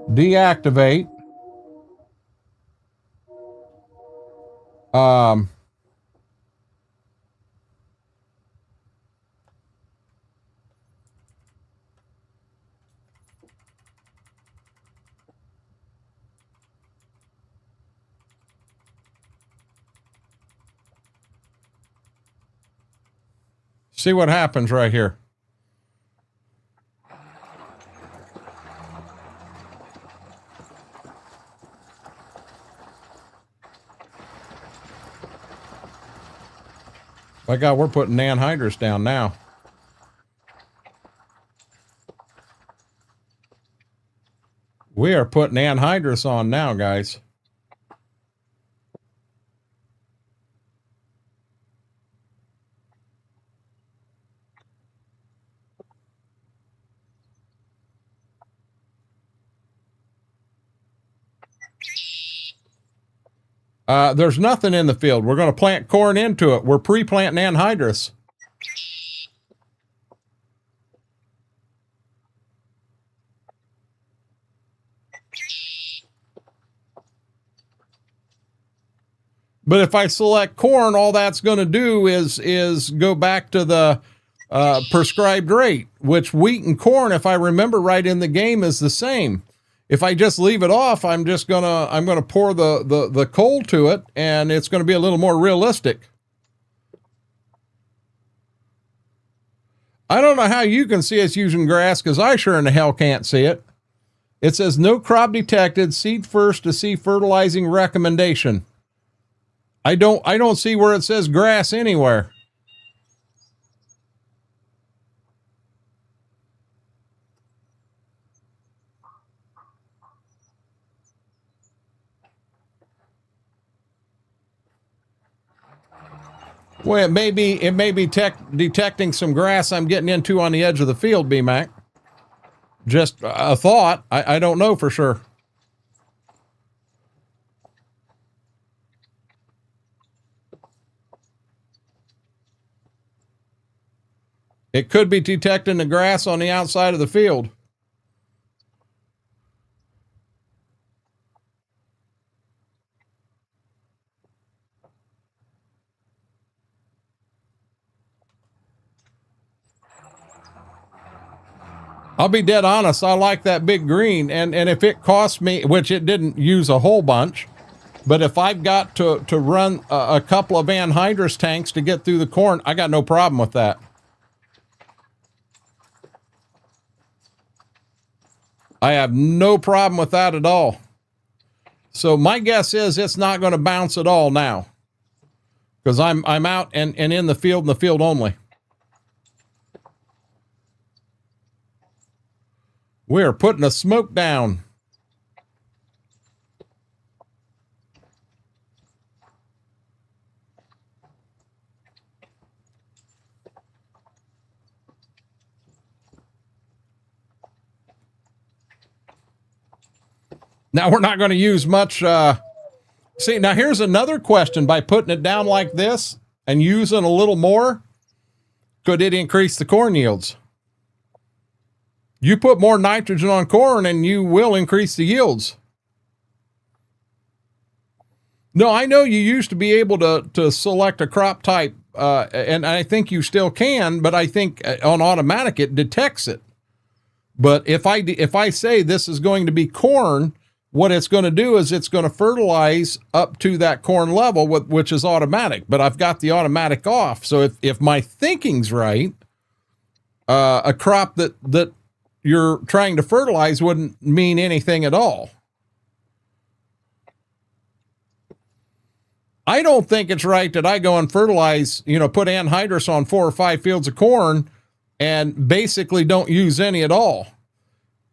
Deactivate. See what happens right here. My God, we're putting anhydrous down now. We are putting anhydrous on now, guys. There's nothing in the field. We're going to plant corn into it. We're pre-planting anhydrous. But if I select corn, all that's going to do is go back to the prescribed rate, which wheat and corn, if I remember right in the game, is the same. If I just leave it off, I'm gonna pour the coal to it, and it's going to be a little more realistic. I don't know how you can see us using grass, because I sure in the hell can't see it. It says no crop detected, seed first to see fertilizing recommendation. I don't see where it says grass anywhere. Well, it may be detecting some grass I'm getting into on the edge of the field, B-Mac. Just a thought. I don't know for sure. It could be detecting the grass on the outside of the field. I'll be dead honest. I like that big green. And if it costs me, which it didn't use a whole bunch, but if I've got to run a couple of anhydrous tanks to get through the corn, I got no problem with that. I have no problem with that at all. So my guess is it's not going to bounce at all now, because I'm out and in the field only. We are putting a smoke down. Now we're not going to use much. See, now here's another question. By putting it down like this and using a little more, could it increase the corn yields? You put more nitrogen on corn and you will increase the yields. No, I know you used to be able to select a crop type, and I think you still can, but I think on automatic it detects it. But if I say this is going to be corn, what it's going to do is it's going to fertilize up to that corn level, which is automatic. But I've got the automatic off. So if my thinking's right, a crop that you're trying to fertilize wouldn't mean anything at all. I don't think it's right that I go and fertilize, put anhydrous on 4 or 5 fields of corn and basically don't use any at all.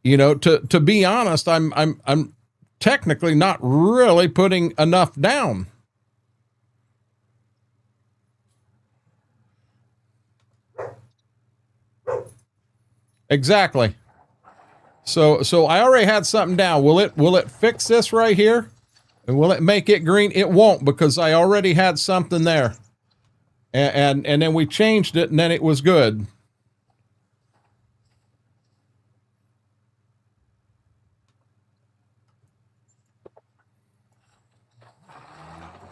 To be honest, I'm technically not really putting enough down. Exactly. So I already had something down. Will it fix this right here? And will it make it green? It won't, because I already had something there. And then we changed it and then it was good.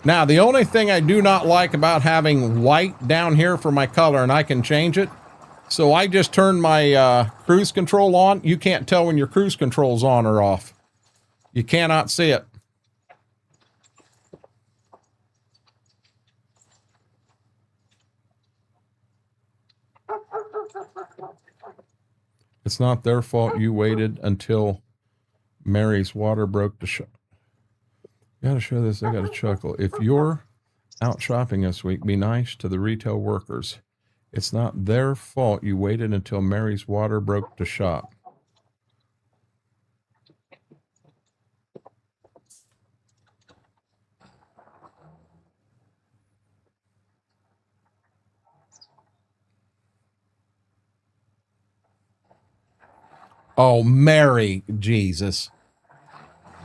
Now, the only thing I do not like about having white down here for my color, and I can change it, so I just turned my cruise control on. You can't tell when your cruise control's on or off. You cannot see it. It's not their fault you waited until Mary's water broke the shop. Gotta show this. I gotta chuckle. If you're out shopping this week, be nice to the retail workers. It's not their fault you waited until Mary's water broke the shop. Oh, Mary, Jesus.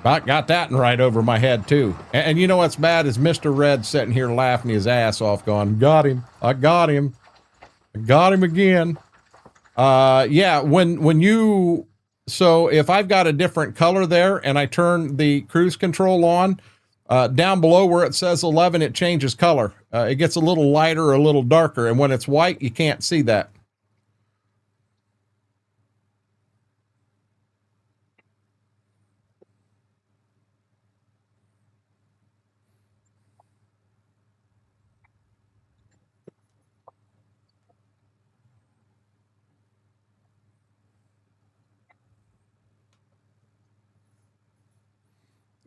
I got that right over my head, too. And you know what's bad is Mr. Red sitting here laughing his ass off going, got him. I got him. I got him again. Yeah, when you... So if I've got a different color there and I turn the cruise control on, down below where it says 11, it changes color. It gets a little lighter or a little darker. And when it's white, you can't see that.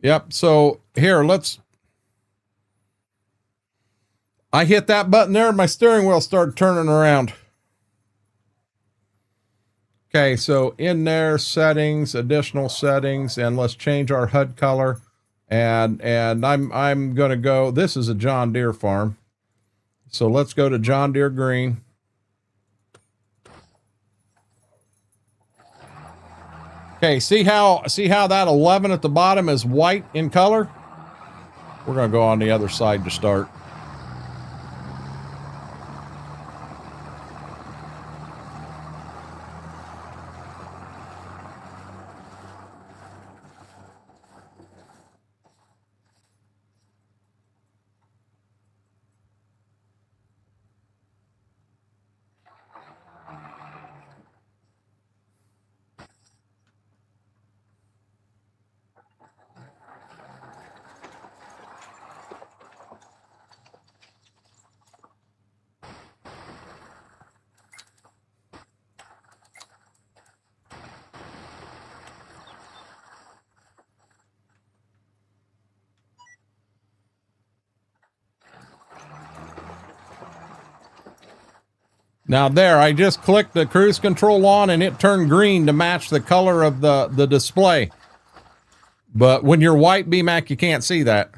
Yep. So here, I hit that button there and my steering wheel started turning around. Okay. So in there, settings, additional settings, and let's change our HUD color. And I'm going to go, this is a John Deere farm. So let's go to John Deere green. Okay, see how that 11 at the bottom is white in color? We're going to go on the other side to start. Now there, I just clicked the cruise control on and it turned green to match the color of the display. But when you're white, BMAC, you can't see that.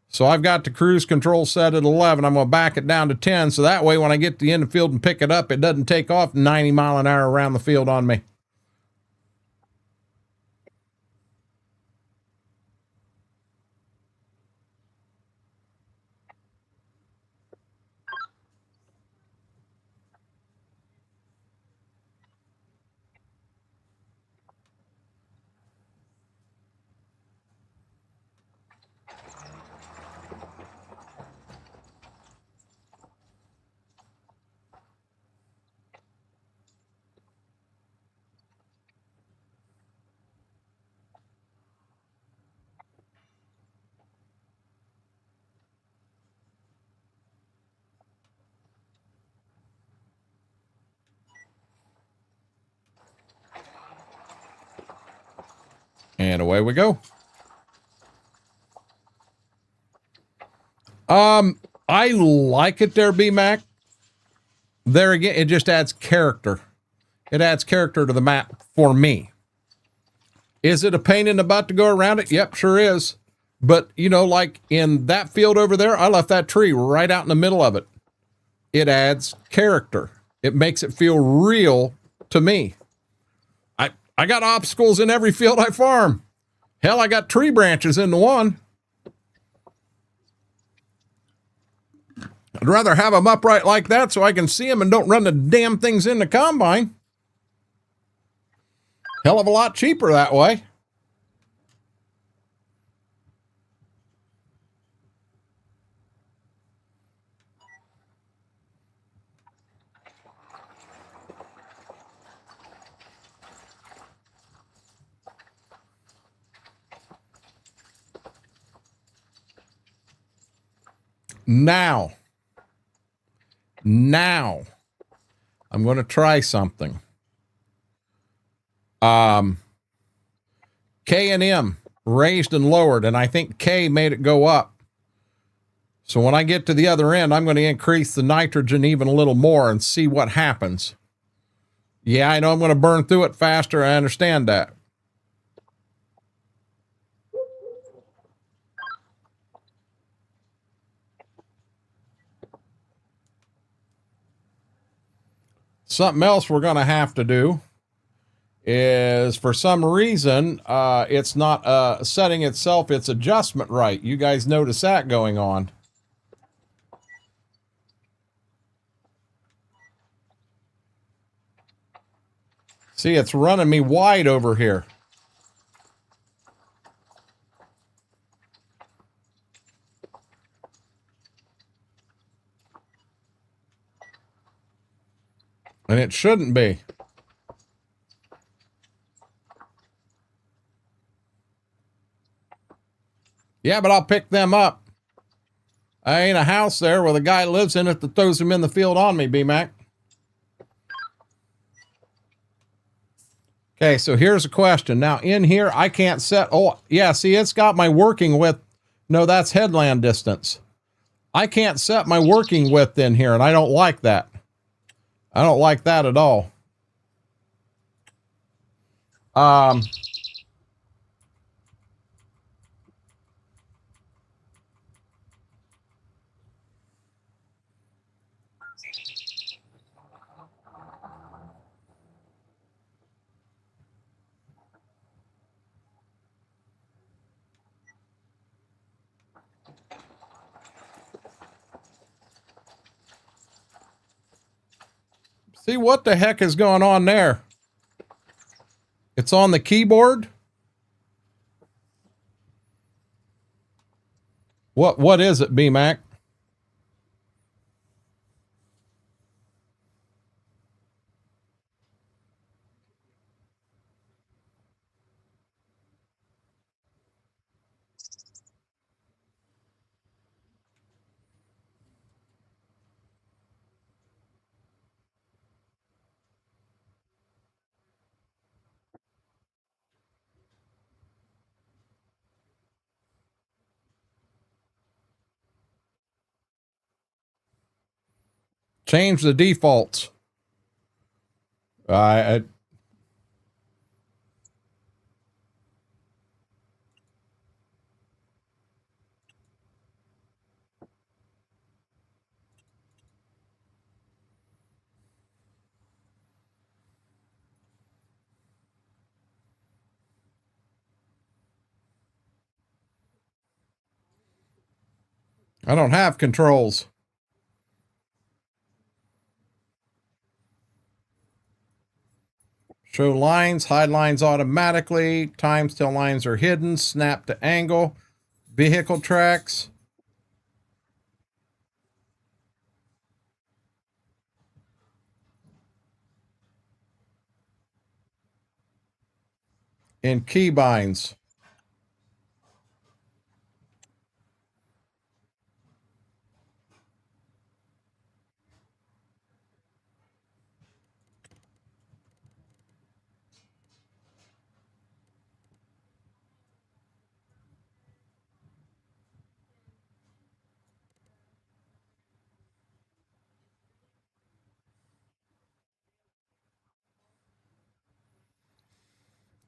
So I've got the cruise control set at 11. I'm going to back it down to 10. So that way when I get to the end of the field and pick it up, it doesn't take off 90 mile an hour around the field on me. And away we go. I like it there, BMAC. There again, it just adds character. It adds character to the map for me. Is it a pain in the butt to go around it? Yep, sure is. But, you know, like in that field over there, I left that tree right out in the middle of it. It adds character. It makes it feel real to me. I got obstacles in every field I farm. Hell, I got tree branches in the one. I'd rather have them upright like that so I can see them and don't run the damn things in the combine. Hell of a lot cheaper that way. Now, I'm going to try something. K and M raised and lowered, and I think K made it go up. So when I get to the other end, I'm going to increase the nitrogen even a little more and see what happens. Yeah, I know I'm going to burn through it faster. I understand that. Something else we're going to have to do is, for some reason, it's not setting itself its adjustment right. You guys notice that going on. See, it's running me wide over here. And it shouldn't be. Yeah, but I'll pick them up. I ain't a house there where the guy lives in it that throws them in the field on me, B-Mac. Okay, so here's a question. Now, in here, I can't set... Oh, yeah, see, it's got my working width. No, that's headland distance. I can't set my working width in here, and I don't like that. I don't like that at all. See what the heck is going on there? It's on the keyboard. What is it, BMac? Change the defaults. I don't have controls. Show lines, hide lines automatically, times till lines are hidden, snap to angle, vehicle tracks. And keybinds.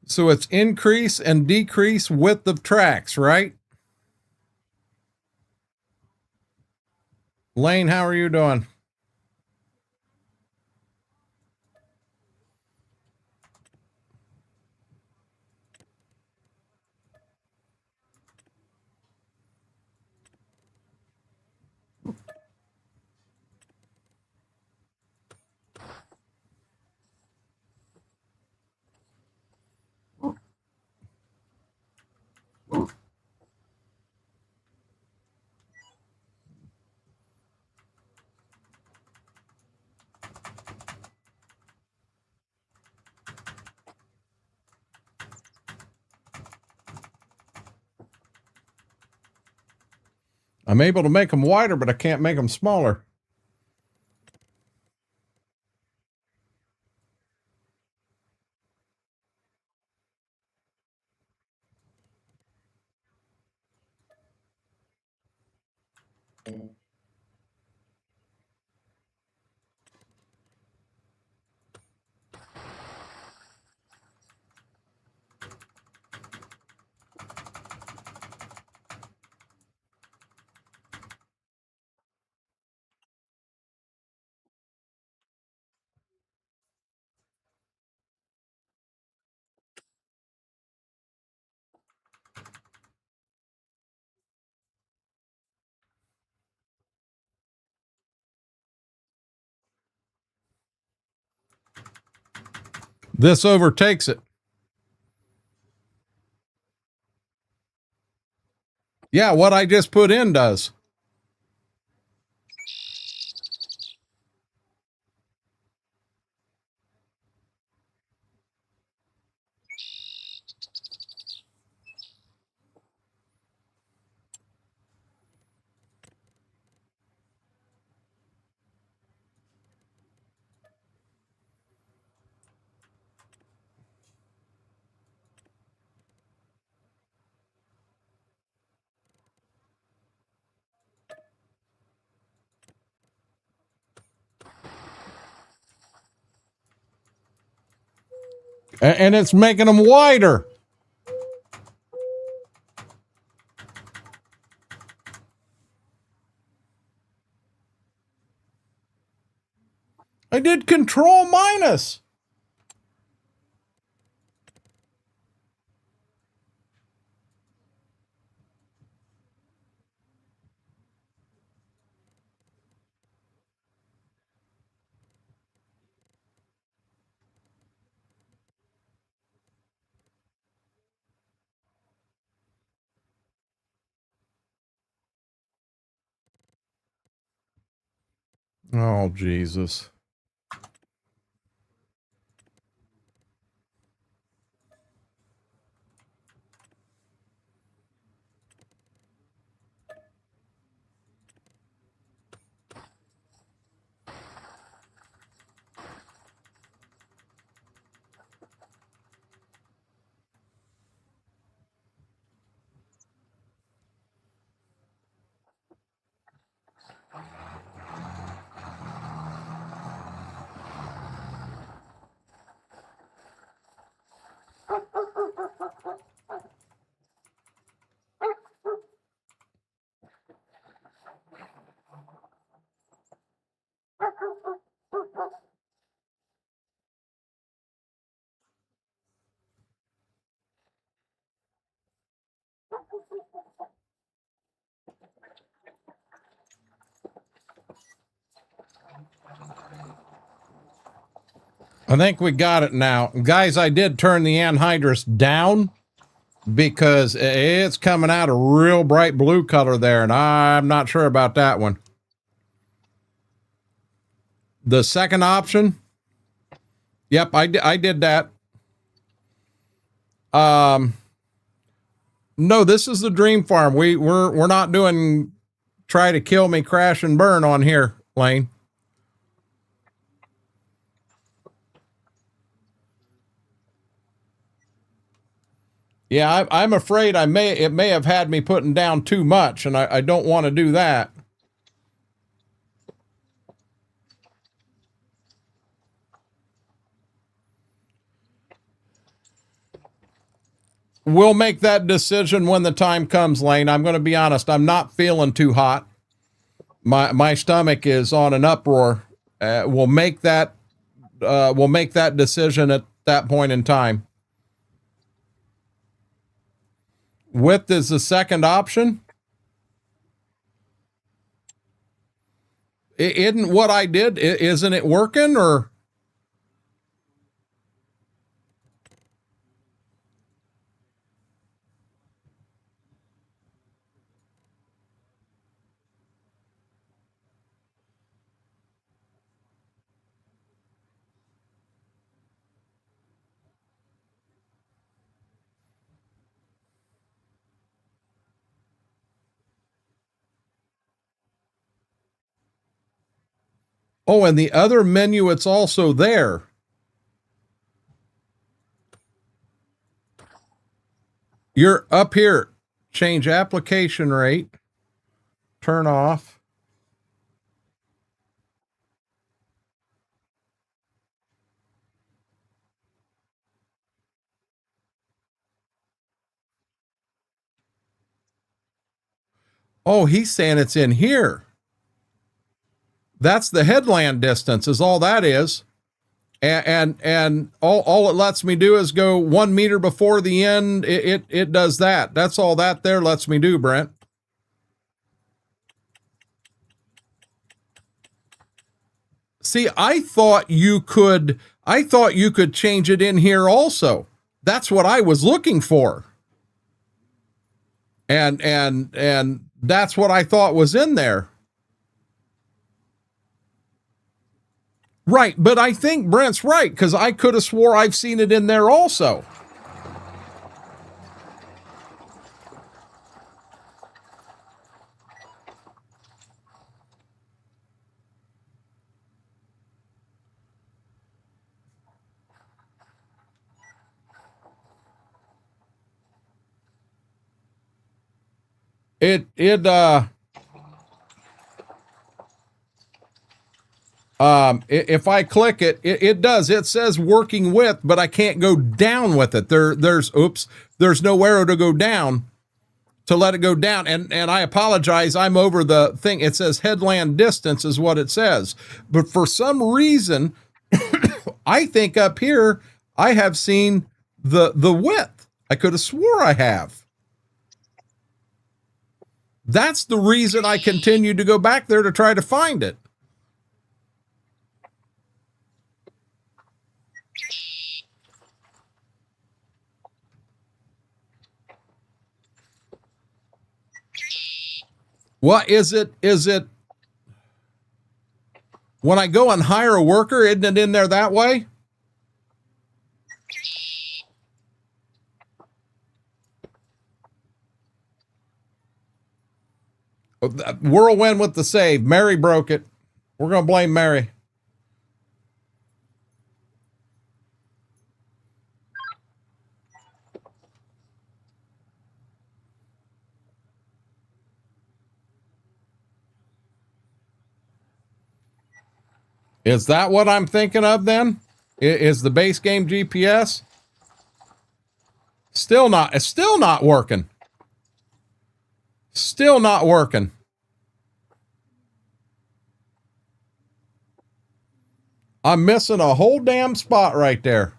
So it's increase and decrease width of tracks, right? Lane, how are you doing? I'm able to make them wider, but I can't make them smaller. This overtakes it. Yeah, what I just put in does. And it's making them wider. I did control minus. Oh, Jesus. I think we got it now. Guys, I did turn the anhydrous down because it's coming out a real bright blue color there, and I'm not sure about that one. The second option, yep, I did that. No, this is the Dream Farm. We're not doing try to kill me, crash and burn on here, Lane. Yeah, I'm afraid it may have had me putting down too much, and I don't want to do that. We'll make that decision when the time comes, Lane. I'm going to be honest. I'm not feeling too hot. My stomach is on an uproar. We'll make that decision at that point in time. Width is the second option. Isn't what I did, isn't it working, or? Oh, and the other menu, it's also there. You're up here. Change application rate. Turn off. Oh, he's saying it's in here. That's the headland distance is all that is. And all it lets me do is go 1 meter before the end. It does that. That's all that there lets me do, Brent. See, I thought you could change it in here also. That's what I was looking for. And that's what I thought was in there. Right, but I think Brent's right, because I could have swore I've seen it in there also. If I click it, it does. It says working with, but I can't go down with it. There's no arrow to go down to let it go down. And I apologize, I'm over the thing. It says headland distance is what it says. But for some reason, I think up here, I have seen the width. I could have swore I have. That's the reason I continue to go back there to try to find it. What is it? Is it when I go and hire a worker, isn't it in there that way? Whirlwind with the save. Mary broke it. We're going to blame Mary. Is that what I'm thinking of then? Is the base game GPS? It's still not working. Still not working. I'm missing a whole damn spot right there.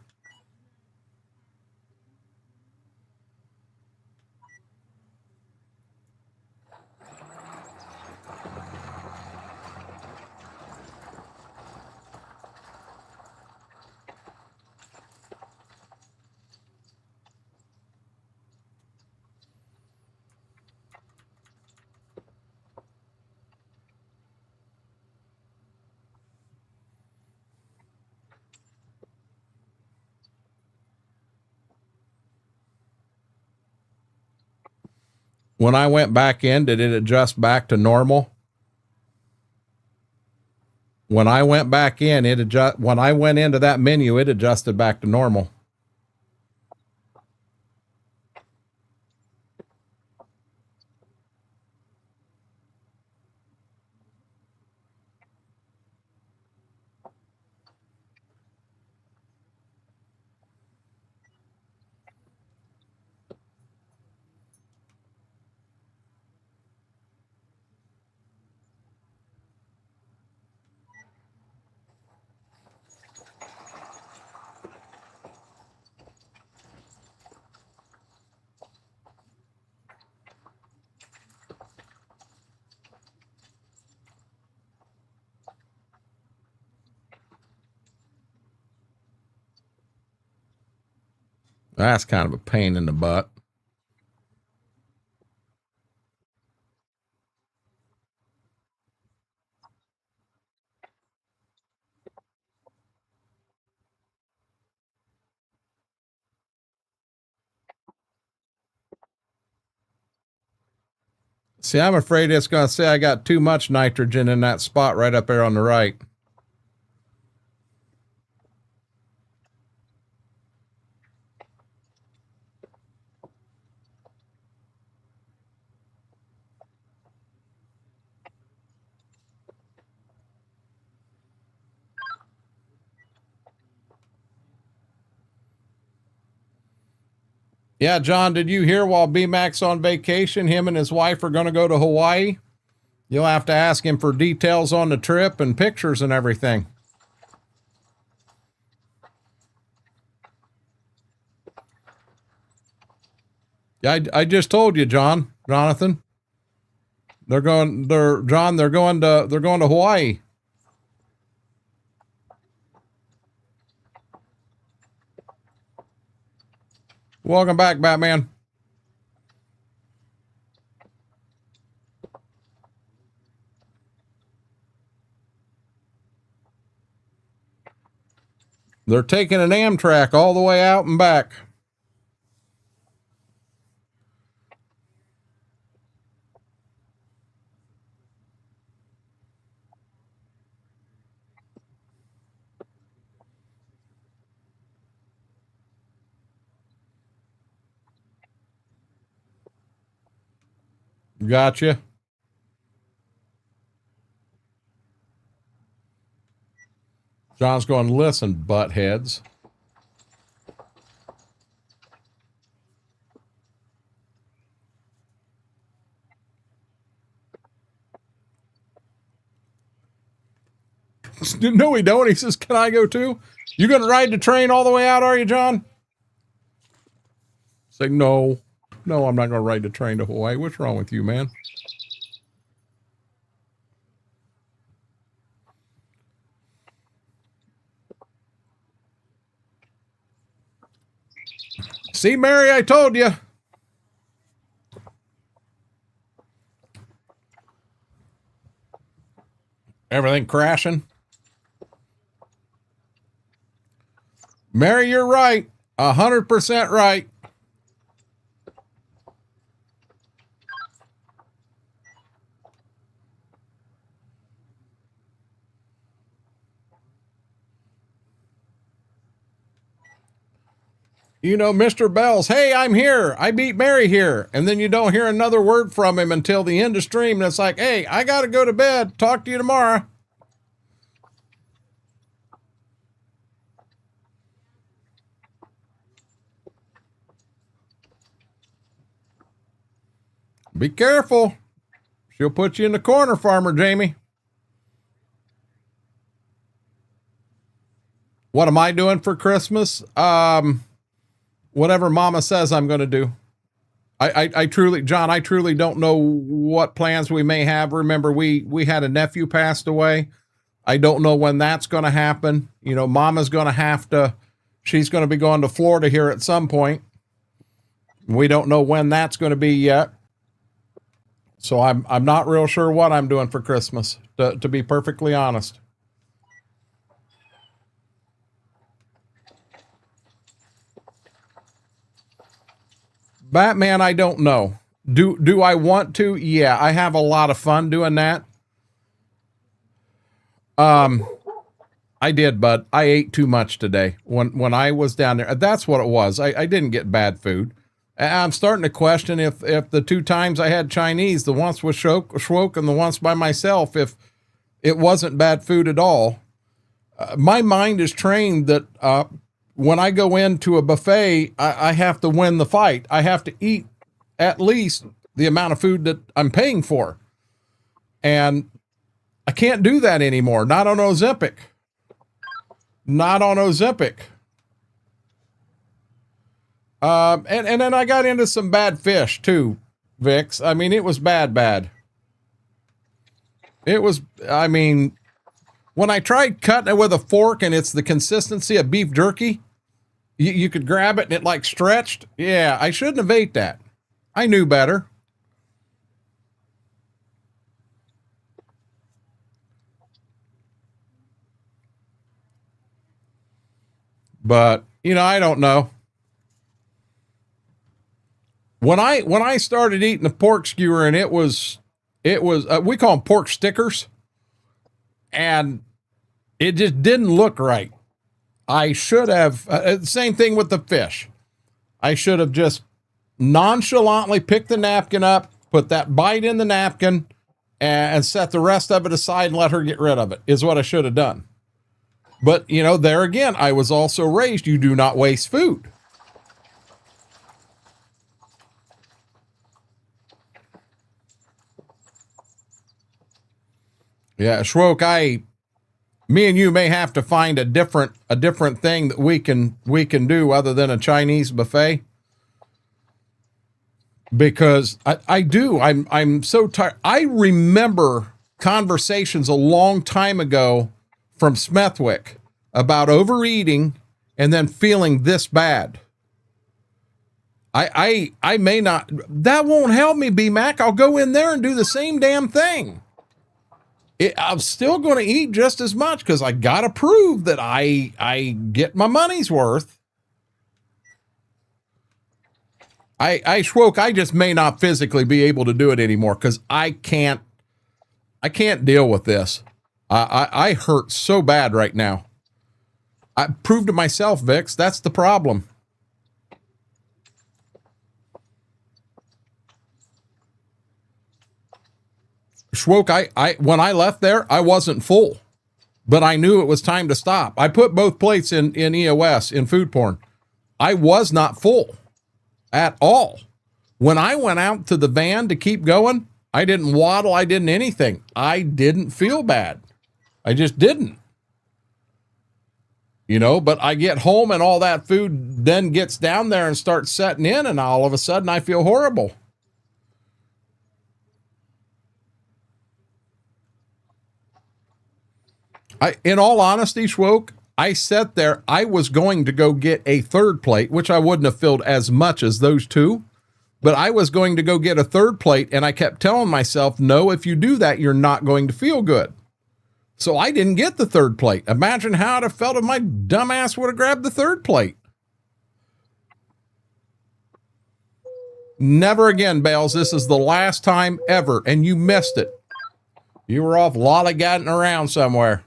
When I went back in, did it adjust back to normal? When I went back in, when I went into that menu, it adjusted back to normal. That's kind of a pain in the butt. See, I'm afraid it's going to say I got too much nitrogen in that spot right up there on the right. Yeah, John, did you hear while B-Mac's on vacation, him and his wife are going to go to Hawaii? You'll have to ask him for details on the trip and pictures and everything. Yeah, I just told you, Jonathan. They're going to Hawaii. Welcome back, Batman. They're taking an Amtrak all the way out and back. Gotcha. John's going, listen, buttheads. No, we don't. He says, can I go too? You going to ride the train all the way out, are you, John? Say, no, I'm not going to ride the train to Hawaii. What's wrong with you, man? See, Mary, I told you. Everything crashing. Mary, you're right. 100% right. You know, Mr. Bells, hey, I'm here. I beat Mary here. And then you don't hear another word from him until the end of stream. And it's like, hey, I got to go to bed. Talk to you tomorrow. Be careful. She'll put you in the corner, Farmer Jamie. What am I doing for Christmas? Whatever Mama says I'm going to do. I truly, John, I truly don't know what plans we may have. Remember, we had a nephew passed away. I don't know when that's going to happen. You know, Mama's going to have to, she's going to be going to Florida here at some point. We don't know when that's going to be yet. So I'm not real sure what I'm doing for Christmas, to be perfectly honest. Batman, I don't know. Do I want to? Yeah, I have a lot of fun doing that. I did, but I ate too much today when I was down there. That's what it was. I didn't get bad food. I'm starting to question if the 2 times I had Chinese, the once with Schwoke and the once by myself, if it wasn't bad food at all. My mind is trained that when I go into a buffet, I have to win the fight. I have to eat at least the amount of food that I'm paying for. And I can't do that anymore. Not on Ozempic. Not on Ozempic. And then I got into some bad fish too, Vix. I mean, it was bad. It was, I mean, when I tried cutting it with a fork and it's the consistency of beef jerky, you could grab it and it like stretched. Yeah, I shouldn't have ate that. I knew better. But, you know, I don't know. When I started eating the pork skewer, and it was we call them pork stickers, and it just didn't look right. I should have, same thing with the fish. I should have just nonchalantly picked the napkin up, put that bite in the napkin, and set the rest of it aside and let her get rid of it, is what I should have done. But, you know, there again, I was also raised, you do not waste food. Yeah, Schwoke, me and you may have to find a different thing that we can do other than a Chinese buffet. Because I'm so tired. I remember conversations a long time ago from Smethwick about overeating and then feeling this bad. I may not, that won't help me, B-Mac. I'll go in there and do the same damn thing. I'm still going to eat just as much because I got to prove that I get my money's worth. I Schwoke, I just may not physically be able to do it anymore because I can't deal with this. I hurt so bad right now. I proved to myself, Vix, that's the problem. Schwoke, when I left there, I wasn't full, but I knew it was time to stop. I put both plates in EOS, in food porn. I was not full at all. When I went out to the van to keep going, I didn't waddle. I didn't anything. I didn't feel bad. I just didn't. You know, but I get home and all that food then gets down there and starts setting in, and all of a sudden I feel horrible. In all honesty, Schwoke, I sat there, I was going to go get a third plate, which I wouldn't have filled as much as those two, but I was going to go get a third plate, and I kept telling myself, no, if you do that, you're not going to feel good. So I didn't get the third plate. Imagine how I'd have felt if my dumb ass would have grabbed the third plate. Never again, Bales. This is the last time ever, and you missed it. You were off lollygagging around somewhere.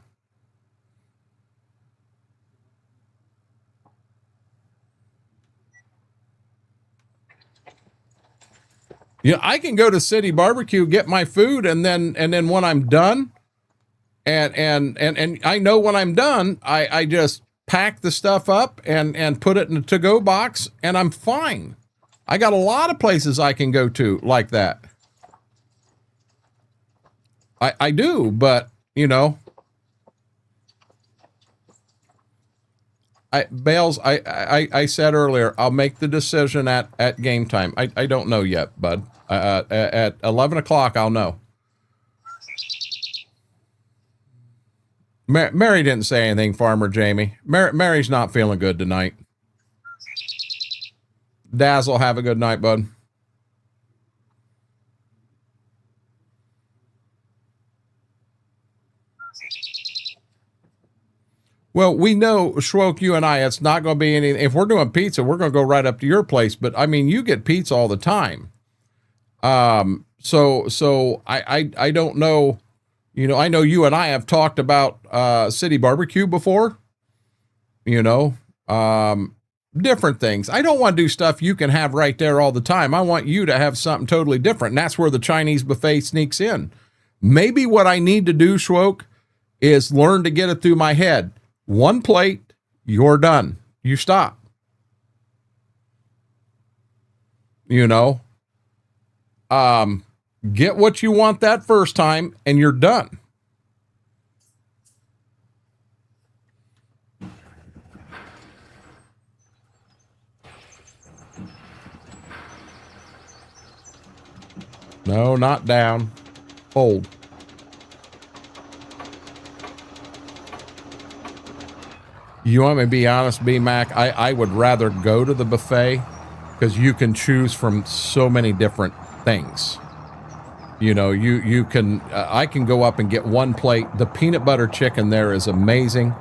You know, I can go to City Barbecue, get my food, and then when I'm done, and I know when I'm done, I just pack the stuff up and put it in a to-go box, and I'm fine. I got a lot of places I can go to like that. I do, but you know, Bales, I said earlier, I'll make the decision at game time. I don't know yet, bud. At 11 o'clock, I'll know. Mary didn't say anything, Farmer Jamie. Mary's not feeling good tonight. Dazzle, have a good night, bud. Well, we know, Schwoke, you and I, it's not going to be anything. If we're doing pizza, we're going to go right up to your place. But, I mean, you get pizza all the time. So I don't know. You know, I know you and I have talked about City Barbecue before. You know, different things. I don't want to do stuff you can have right there all the time. I want you to have something totally different. And that's where the Chinese buffet sneaks in. Maybe what I need to do, Schwoke, is learn to get it through my head. One plate, you're done. You stop. You know, get what you want that first time and you're done. No, not down. Hold. You want me to be honest, B-Mac? I would rather go to the buffet because you can choose from so many different things. You know, you can, I can go up and get one plate. The peanut butter chicken there is amazing.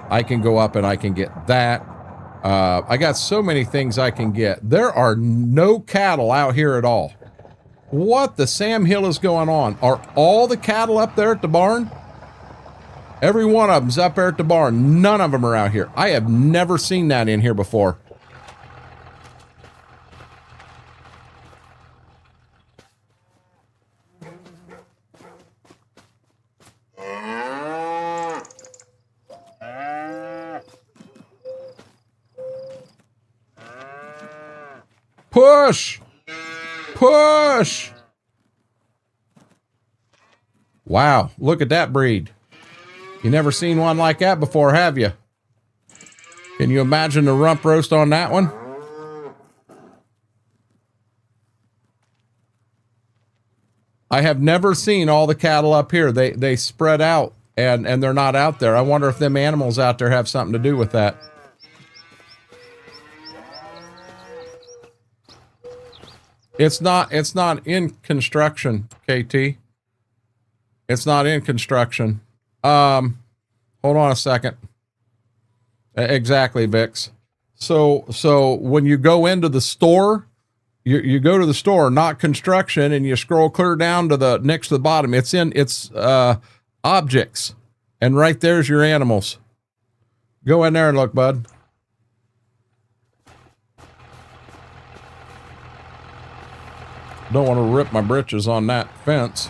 I can go up and I can get that. I got so many things I can get. There are no cattle out here at all. What the Sam Hill is going on? Are all the cattle up there at the barn? Every one of them's up there at the barn. None of them are out here. I have never seen that in here before. Push! Push! Wow, look at that breed. You never seen one like that before, have you? Can you imagine the rump roast on that one? I have never seen all the cattle up here. They spread out and they're not out there. I wonder if them animals out there have something to do with that. It's not in construction, KT. It's not in construction. Hold on a second. Exactly, Vix. So when you go into the store, you go to the store, not construction, and you scroll clear down to the next to the bottom. It's objects, and right there's your animals. Go in there and look, bud. Don't want to rip my britches on that fence.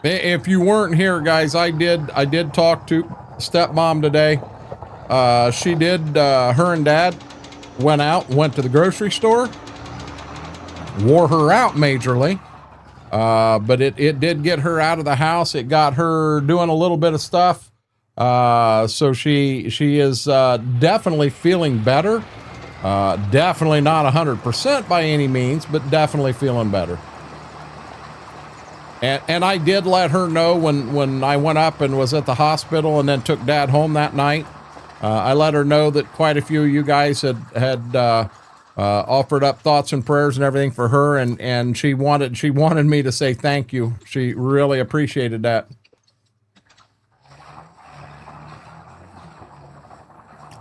If you weren't here, guys, I did talk to stepmom today. She did, her and dad went to the grocery store, wore her out majorly. But it did get her out of the house. It got her doing a little bit of stuff. So she is definitely feeling better. Definitely not 100% by any means, but definitely feeling better. And I did let her know when I went up and was at the hospital and then took Dad home that night. I let her know that quite a few of you guys had offered up thoughts and prayers and everything for her, and she wanted me to say thank you. She really appreciated that.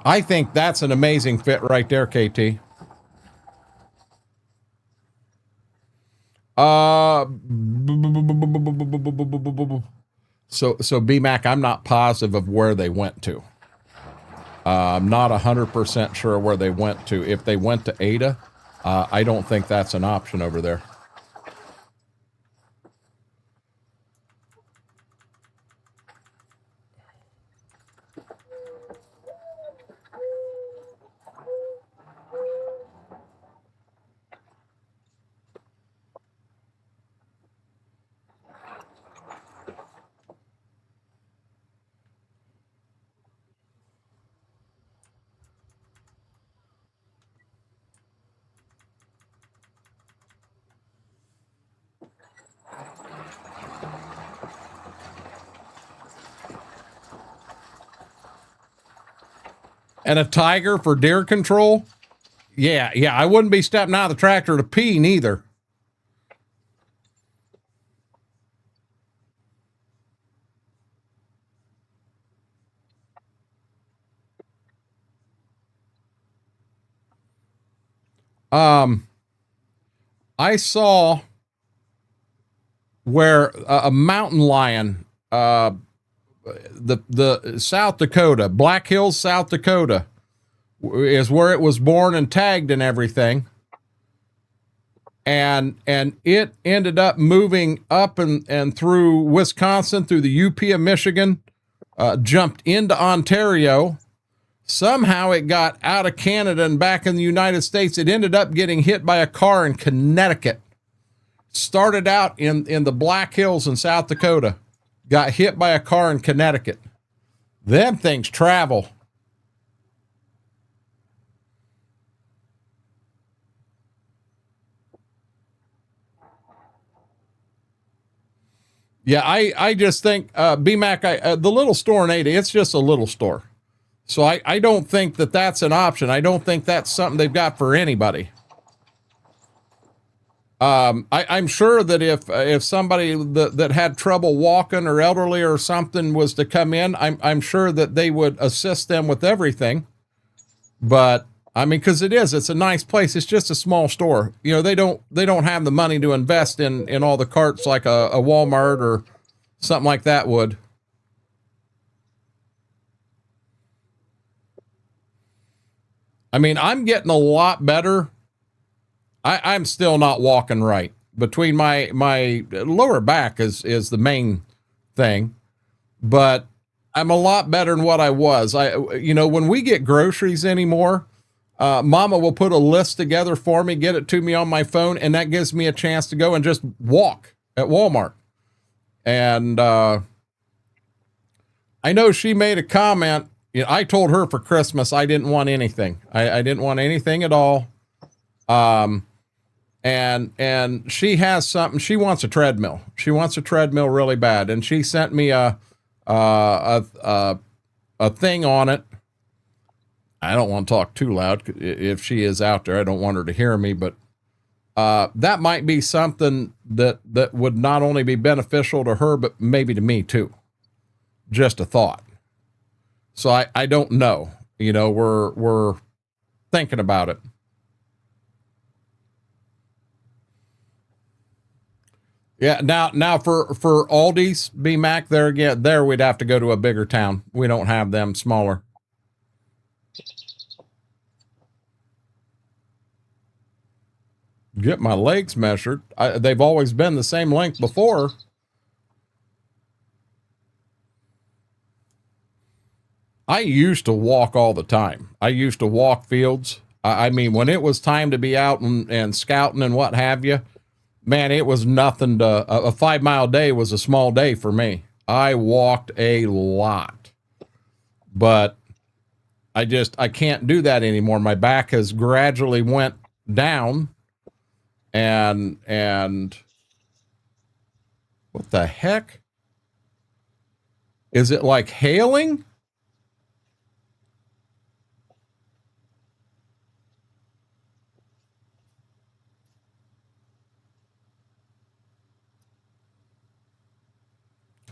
I think that's an amazing fit right there, KT. So BMAC, I'm not positive of where they went to. I'm not 100% sure where they went to. If they went to Ada, I don't think that's an option over there. And a Tiger for deer control? Yeah, I wouldn't be stepping out of the tractor to pee neither. I saw where a mountain lion, the South Dakota, Black Hills, South Dakota, is where it was born and tagged and everything. And it ended up moving up and through Wisconsin, through the UP of Michigan, jumped into Ontario. Somehow it got out of Canada and back in the United States. It ended up getting hit by a car in Connecticut. Started out in the Black Hills in South Dakota. Got hit by a car in Connecticut. Them things travel. Yeah, I just think, BMAC, the little store in Ada, it's just a little store. So I don't think that that's an option. I don't think that's something they've got for anybody. I'm sure that if somebody that had trouble walking or elderly or something was to come in, I'm sure that they would assist them with everything. But I mean, because it's a nice place. It's just a small store. You know, they don't have the money to invest in all the carts like a Walmart or something like that would. I mean, I'm getting a lot better. I'm still not walking right. Between my lower back is the main thing, but I'm a lot better than what I was. When we get groceries anymore, Mama will put a list together for me, get it to me on my phone, and that gives me a chance to go and just walk at Walmart. And I know she made a comment. You know, I told her for Christmas I didn't want anything. I didn't want anything at all. And she has something. She wants a treadmill. She wants a treadmill really bad, and she sent me a thing on it. I don't want to talk too loud. If she is out there, I don't want her to hear me, but that might be something that would not only be beneficial to her, but maybe to me too. Just a thought. So I don't know. You know, we're thinking about it. Yeah. Now for Aldi's, BMAC, there we'd have to go to a bigger town. We don't have them smaller. Get my legs measured. They've always been the same length before. I used to walk all the time. I used to walk fields. I mean, when it was time to be out and scouting and what have you, man, it was nothing to, a 5 mile day was a small day for me. I walked a lot, but I can't do that anymore. My back has gradually went down, and what the heck? Is it like hailing?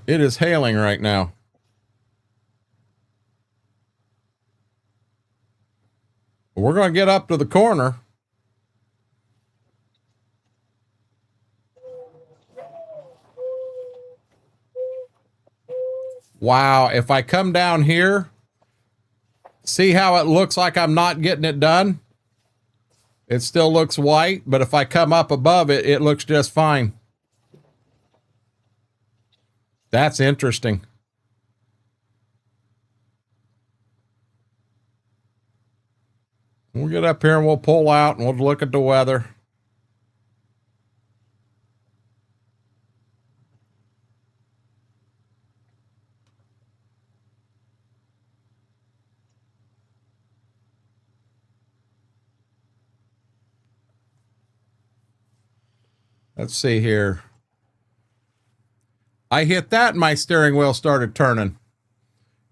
It is hailing right now. We're going to get up to the corner. Wow, if I come down here, see how it looks like I'm not getting it done? It still looks white, but if I come up above it, it looks just fine. That's interesting. We'll get up here and we'll pull out and we'll look at the weather. Let's see here. I hit that and my steering wheel started turning.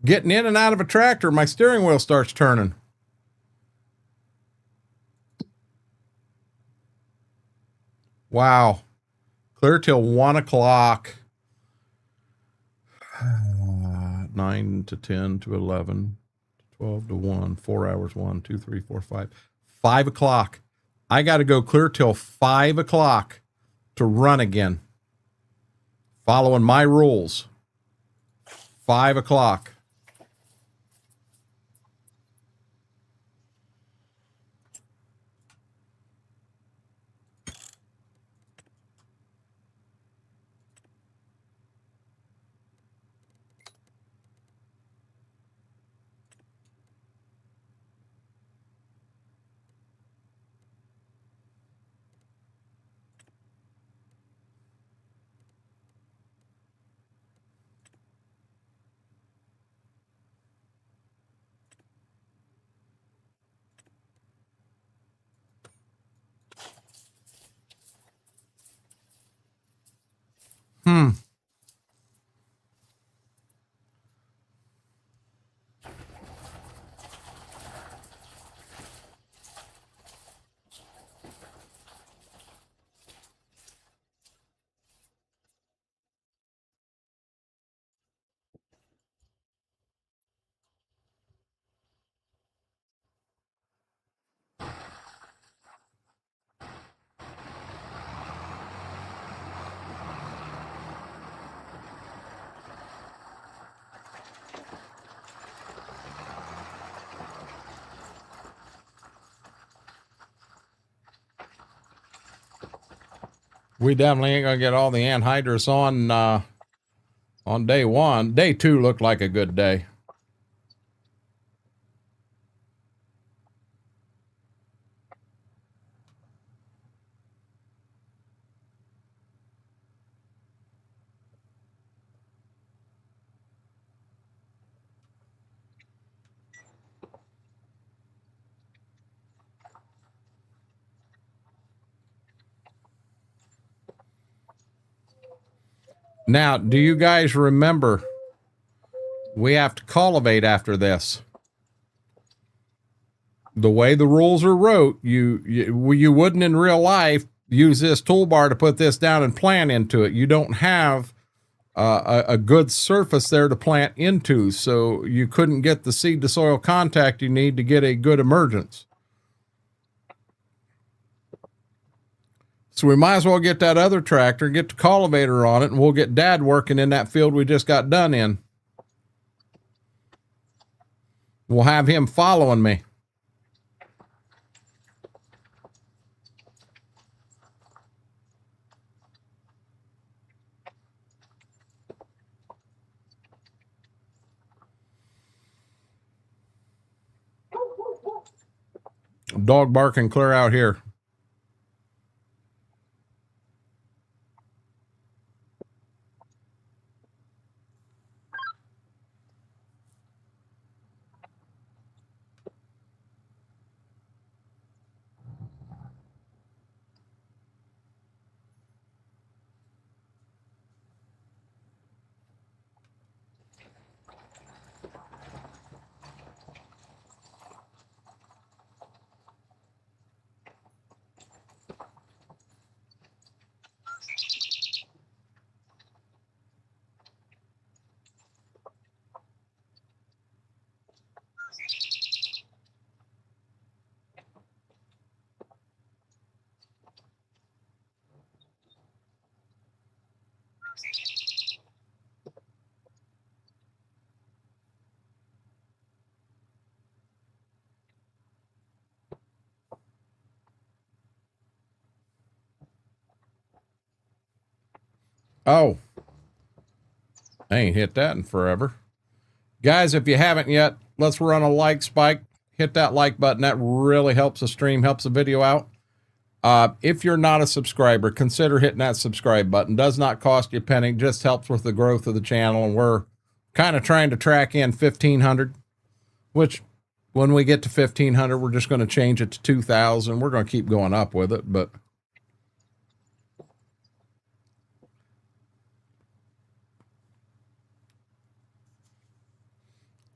Getting in and out of a tractor, my steering wheel starts turning. Wow. Clear till 1 o'clock. 9 to 10 to 11, 12 to 1, 4 hours, 1, 2, 3, 4, 5. 5 o'clock. I got to go clear till 5 o'clock to run again. Following my rules. 5 o'clock. We definitely ain't gonna get all the anhydrous on day one. Day two looked like a good day. Now, do you guys remember we have to cultivate after this? The way the rules are wrote, you wouldn't in real life use this toolbar to put this down and plant into it. You don't have a good surface there to plant into, so you couldn't get the seed to soil contact you need to get a good emergence. So we might as well get that other tractor, get the cultivator on it, and we'll get Dad working in that field we just got done in. We'll have him following me. Dog barking clear out here. Oh, I ain't hit that in forever. Guys, if you haven't yet, let's run a like spike. Hit that like button. That really helps the stream, helps the video out. If you're not a subscriber, consider hitting that subscribe button. Does not cost you a penny, just helps with the growth of the channel. And we're kind of trying to track in 1,500, which when we get to 1,500, we're just going to change it to 2,000. We're going to keep going up with it, but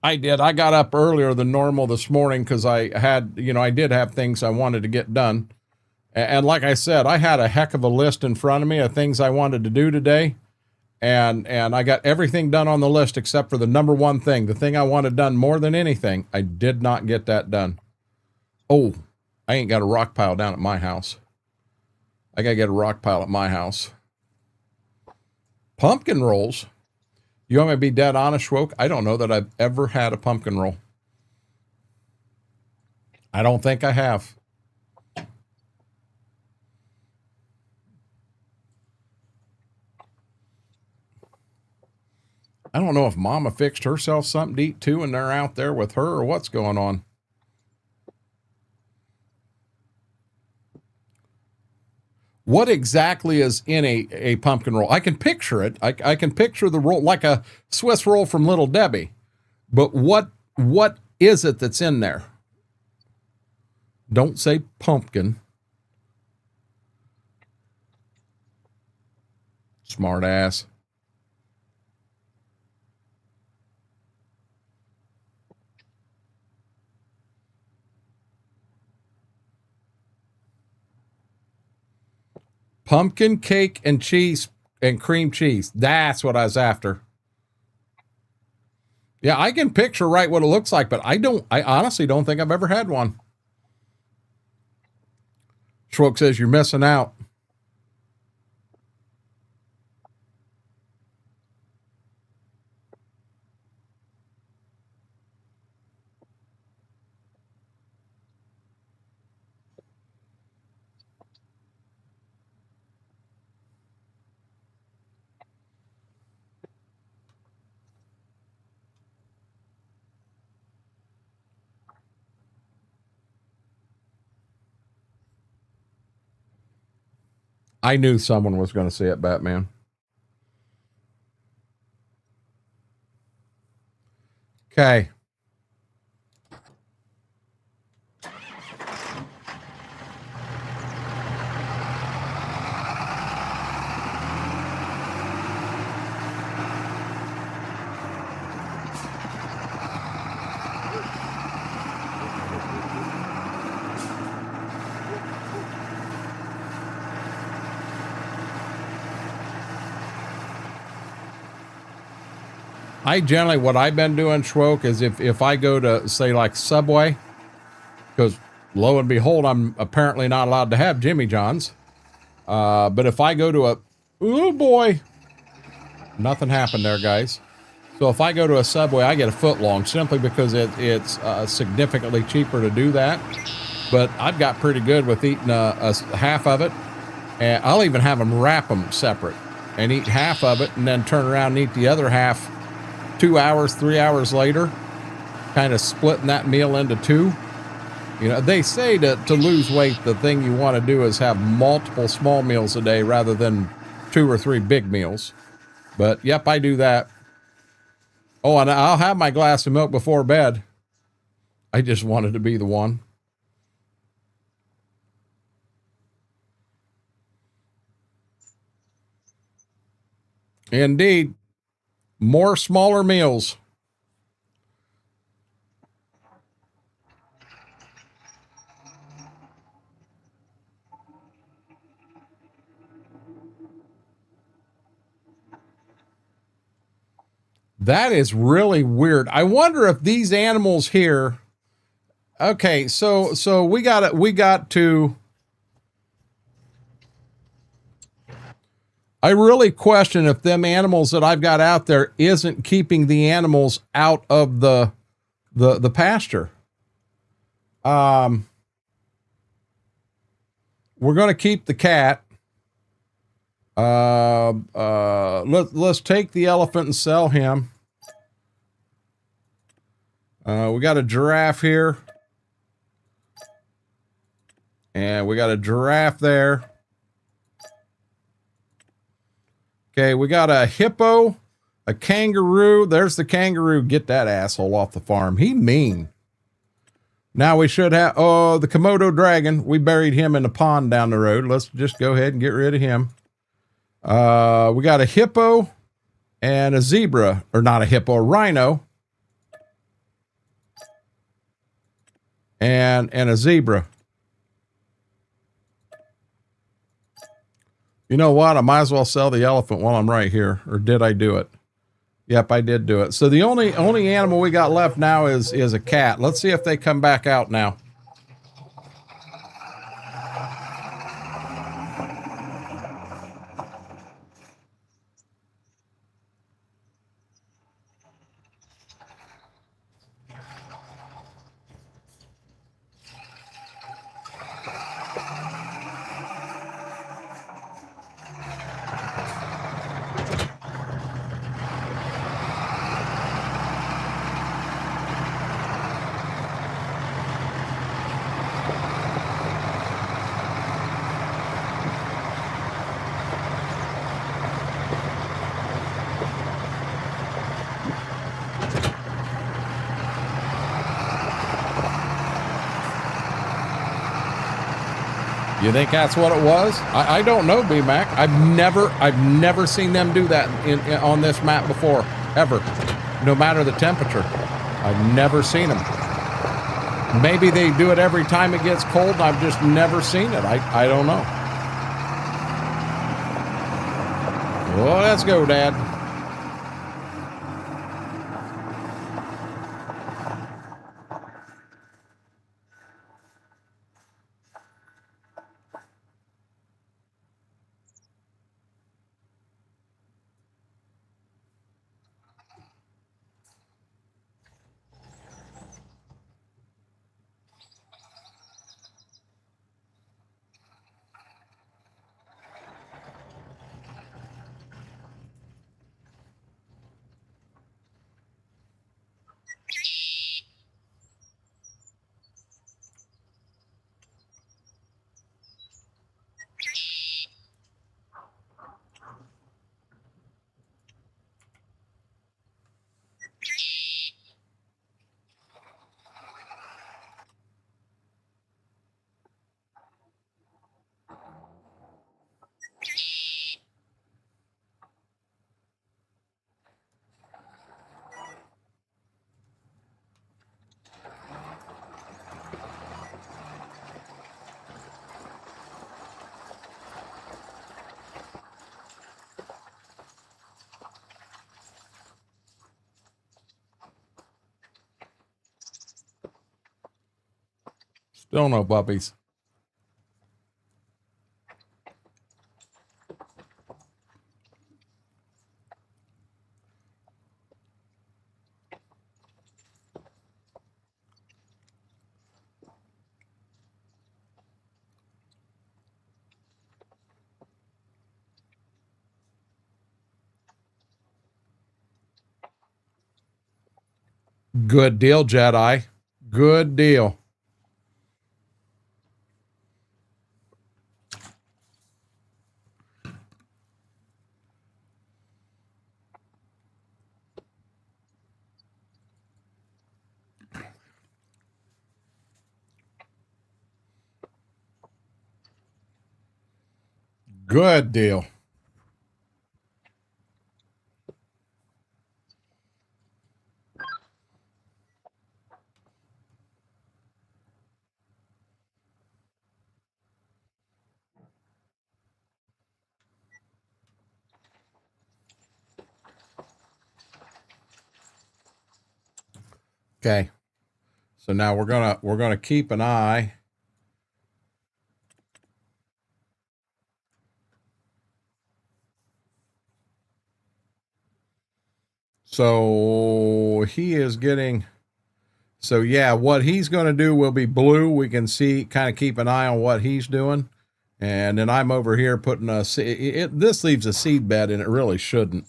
I did. I got up earlier than normal this morning because I had, I did have things I wanted to get done. And like I said, I had a heck of a list in front of me of things I wanted to do today. And I got everything done on the list except for the number one thing, the thing I wanted done more than anything. I did not get that done. Oh, I ain't got a rock pile down at my house. I got to get a rock pile at my house. Pumpkin rolls. You want me to be dead honest, Schwoke? I don't know that I've ever had a pumpkin roll. I don't think I have. I don't know if Mama fixed herself something to eat too and they're out there with her or what's going on. What exactly is in a pumpkin roll? I can picture it. I can picture the roll like a Swiss roll from Little Debbie. But what is it that's in there? Don't say pumpkin. Smart ass. Pumpkin cake and cheese and cream cheese. That's what I was after. Yeah, I can picture right what it looks like, but I honestly don't think I've ever had one. Schwook says you're missing out. I knew someone was going to see it, Batman. Okay. I generally, what I've been doing, Schwoke, is if I go to, say, like Subway, because lo and behold, I'm apparently not allowed to have Jimmy John's. But if I go to oh boy, nothing happened there, guys. So if I go to a Subway, I get a foot long simply because it's significantly cheaper to do that. But I've got pretty good with eating a half of it. And I'll even have them wrap them separate and eat half of it and then turn around and eat the other half 2 hours, 3 hours later, kind of splitting that meal into two. You know, they say to lose weight, the thing you want to do is have multiple small meals a day rather than 2 or 3 big meals. But, yep, I do that. Oh, and I'll have my glass of milk before bed. I just wanted to be the one. Indeed. More smaller meals. That is really weird. I wonder if these animals here. Okay, so we got to. I really question if them animals that I've got out there isn't keeping the animals out of the pasture. We're going to keep the cat. Let's take the elephant and sell him. We got a giraffe here. And we got a giraffe there. Okay, we got a hippo, a kangaroo. There's the kangaroo. Get that asshole off the farm. He mean. Now we should have, oh, the Komodo dragon. We buried him in the pond down the road. Let's just go ahead and get rid of him. We got a hippo and a zebra, or not a hippo, a rhino. And a zebra. You know what? I might as well sell the elephant while I'm right here. Or did I do it? Yep, I did do it. So the only animal we got left now is a cat. Let's see if they come back out now. You think that's what it was? I don't know, B-Mac. I've never seen them do that on this map before, ever. No matter the temperature. I've never seen them. Maybe they do it every time it gets cold and I've just never seen it. I don't know. Well, let's go, Dad. Still no puppies. Good deal, Jedi. Good deal. Good deal. Okay. So now we're gonna keep an eye. So he is getting, so yeah, what he's going to do will be blue. We can see, kind of keep an eye on what he's doing. And then I'm over here putting a, this leaves a seed bed and it really shouldn't.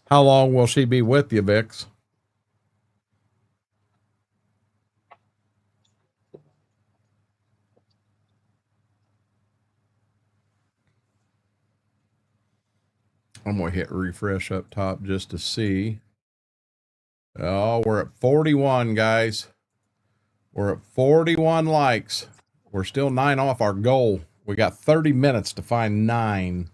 How long will she be with you, Vix? I'm going to hit refresh up top just to see. Oh, we're at 41, guys. We're at 41 likes. We're still 9 off our goal. We got 30 minutes to find 9.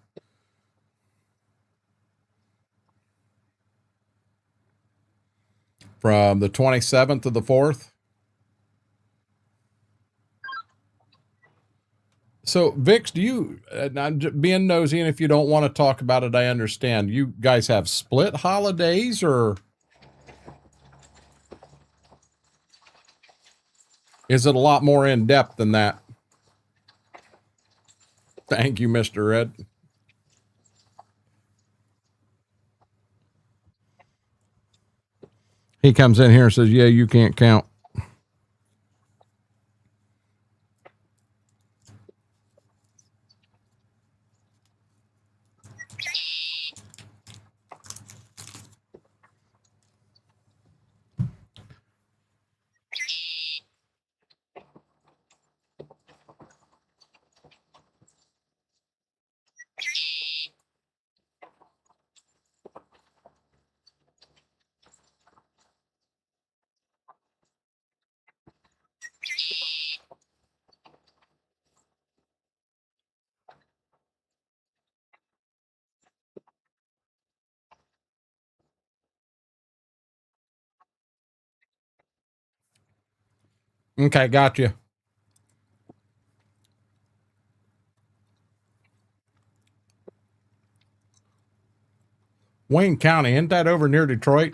From the 27th to the 4th. So, Vix, do you, I'm being nosy, and if you don't want to talk about it, I understand. You guys have split holidays, or is it a lot more in depth than that? Thank you, Mr. Red. He comes in here and says, yeah, you can't count. Okay, got you. Wayne County, isn't that over near Detroit?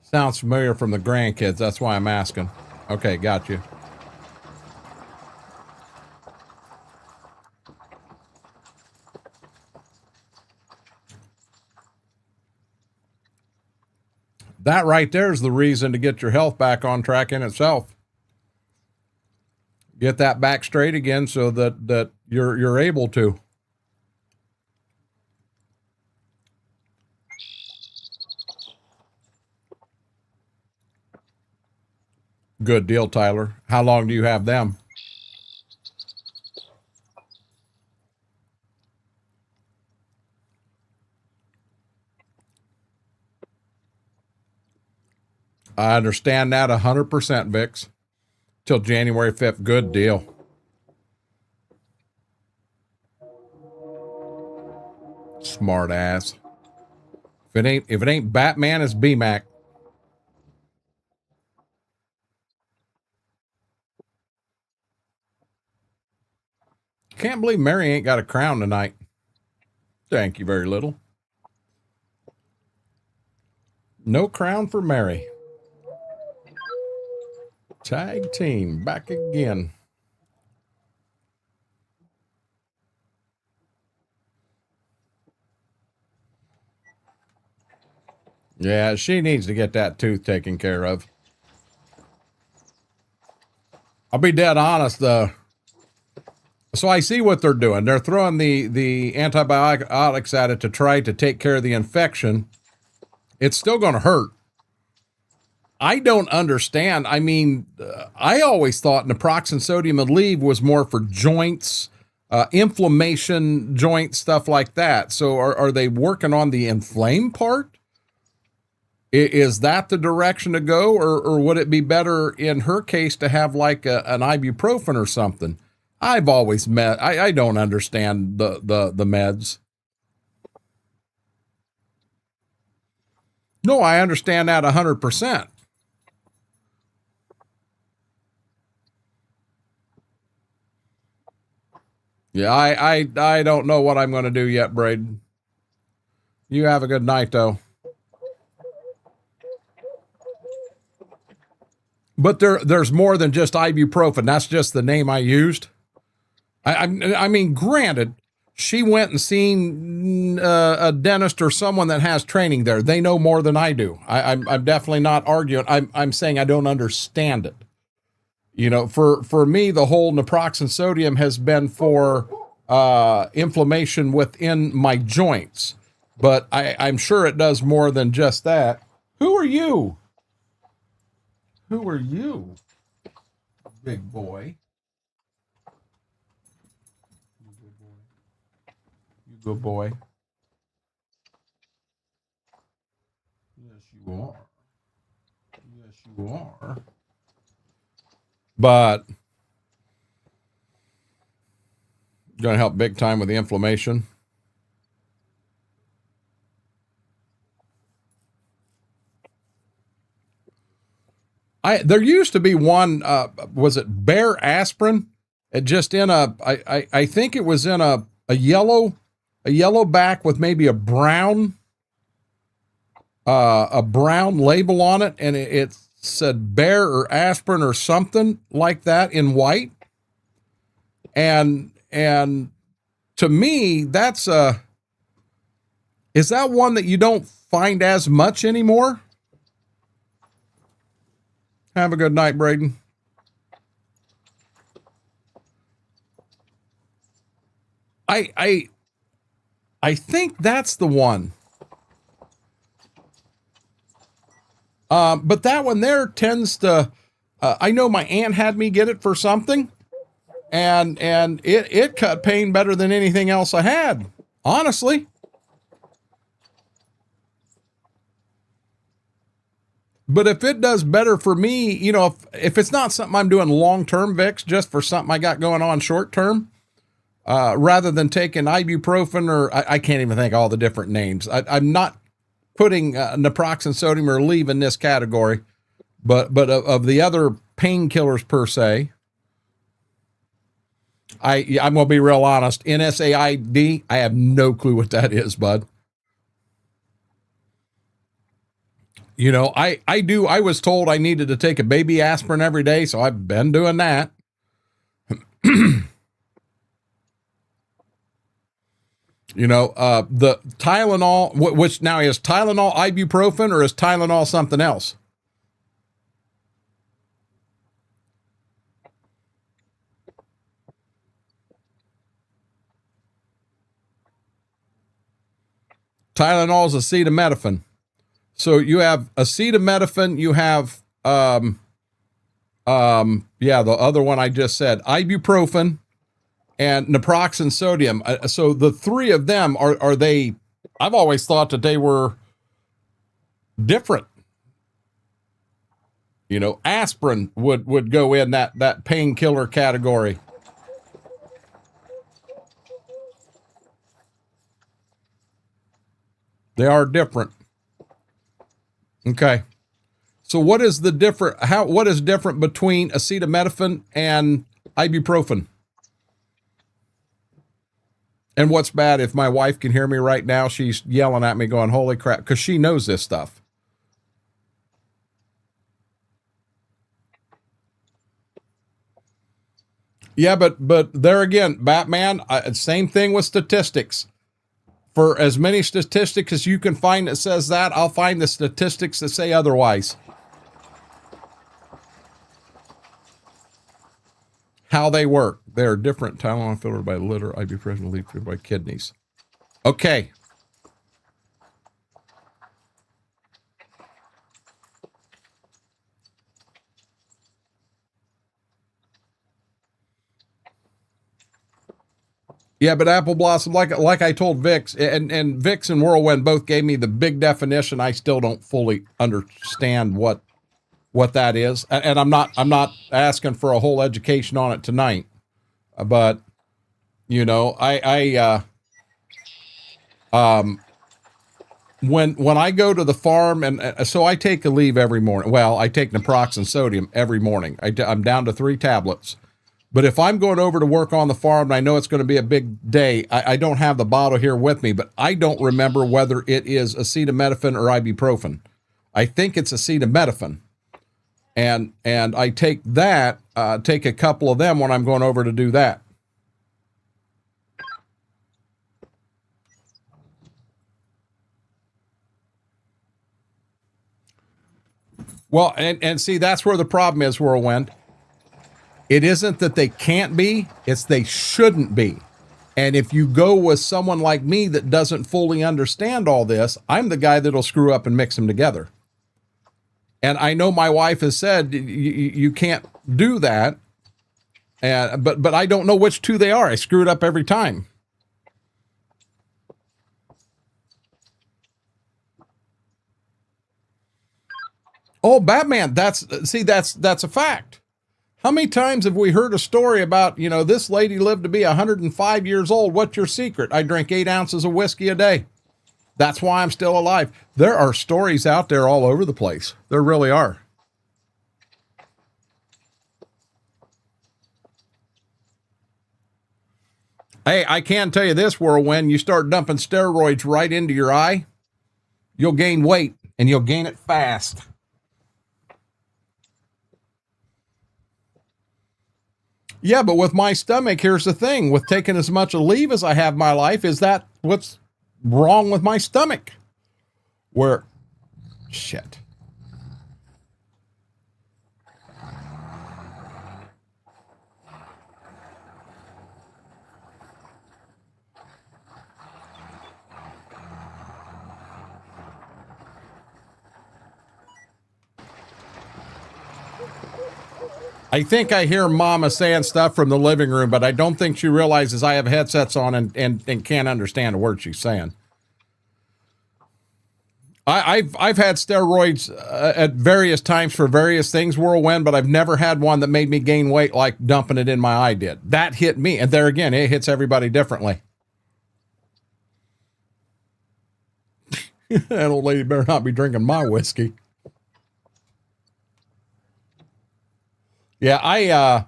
Sounds familiar from the grandkids. That's why I'm asking. Okay, got you. That right there is the reason to get your health back on track in itself. Get that back straight again so that you're able to. Good deal, Tyler. How long do you have them? I understand that 100%, Vix. Till January 5th. Good deal. Smart ass. If it ain't Batman, it's BMAC. Can't believe Mary ain't got a crown tonight. Thank you very little. No crown for Mary. Tag team back again. Yeah, she needs to get that tooth taken care of. I'll be dead honest, though. So I see what they're doing. They're throwing the antibiotics at it to try to take care of the infection. It's still going to hurt. I don't understand. I mean, I always thought naproxen sodium Aleve was more for joints, inflammation, joint stuff like that. So are they working on the inflamed part? Is that the direction to go, or would it be better in her case to have like an ibuprofen or something? I've always I don't understand the meds. No, I understand that 100%. Yeah, I don't know what I'm going to do yet, Braden. You have a good night, though. But there's more than just ibuprofen. That's just the name I used. I mean, granted, she went and seen a dentist or someone that has training there. They know more than I do. I'm definitely not arguing. I'm saying I don't understand it. You know, for me, the whole naproxen sodium has been for inflammation within my joints, but I'm sure it does more than just that. Who are you? Who are you, big boy? You good boy. Yes, you are. Yes, you are. But going to help big time with the inflammation. There used to be one. Was it Bear aspirin? It just in a. I think it was in a yellow back with maybe a brown label on it, and it said Bear or aspirin or something like that in white. And to me, that's is that one that you don't find as much anymore? Have a good night, Braden. I think that's the one. But that one there tends to. I know my aunt had me get it for something, and it cut pain better than anything else I had. Honestly. But if it does better for me, you know, if it's not something I'm doing long-term, Vicks, just for something I got going on short-term, rather than taking ibuprofen or I can't even think all the different names. I'm not putting naproxen sodium or leave in this category, but of the other painkillers per se, I'm going to be real honest. NSAID, I have no clue what that is, bud. You know, I was told I needed to take a baby aspirin every day, so I've been doing that. You know, the Tylenol, which now is Tylenol ibuprofen or is Tylenol something else? Tylenol is acetaminophen. So you have acetaminophen, you have, yeah, the other one I just said, ibuprofen and naproxen sodium. So the three of them are they, I've always thought that they were different. You know, aspirin would go in that painkiller category. They are different. Okay. So what is the different what is different between acetaminophen and ibuprofen? And what's bad, if my wife can hear me right now, she's yelling at me going, holy crap, because she knows this stuff. Yeah, but there again, Batman, same thing with statistics. For as many statistics as you can find that says that, I'll find the statistics that say otherwise. How they work. They're different. Tylenol filtered by liver, ibuprofen filtered by kidneys. Okay. Yeah, but apple blossom, like I told Vix, and Vix and Whirlwind both gave me the big definition. I still don't fully understand what that is, and I'm not asking for a whole education on it tonight. But you know, when I go to the farm, and so I take a leave every morning. Well, I take naproxen sodium every morning. I'm down to 3 tablets. But if I'm going over to work on the farm and I know it's going to be a big day, I don't have the bottle here with me, but I don't remember whether it is acetaminophen or ibuprofen. I think it's acetaminophen. And I take that, take a couple of them when I'm going over to do that. Well, and see, that's where the problem is, Whirlwind. It isn't that they can't be, it's they shouldn't be. And if you go with someone like me that doesn't fully understand all this, I'm the guy that'll screw up and mix them together. And I know my wife has said you can't do that. But I don't know which 2 they are. I screw it up every time. Oh, Batman, that's a fact. How many times have we heard a story about, this lady lived to be 105 years old? What's your secret? I drink 8 ounces of whiskey a day. That's why I'm still alive. There are stories out there all over the place. There really are. Hey, I can tell you this, Whirlwind, you start dumping steroids right into your eye, you'll gain weight, and you'll gain it fast. Yeah, but with my stomach, here's the thing. With taking as much leave as I have in my life, is that what's wrong with my stomach? Where, shit. I think I hear Mama saying stuff from the living room, but I don't think she realizes I have headsets on and can't understand a word she's saying. I've had steroids at various times for various things, Whirlwind, but I've never had one that made me gain weight like dumping it in my eye did. That hit me, and there again, it hits everybody differently. That old lady better not be drinking my whiskey. Yeah,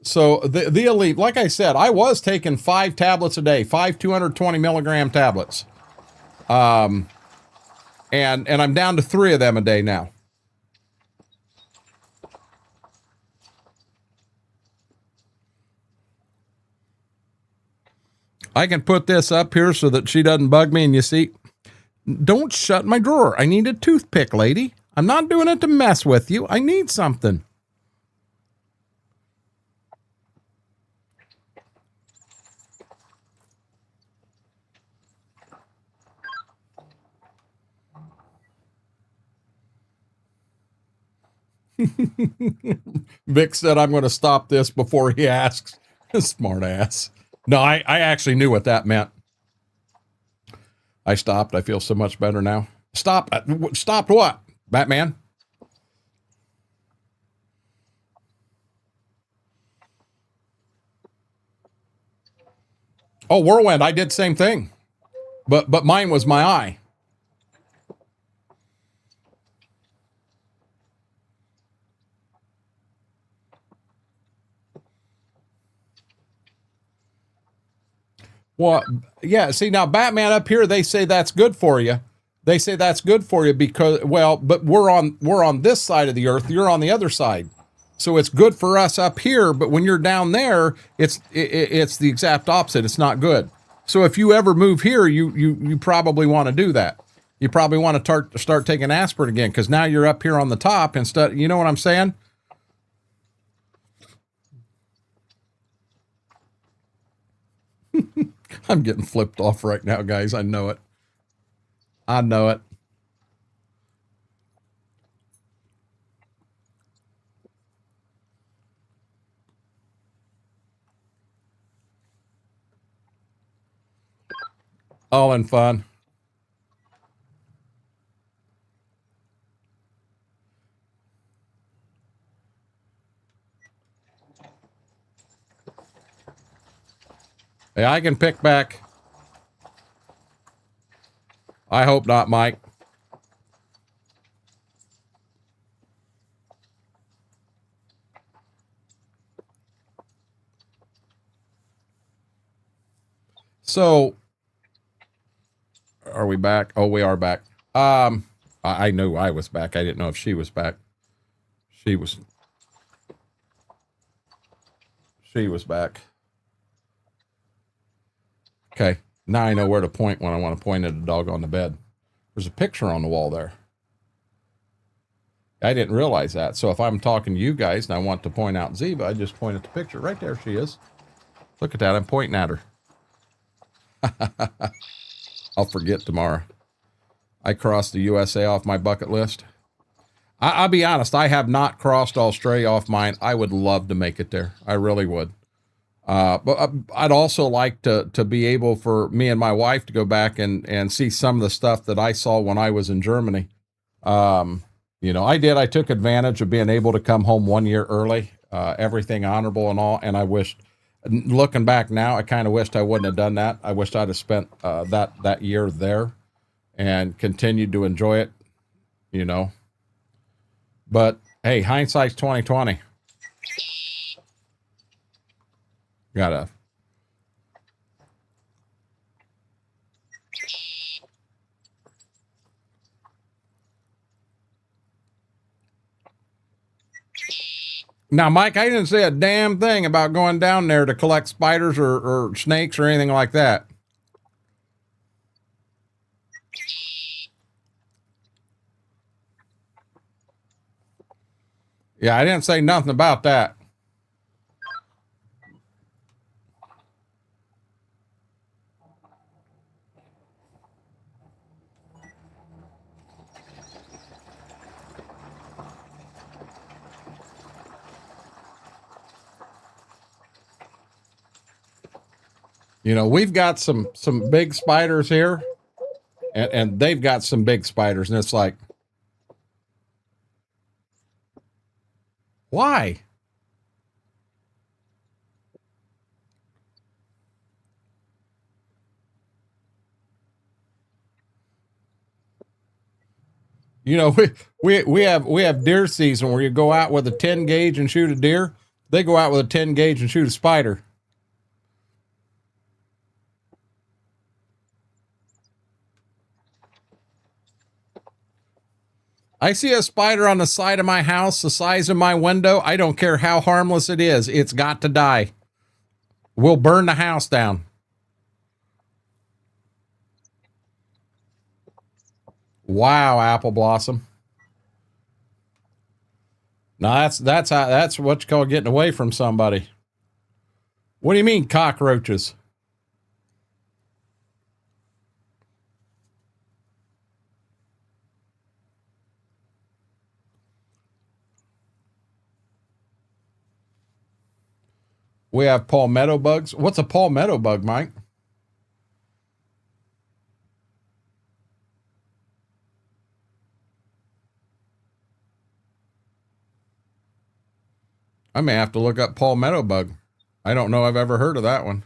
so the elite, like I said, I was taking 5 tablets a day, 5 220 milligram tablets. And I'm down to 3 of them a day now. I can put this up here so that she doesn't bug me. And you see, don't shut my drawer. I need a toothpick, lady. I'm not doing it to mess with you. I need something. Vic said, I'm going to stop this before he asks. Smart ass. No, I actually knew what that meant. I stopped. I feel so much better now. Stop. Stopped what? Batman? Oh, Whirlwind. I did the same thing. But mine was my eye. Well, yeah. See, now Batman up here, they say that's good for you. They say that's good for you because, well, but we're on this side of the earth. You're on the other side, so it's good for us up here. But when you're down there, it's the exact opposite. It's not good. So if you ever move here, you probably want to do that. You probably want to start taking aspirin again because now you're up here on the top instead. You know what I'm saying? I'm getting flipped off right now, guys. I know it. I know it. All in fun. Hey, I can pick back. I hope not, Mike. So, are we back? Oh, we are back. I knew I was back. I didn't know if she was back. She was back. Okay. Now I know where to point when I want to point at a dog on the bed. There's a picture on the wall there. I didn't realize that. So if I'm talking to you guys and I want to point out Ziva, I just point at the picture. Right there she is. Look at that. I'm pointing at her. I'll forget tomorrow. I crossed the USA off my bucket list. I'll be honest. I have not crossed Australia off mine. I would love to make it there. I really would. But I'd also like to be able for me and my wife to go back and see some of the stuff that I saw when I was in Germany. You know, I took advantage of being able to come home 1 year early, everything honorable and all. And I wished, looking back now, I kind of wished I wouldn't have done that. I wished I'd have spent that year there and continued to enjoy it, you know. But hey, hindsight's 2020. Gotta. Now, Mike, I didn't say a damn thing about going down there to collect spiders or snakes or anything like that. Yeah, I didn't say nothing about that. You know, we've got some big spiders here, and they've got some big spiders, and it's like, why? You know, we have deer season where you go out with a 10 gauge and shoot a deer. They go out with a 10 gauge and shoot a spider. I see a spider on the side of my house, the size of my window. I don't care how harmless it is. It's got to die. We'll burn the house down. Wow, Apple Blossom. Now that's what you call getting away from somebody. What do you mean cockroaches? We have palmetto bugs. What's a palmetto bug, Mike? I may have to look up palmetto bug. I don't know I've ever heard of that one.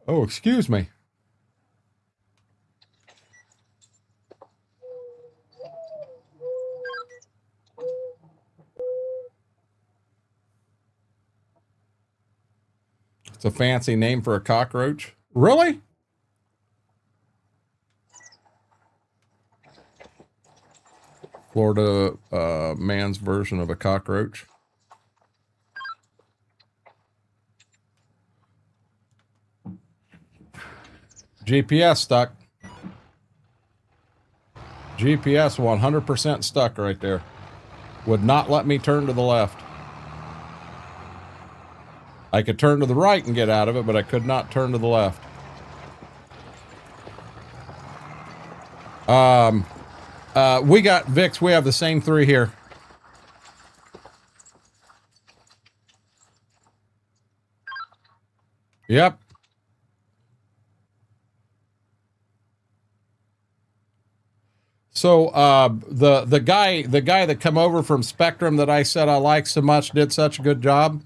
Oh, excuse me. It's a fancy name for a cockroach. Really? Florida man's version of a cockroach. GPS stuck. GPS 100% stuck right there. Would not let me turn to the left. I could turn to the right and get out of it, but I could not turn to the left. We got Vix. We have the same three here. Yep. So the guy that come over from Spectrum that I said I liked so much did such a good job.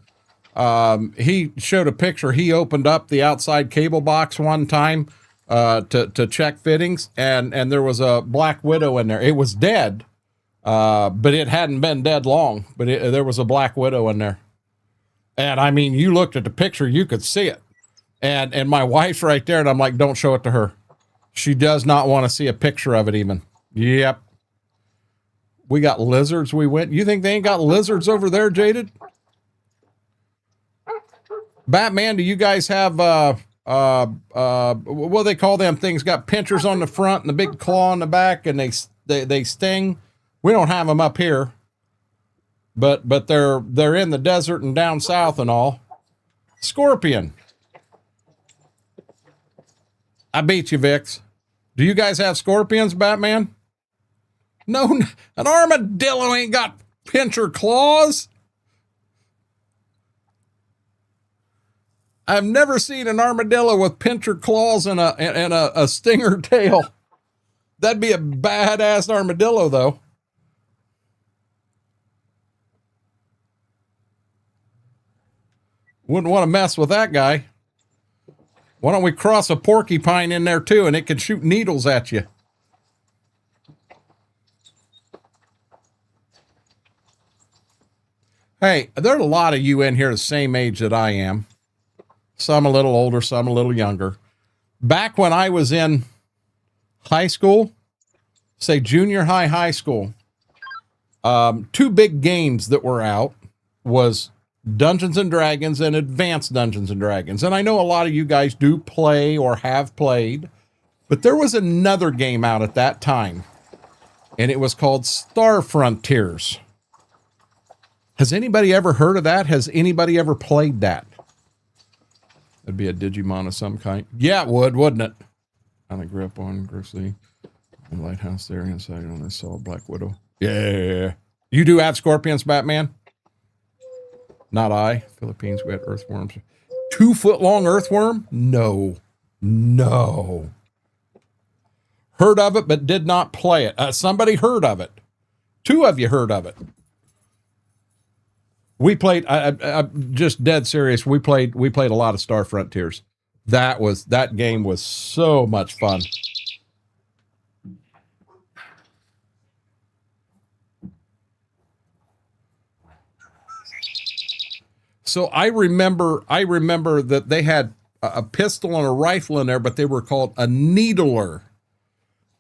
He showed a picture. He opened up the outside cable box one time to check fittings, and there was a black widow in there. It was dead, but it hadn't been dead long. But there was a black widow in there, and I mean, you looked at the picture, you could see it. And my wife's right there, and I'm like, don't show it to her. She does not want to see a picture of it even. Yep. We got lizards. You think they ain't got lizards over there, Jaded? Batman, do you guys have, what do they call them things? Got pinchers on the front and the big claw on the back, and they sting. We don't have them up here, but they're in the desert and down south and all. Scorpion. I beat you, Vix. Do you guys have scorpions, Batman? No, an armadillo ain't got pincher claws. I've never seen an armadillo with pincher claws and a stinger tail. That'd be a badass armadillo, though. Wouldn't want to mess with that guy. Why don't we cross a porcupine in there, too, and it can shoot needles at you? Hey, there are a lot of you in here the same age that I am. Some a little older, some a little younger. Back when I was in high school, say junior high school, two big games that were out was Dungeons and Dragons and Advanced Dungeons and Dragons. And I know a lot of you guys do play or have played, but there was another game out at that time, and it was called Star Frontiers. Has anybody ever heard of that? Has anybody ever played that? It'd be a Digimon of some kind. Yeah, it would, wouldn't it? I grew up on Grizzly, the lighthouse there inside when I saw a Black Widow. Yeah. You do have scorpions, Batman? Not I. Philippines, we had earthworms. 2 foot long earthworm? No. Heard of it, but did not play it. Somebody heard of it. 2 of you heard of it. We played, I'm just dead serious. We played a lot of Star Frontiers. That game was so much fun. So I remember that they had a pistol and a rifle in there, but they were called a needler.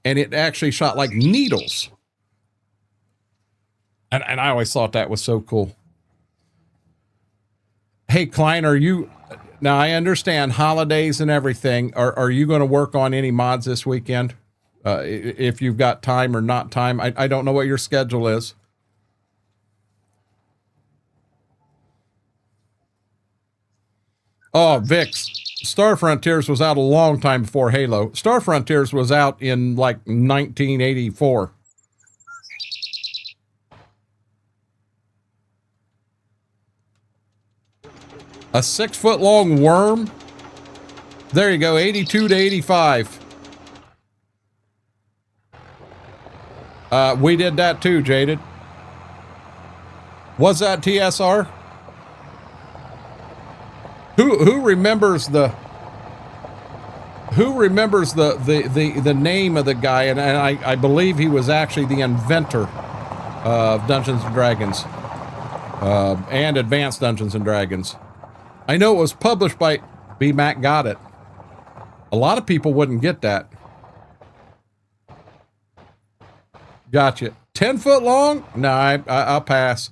And it actually shot like needles. And I always thought that was so cool. Hey, Klein, now I understand holidays and everything. Are you going to work on any mods this weekend? If you've got time or not time. I don't know what your schedule is. Oh, Vix, Star Frontiers was out a long time before Halo. Star Frontiers was out in like 1984. A 6 foot long worm? There you go, 82 to 85. We did that too, Jaded. Was that TSR? Who remembers the name of the guy? And I believe he was actually the inventor of Dungeons and Dragons and Advanced Dungeons and Dragons. I know it was published by BMAC. Got it. A lot of people wouldn't get that. Gotcha. 10 foot long? No, I'll pass.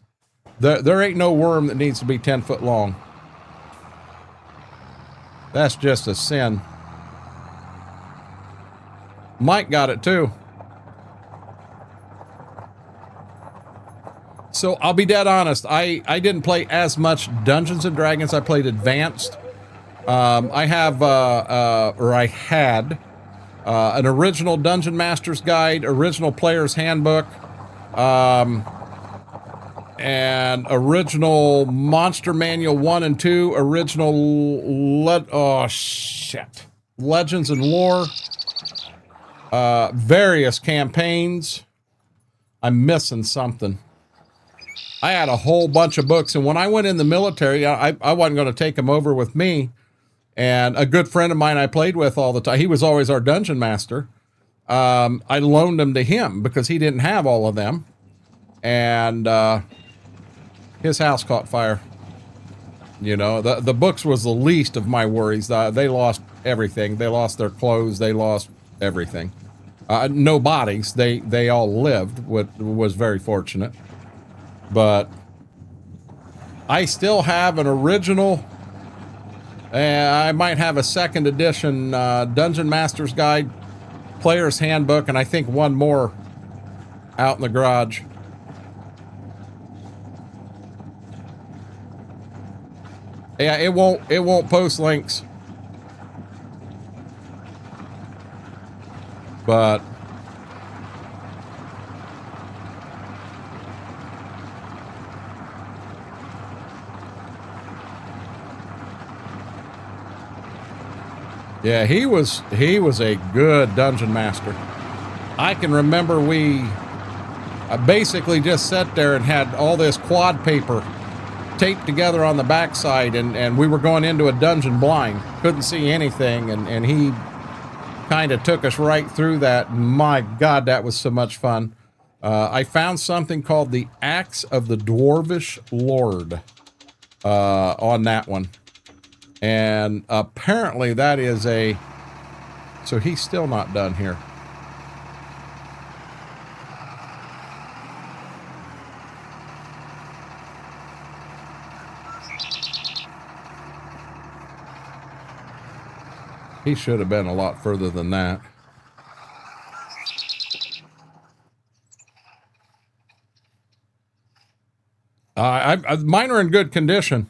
There ain't no worm that needs to be 10 foot long. That's just a sin. Mike got it too. So I'll be dead honest. I didn't play as much Dungeons and Dragons. I played Advanced. I had an original Dungeon Master's Guide, original Player's Handbook. and original Monster Manual 1 and 2, original Legends and Lore, various campaigns. I'm missing something. I had a whole bunch of books, and when I went in the military, I wasn't going to take them over with me. And a good friend of mine I played with all the time, he was always our dungeon master. I loaned them to him because he didn't have all of them. And his house caught fire. You know, the books was the least of my worries. They lost everything. They lost their clothes. They lost everything. No bodies. They all lived, which was very fortunate. But I still have an original, I might have a second edition Dungeon Master's Guide, Player's Handbook, and I think one more out in the garage. Yeah, it won't post links. But yeah, he was a good dungeon master. I can remember we basically just sat there and had all this quad paper taped together on the backside, and we were going into a dungeon blind. Couldn't see anything, and he kind of took us right through that. My God, that was so much fun. I found something called the Axe of the Dwarvish Lord on that one. And apparently that is a... So he's still not done here. He should have been a lot further than that. Mine are in good condition.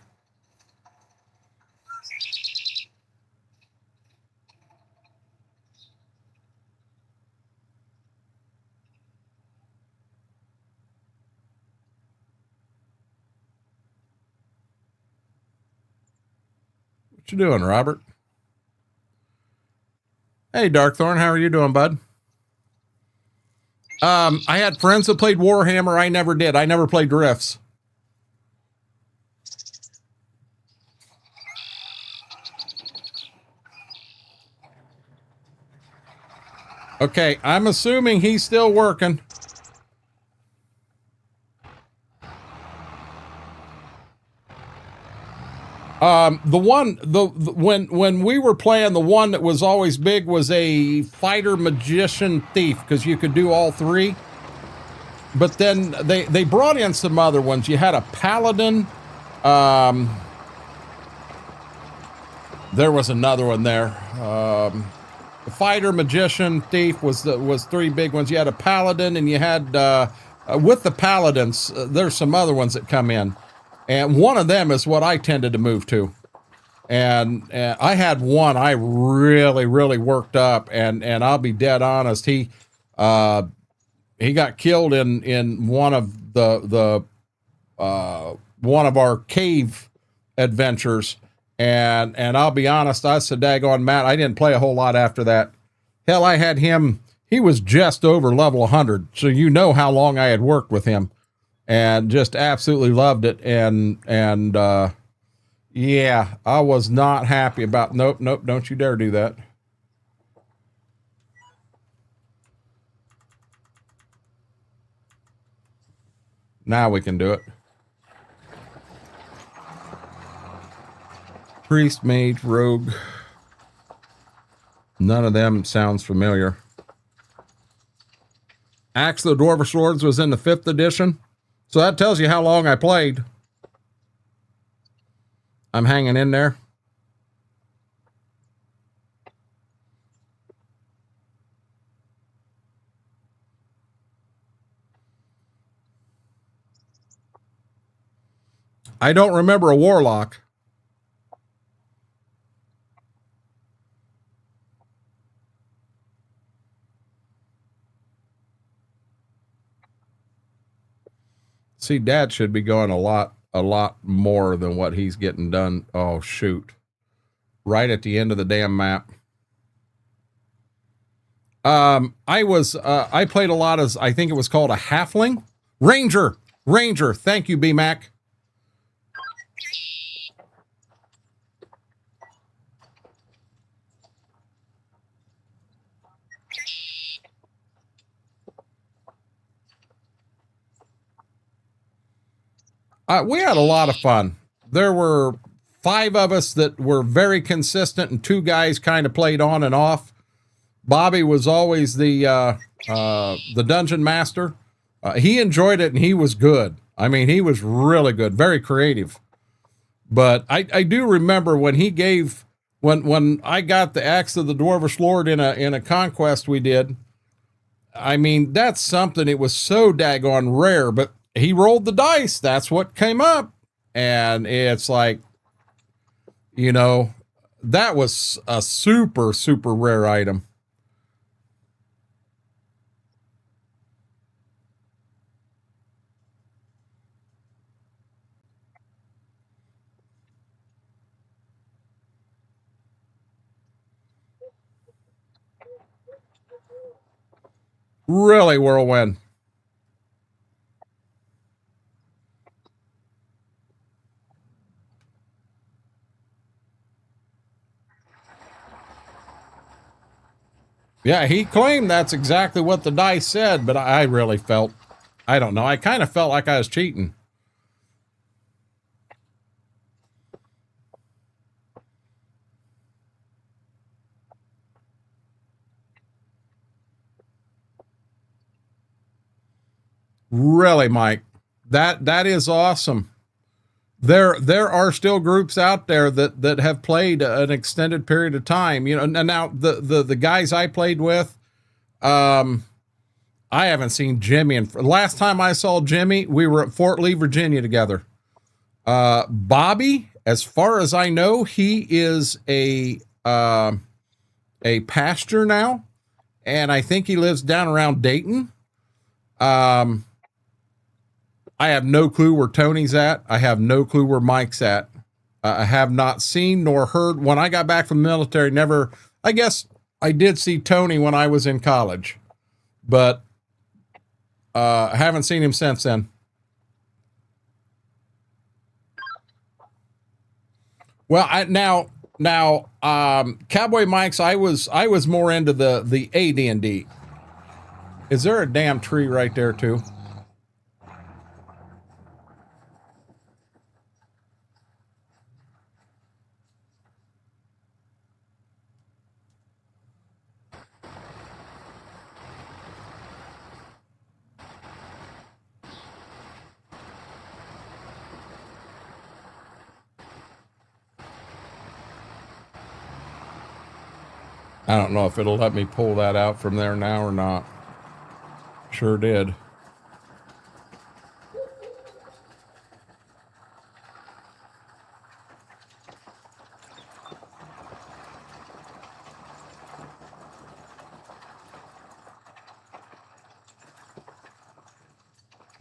What you doing, Robert? Hey, Darkthorn, how are you doing, bud? I had friends that played Warhammer. I never did. I never played Drifts. Okay, I'm assuming he's still working. When we were playing, the one that was always big was a fighter, magician, thief, because you could do all three. But then they brought in some other ones. You had a paladin. There was another one there. The fighter, magician, thief was three big ones. You had a paladin, and you had with the paladins, there's some other ones that come in, and one of them is what I tended to move to. And I had one I really worked up, and I'll be dead honest, he got killed in one of the one of our cave adventures. And I'll be honest, I said, daggone Matt, I didn't play a whole lot after that. Hell, I had him, he was just over level 100. So you know how long I had worked with him, and just absolutely loved it. And yeah, I was not happy about, nope, don't you dare do that. Now we can do it. Priest, mage, rogue. None of them sounds familiar. Axe of the Dwarvish Lords was in the 5th edition. So that tells you how long I played. I'm hanging in there. I don't remember a warlock. See, Dad should be going a lot more than what he's getting done. Oh, shoot. Right at the end of the damn map. I played a lot as, I think it was called a halfling. Ranger. Thank you, B-Mac. We had a lot of fun. There were 5 of us that were very consistent, and 2 guys kind of played on and off. Bobby was always the dungeon master. He enjoyed it, and he was good. I mean, he was really good, very creative. But I do remember when he gave, when I got the axe of the Dwarvish Lord in a conquest we did. I mean, that's something. It was so daggone rare, but he rolled the dice. That's what came up. And it's like, you know, that was a super, super rare item. Really whirlwind. Yeah, he claimed that's exactly what the dice said, but I really felt, I don't know, I kind of felt like I was cheating. Really, Mike, that is awesome. There are still groups out there that have played an extended period of time. You know, and now the guys I played with, I haven't seen Jimmy. And last time I saw Jimmy, we were at Fort Lee, Virginia together. Bobby, as far as I know, he is a pastor now, and I think he lives down around Dayton. I have no clue where Tony's at. I have no clue where Mike's at. I have not seen nor heard. When I got back from the military, never, I guess I did see Tony when I was in college, but I haven't seen him since then. Well, Cowboy Mike's, I was more into the AD&D. Is there a damn tree right there too? I don't know if it'll let me pull that out from there now or not. Sure did.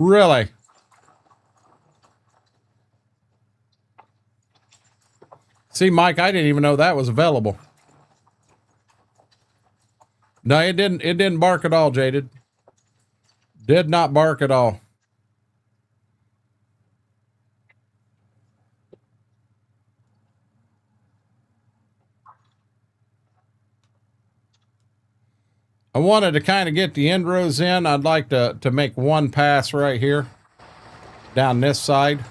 Really? See, Mike, I didn't even know that was available. No, it didn't bark at all, Jaded. Did not bark at all. I wanted to kind of get the end rows in. I'd like to make one pass right here down this side.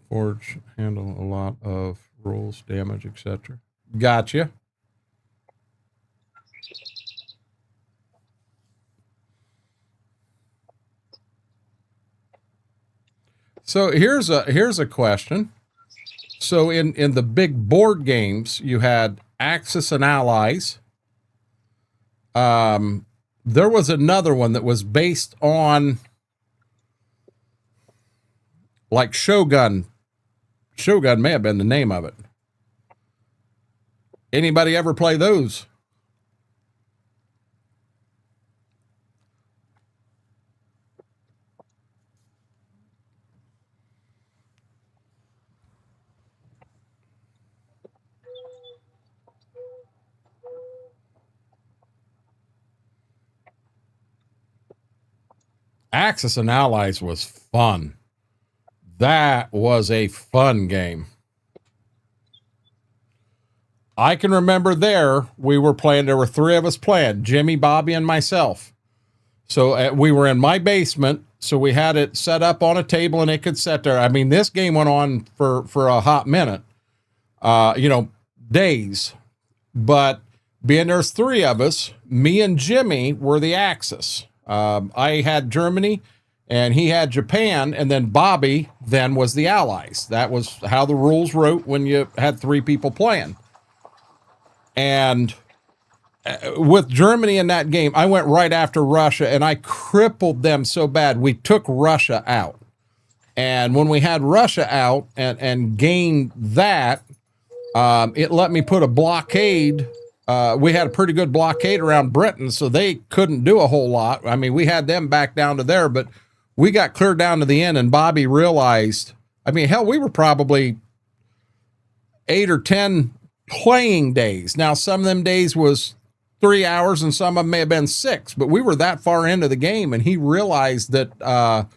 Forge, handle a lot of rolls, damage, etc. Gotcha. So here's a question. So in the big board games, you had Axis and Allies. There was another one that was based on like Shogun. Shogun may have been the name of it. Anybody ever play those? Axis and Allies was fun. That was a fun game. I can remember we were playing, there were three of us playing, Jimmy, Bobby, and myself. So we were in my basement, so we had it set up on a table and it could sit there. I mean, this game went on for a hot minute, days. But being there's three of us, me and Jimmy were the Axis. I had Germany and he had Japan, and then Bobby then was the Allies. That was how the rules wrote when you had three people playing. And with Germany in that game, I went right after Russia and I crippled them so bad. We took Russia out. And when we had Russia out and gained that, it let me put a blockade. We had a pretty good blockade around Britain, so they couldn't do a whole lot. I mean, we had them back down to there, but we got clear down to the end, and Bobby realized, I mean, hell, we were probably 8 or 10 playing days. Now, some of them days was 3 hours, and some of them may have been 6, but we were that far into the game, and he realized that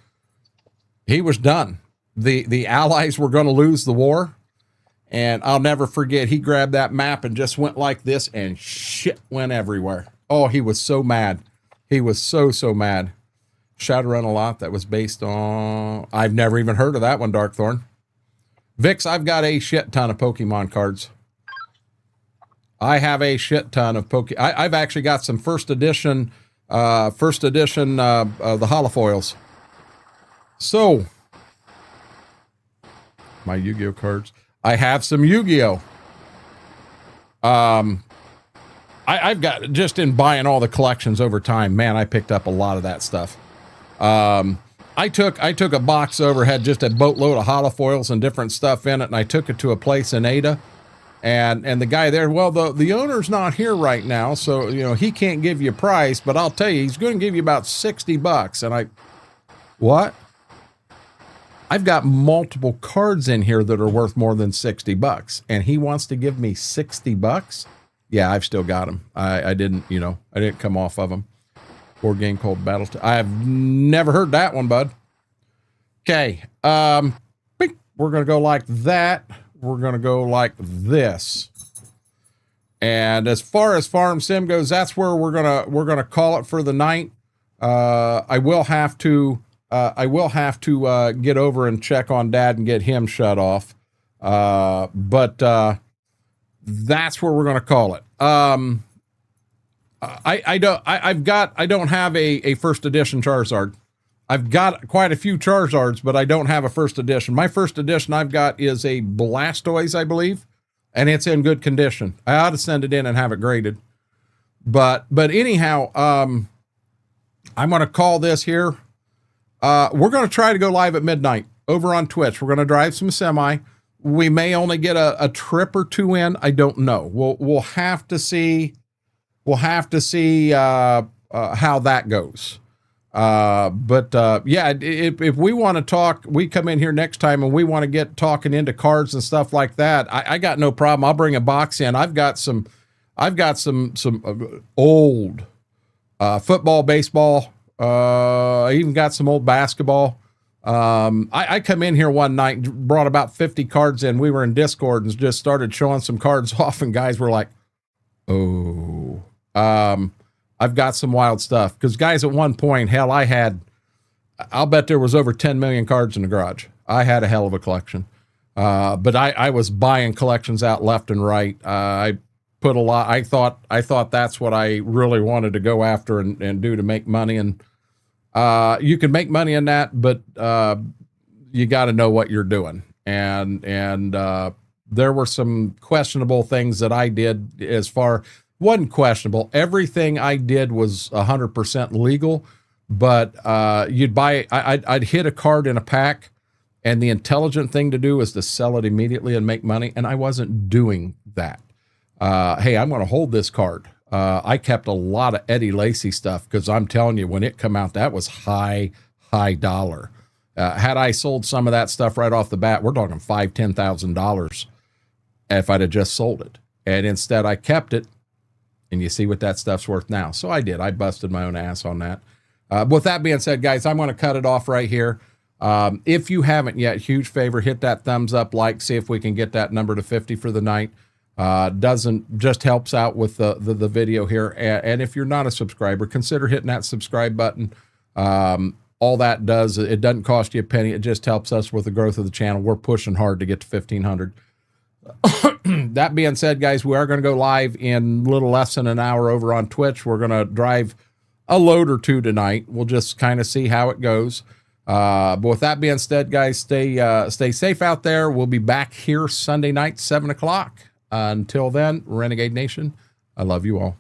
he was done. The Allies were going to lose the war. And I'll never forget, he grabbed that map and just went like this, and shit went everywhere. Oh, he was so mad. He was so mad. Shadowrun a lot, that was based on... I've never even heard of that one, Darkthorn. Vix, I've got a shit ton of Pokemon cards. I have a shit ton of I've actually got some first edition, the holofoils. So, my Yu-Gi-Oh cards. I have some Yu-Gi-Oh. I've got, just in buying all the collections over time, man, I picked up a lot of that stuff. I took a box over, had just a boatload of holofoils and different stuff in it, and I took it to a place in Ada, and the guy there, well, the owner's not here right now, so he can't give you a price, but I'll tell you, he's going to give you about $60. And what? I've got multiple cards in here that are worth more than $60, and he wants to give me $60. Yeah, I've still got them. I didn't come off of them. Board game called Battle. I've never heard that one, bud. Okay. We're going to go like that. We're going to go like this. And as far as Farm Sim goes, that's where we're going to call it for the night. I will have to get over and check on Dad and get him shut off. But that's where we're going to call it. I don't have a first edition Charizard. I've got quite a few Charizards, but I don't have a first edition. My first edition I've got is a Blastoise, I believe, and it's in good condition. I ought to send it in and have it graded. But anyhow, I'm going to call this here. We're going to try to go live at midnight over on Twitch. We're going to drive some semi. We may only get a trip or two in. I don't know. We'll have to see. We'll have to see how that goes. Yeah, if we want to talk, we come in here next time and we want to get talking into cards and stuff like that. I got no problem. I'll bring a box in. I've got some old football, baseball. I even got some old basketball. I come in here one night and brought about 50 cards in. We were in Discord and just started showing some cards off, and guys were like, oh, I've got some wild stuff. Because guys, at one point, hell, I'll bet there was over 10 million cards in the garage. I had a hell of a collection. But I was buying collections out left and right. I put a lot. I thought that's what I really wanted to go after and do to make money. And you can make money in that, but you got to know what you're doing. And there were some questionable things that I did as far, wasn't questionable. Everything I did was 100% legal, but you'd buy, I'd hit a card in a pack, and the intelligent thing to do is to sell it immediately and make money, and I wasn't doing that. Hey, I'm going to hold this card. I kept a lot of Eddie Lacy stuff because I'm telling you, when it come out, that was high dollar. Had I sold some of that stuff right off the bat, we're talking $5,000-$10,000 if I'd have just sold it. And instead I kept it, and you see what that stuff's worth now. So I did. I busted my own ass on that. With that being said, guys, I'm going to cut it off right here. If you haven't yet, huge favor, hit that thumbs up, like, see if we can get that number to 50 for the night. Doesn't just helps out with the video here. And if you're not a subscriber, consider hitting that subscribe button. All that does, it doesn't cost you a penny. It just helps us with the growth of the channel. We're pushing hard to get to 1,500. That being said, guys, we are going to go live in a little less than an hour over on Twitch. We're going to drive a load or two tonight. We'll just kind of see how it goes. But with that being said, guys, stay safe out there. We'll be back here Sunday night, 7 o'clock. Until then, Renegade Nation, I love you all.